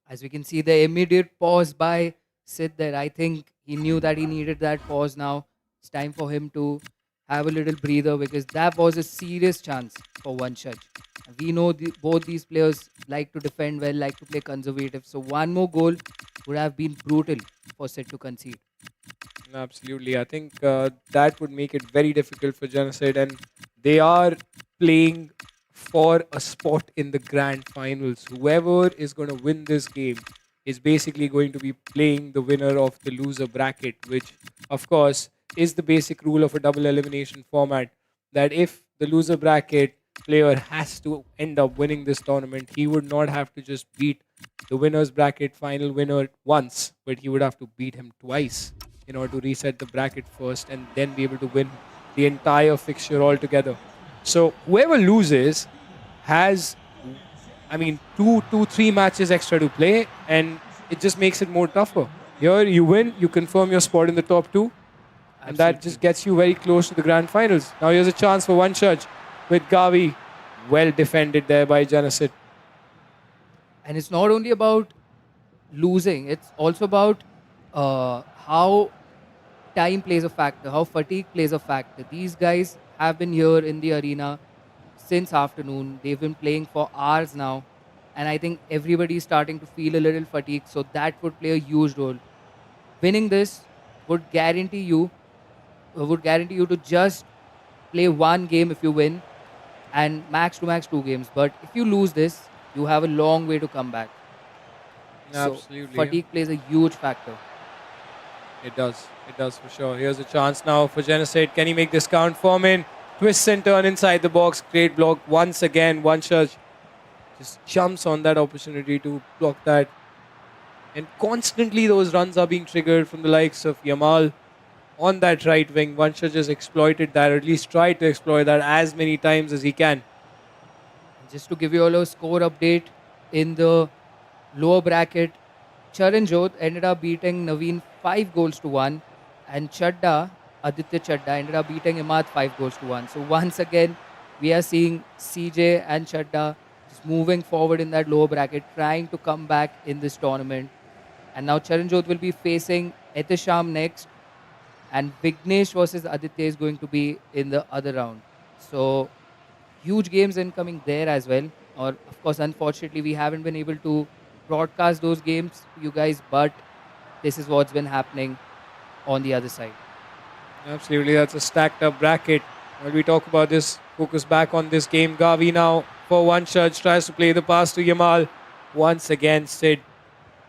As we can see, the immediate pause by Sid there. I think he knew that he needed that pause now. It's time for him to have a little breather because that was a serious chance for one shot. We know both these players like to defend well, like to play conservative. So one more goal would have been brutal for Sid to concede. Absolutely. I think that would make it very difficult for Genocide, and they are playing for a spot in the grand finals. Whoever is going to win this game is basically going to be playing the winner of the loser bracket, which, of course, is the basic rule of a double elimination format. That if the loser bracket player has to end up winning this tournament, he would not have to just beat the winners bracket final winner once, but he would have to beat him twice in order to reset the bracket first and then be able to win the entire fixture altogether. So whoever loses has, I mean, three matches extra to play, and it just makes it more tougher. Here you win, you confirm your spot in the top two, and that just gets you very close to the grand finals. Now here's a chance for one judge with Gavi, well defended there by Janasit. And it's not only about losing, it's also about how time plays a factor, how fatigue plays a factor. These guys have been here in the arena since afternoon. They've been playing for hours now. And I think everybody's starting to feel a little fatigued. So that would play a huge role. Winning this would guarantee you to just play one game if you win and max to max 2 games. But if you lose this, you have a long way to come back. So Absolutely. fatigue plays a huge factor. It does. It does for sure. Here's a chance now for Genocide. Can he make this count? Foreman twists and turn inside the box. Great block once again. One shot just jumps on that opportunity to block that. And constantly those runs are being triggered from the likes of Yamal on that right wing. One shot just exploited that, or at least tried to exploit that as many times as he can. Just to give you all a score update in the lower bracket, Charanjot ended up beating Naveen 5 goals to 1, and Aditya Chadda, ended up beating Imad 5 goals to 1. So once again, we are seeing CJ and Chadda just moving forward in that lower bracket, trying to come back in this tournament. And now Charanjot will be facing Etisham next, and Vignesh versus Aditya is going to be in the other round. So huge games incoming there as well. Or of course, unfortunately, we haven't been able to broadcast those games to you guys, but this is what's been happening on the other side. Absolutely, that's a stacked up bracket. While we talk about this, focus back on this game. Gavi now for one shot tries to play the pass to Yamal. Once again, Sid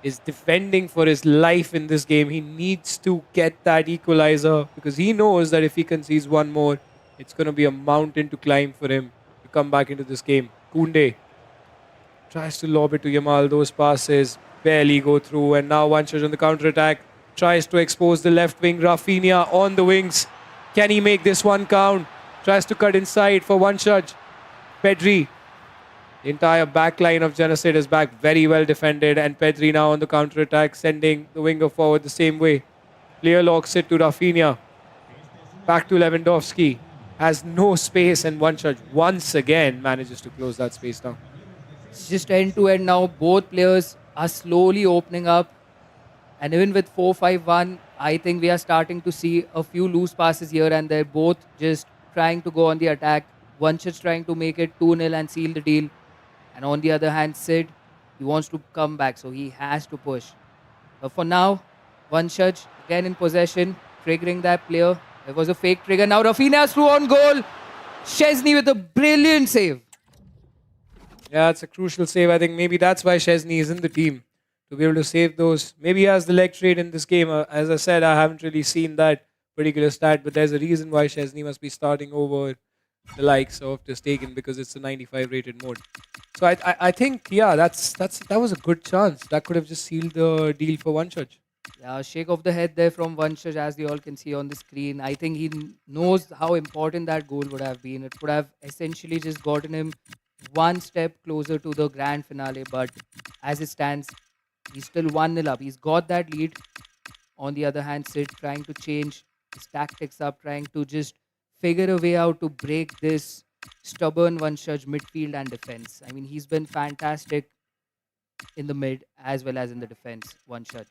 is defending for his life in this game. He needs to get that equalizer because he knows that if he concedes one more, It's going to be a mountain to climb for him to come back into this game. Koundé tries to lob it to Yamal. Those passes barely go through. And now Vanchaj on the counter-attack tries to expose the left wing. Rafinha on the wings. Can he make this one count? Tries to cut inside for Vanchaj. Pedri. The entire back line of Janacid is back, very well defended. And Pedri now on the counter-attack, sending the winger forward the same way. Player locks it to Rafinha. Back to Lewandowski. Has no space, and Vanchaj once again manages to close that space down. It's just end to end now. Both players are slowly opening up. And even with 4-5-1, I think we are starting to see a few loose passes here and there. Both just trying to go on the attack. Vanchaj trying to make it 2-0 and seal the deal. And on the other hand, Sid, he wants to come back, so he has to push. But for now, Vanchaj again in possession, triggering that player. There was a fake trigger. Now Rafinha's through on goal. Chesney with a brilliant save. Yeah, it's a crucial save. I think maybe that's why Chesney is in the team, to be able to save those. Maybe he has the leg trade in this game. As I said, I haven't really seen that particular stat, but there's a reason why Chesney must be starting over the likes of Ter Stegen, because it's a 95 rated mode. So I think, yeah, that was a good chance. That could have just sealed the deal for Vanchaj. Yeah, shake of the head there from Vanchaj, as you all can see on the screen. I think he knows how important that goal would have been. It could have essentially just gotten him one step closer to the grand finale. But as it stands, he's still 1-0 up. He's got that lead. On the other hand, Sid trying to change his tactics up, trying to just figure a way out to break this stubborn Vanchaj midfield and defense. I mean, he's been fantastic in the mid as well as in the defense, Vanchaj.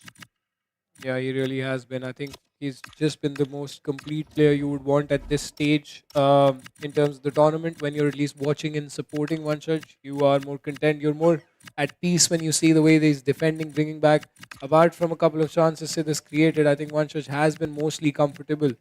Yeah, he really has been. I think he's just been the most complete player you would want at this stage in terms of the tournament. When you're at least watching and supporting Vanchaj, you are more content. You're more at peace when you see the way that he's defending, bringing back. Apart from a couple of chances Sid has created, I think Vanchaj has been mostly comfortable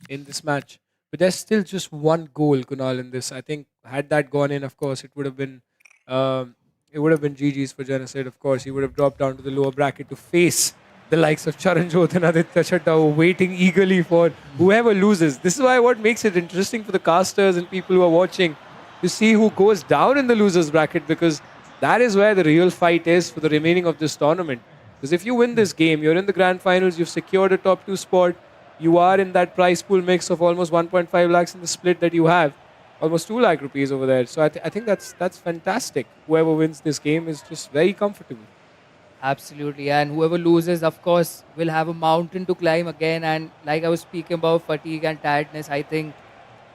in this match. But there's still just one goal, Kunal, in this. I think had that gone in, of course, it would have been GG's for Janacid. Of course, he would have dropped down to the lower bracket to face the likes of Charanjot and Aditya Chatta, waiting eagerly for whoever loses. This is why what makes it interesting for the casters and people who are watching to see who goes down in the losers bracket, because that is where the real fight is for the remaining of this tournament. Because if you win this game, you're in the grand finals, you've secured a top 2 spot, you are in that prize pool mix of almost 1.5 lakhs in the split that you have, almost 2 lakh rupees over there. So I think that's fantastic. Whoever wins this game is just very comfortable. Absolutely. And whoever loses, of course, will have a mountain to climb again. And like I was speaking about fatigue and tiredness, I think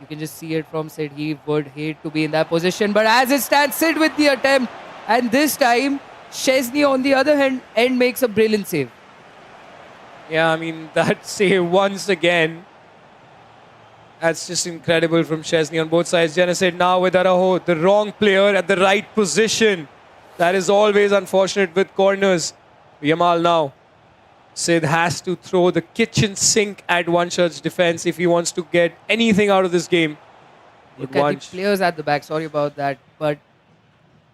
you can just see it from Sid. He would hate to be in that position. But as it stands, Sid with the attempt. And this time, Chesney on the other end makes a brilliant save. Yeah, I mean, that save once again. That's just incredible from Chesney on both sides. Janacid now with Araujo, the wrong player at the right position. That is always unfortunate with corners. Yamal now. Sid has to throw the kitchen sink at Vanchaj's defense if he wants to get anything out of this game. Look at the players at the back. Sorry about that. But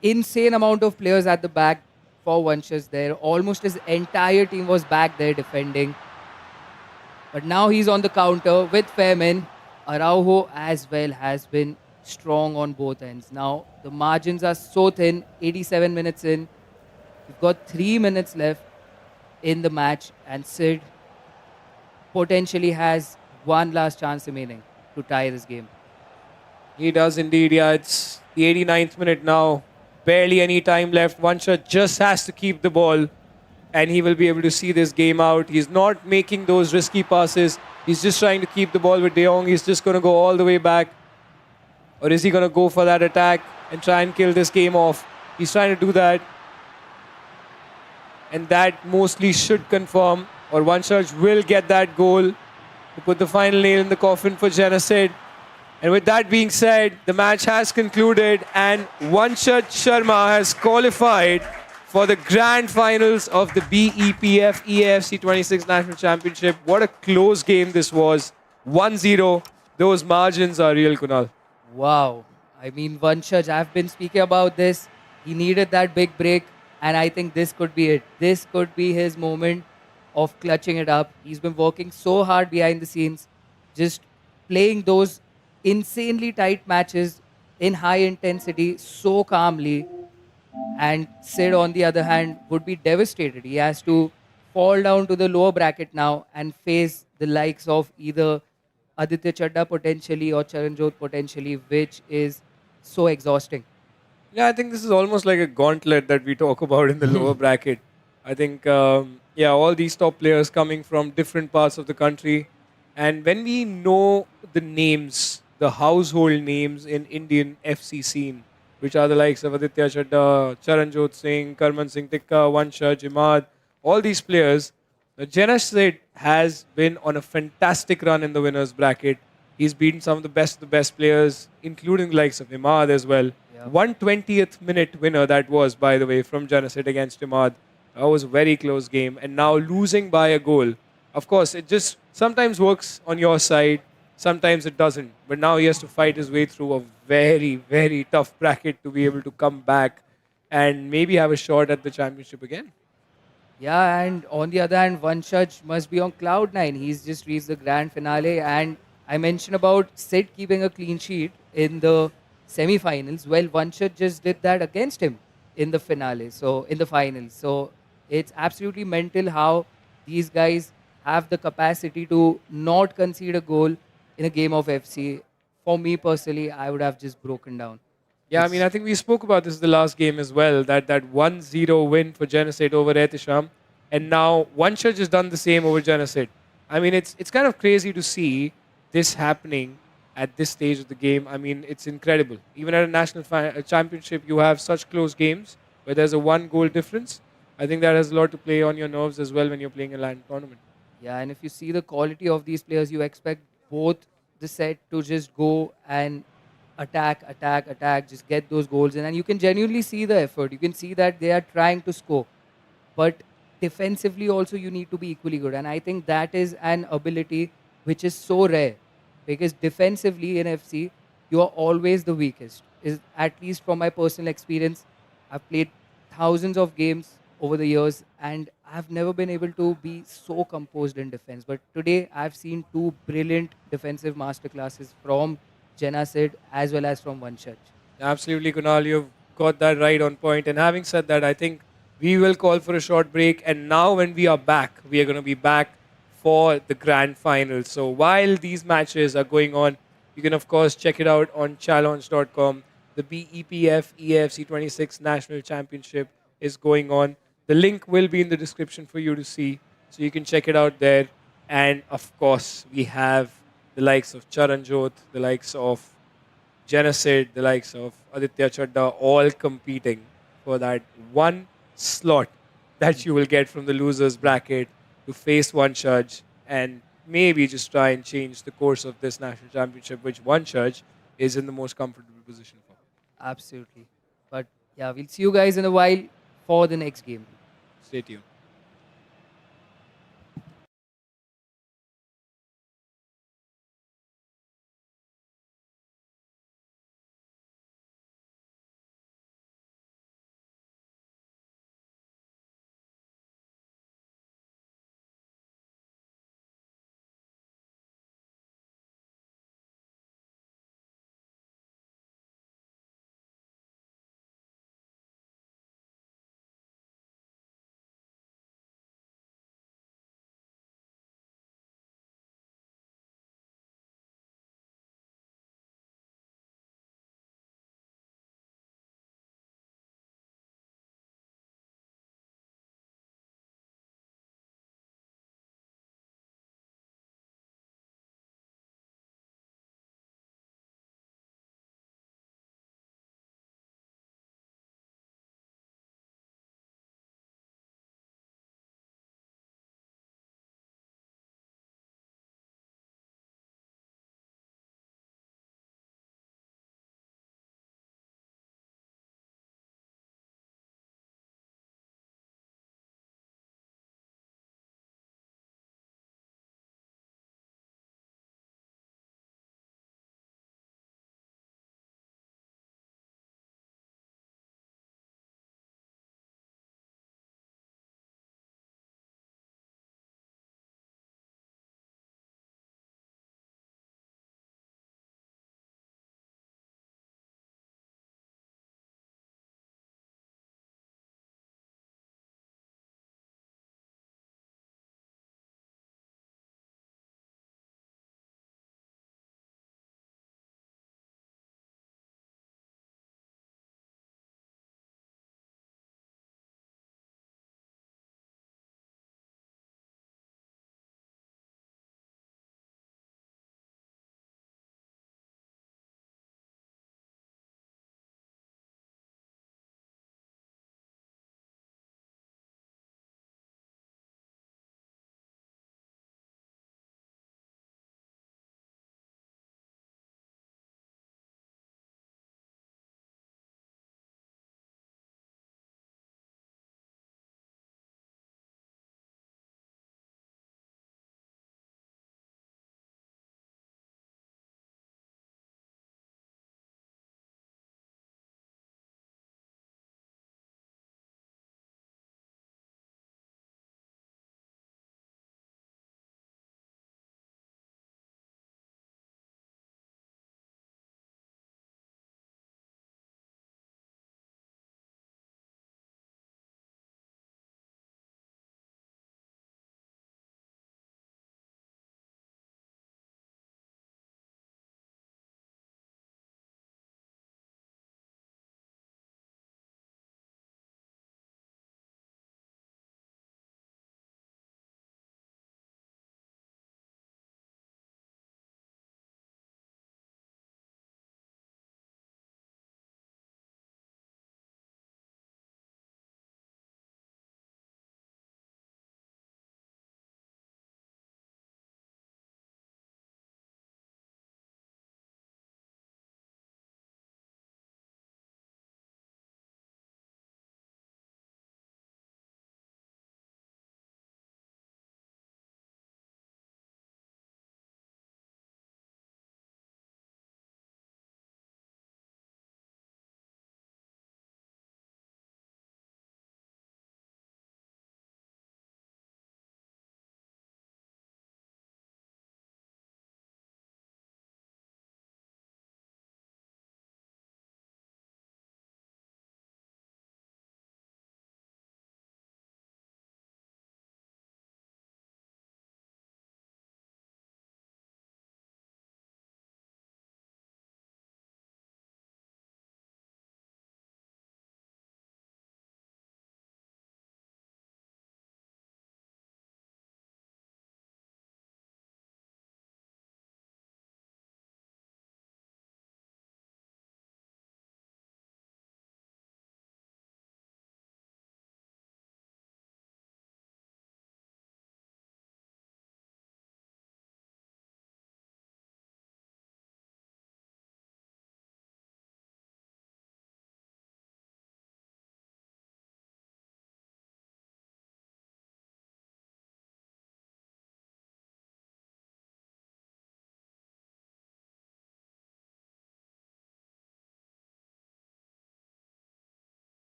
insane amount of players at the back for Vanchaj there. Almost his entire team was back there defending. But now he's on the counter with Fairman. Araujo as well has been strong on both ends. Now, the margins are so thin, 87 minutes in. We've got 3 minutes left in the match, and Sid potentially has one last chance remaining to tie this game. He does indeed, yeah. It's the 89th minute now. Barely any time left. Vanchaj just has to keep the ball, and he will be able to see this game out. He's not making those risky passes. He's just trying to keep the ball with De Jong. He's just going to go all the way back. Or is he going to go for that attack and try and kill this game off? He's trying to do that. And that mostly should confirm, or Vanchaj will get that goal to put the final nail in the coffin for Janacid. And with that being said, the match has concluded and Vanchaj Sharma has qualified for the grand finals of the BEPF eafc 26 National Championship. What a close game this was. 1-0. Those margins are real, Kunal. Wow. I mean, Vanchaj, I've been speaking about this. He needed that big break, and I think this could be it. This could be his moment of clutching it up. He's been working so hard behind the scenes, just playing those insanely tight matches in high intensity so calmly. And Sid, on the other hand, would be devastated. He has to fall down to the lower bracket now and face the likes of either Aditya Chadda potentially or Charanjot potentially, which is so exhausting. Yeah, I think this is almost like a gauntlet that we talk about in the lower bracket. I think, yeah, all these top players coming from different parts of the country. And when we know the names, the household names in Indian FC scene, which are the likes of Aditya Chadda, Charanjot Singh, Karman Singh Tikka, Vansha, Jimad, all these players, Janesh has been on a fantastic run in the winners bracket. He's beaten some of the best players, including the likes of Imad as well. Yeah. 120th minute winner that was, by the way, from Janesh against Imad. That was a very close game, and now losing by a goal. Of course, it just sometimes works on your side, sometimes it doesn't. But now he has to fight his way through a very, very tough bracket to be able to come back and maybe have a shot at the championship again. Yeah, and on the other hand, Vanshaj must be on cloud nine. He's just reached the grand finale, and I mentioned about Sid keeping a clean sheet in the semi-finals. Well, Vanshaj just did that against him in the finale, so in the finals. So it's absolutely mental how these guys have the capacity to not concede a goal in a game of FC. For me personally, I would have just broken down. Yeah, I mean, I think we spoke about this the last game as well. That 1-0 win for Genocide over Etisham, and now Vanshaj has done the same over Genocide. I mean, it's kind of crazy to see this happening at this stage of the game. I mean, it's incredible. Even at a championship, you have such close games where there's a one goal difference. I think that has a lot to play on your nerves as well when you're playing a land tournament. Yeah, and if you see the quality of these players, you expect both the set to just go and attack, attack, attack, just get those goals in. And you can genuinely see the effort. You can see that they are trying to score. But defensively, also, you need to be equally good. And I think that is an ability which is so rare because defensively in FC, you are always the weakest. Is at least from my personal experience, I've played thousands of games over the years, and I've never been able to be so composed in defense. But today, I've seen two brilliant defensive masterclasses from Jenasid as well as from Vanshaj. Absolutely, Kunal, you've got that right on point. And having said that, I think we will call for a short break. And now, when we are back, we are going to be back for the grand final. So while these matches are going on, you can, of course, check it out on challenge.com. The Bepf eafc 26 National Championship is going on. The link will be in the description for you to see. So you can check it out there. And, of course, we have the likes of Charanjot, the likes of Genocide, the likes of Aditya Chadda, all competing for that one slot that you will get from the losers bracket to face one judge and maybe just try and change the course of this national championship, which one judge is in the most comfortable position for. Absolutely. But yeah, we'll see you guys in a while for the next game. Stay tuned.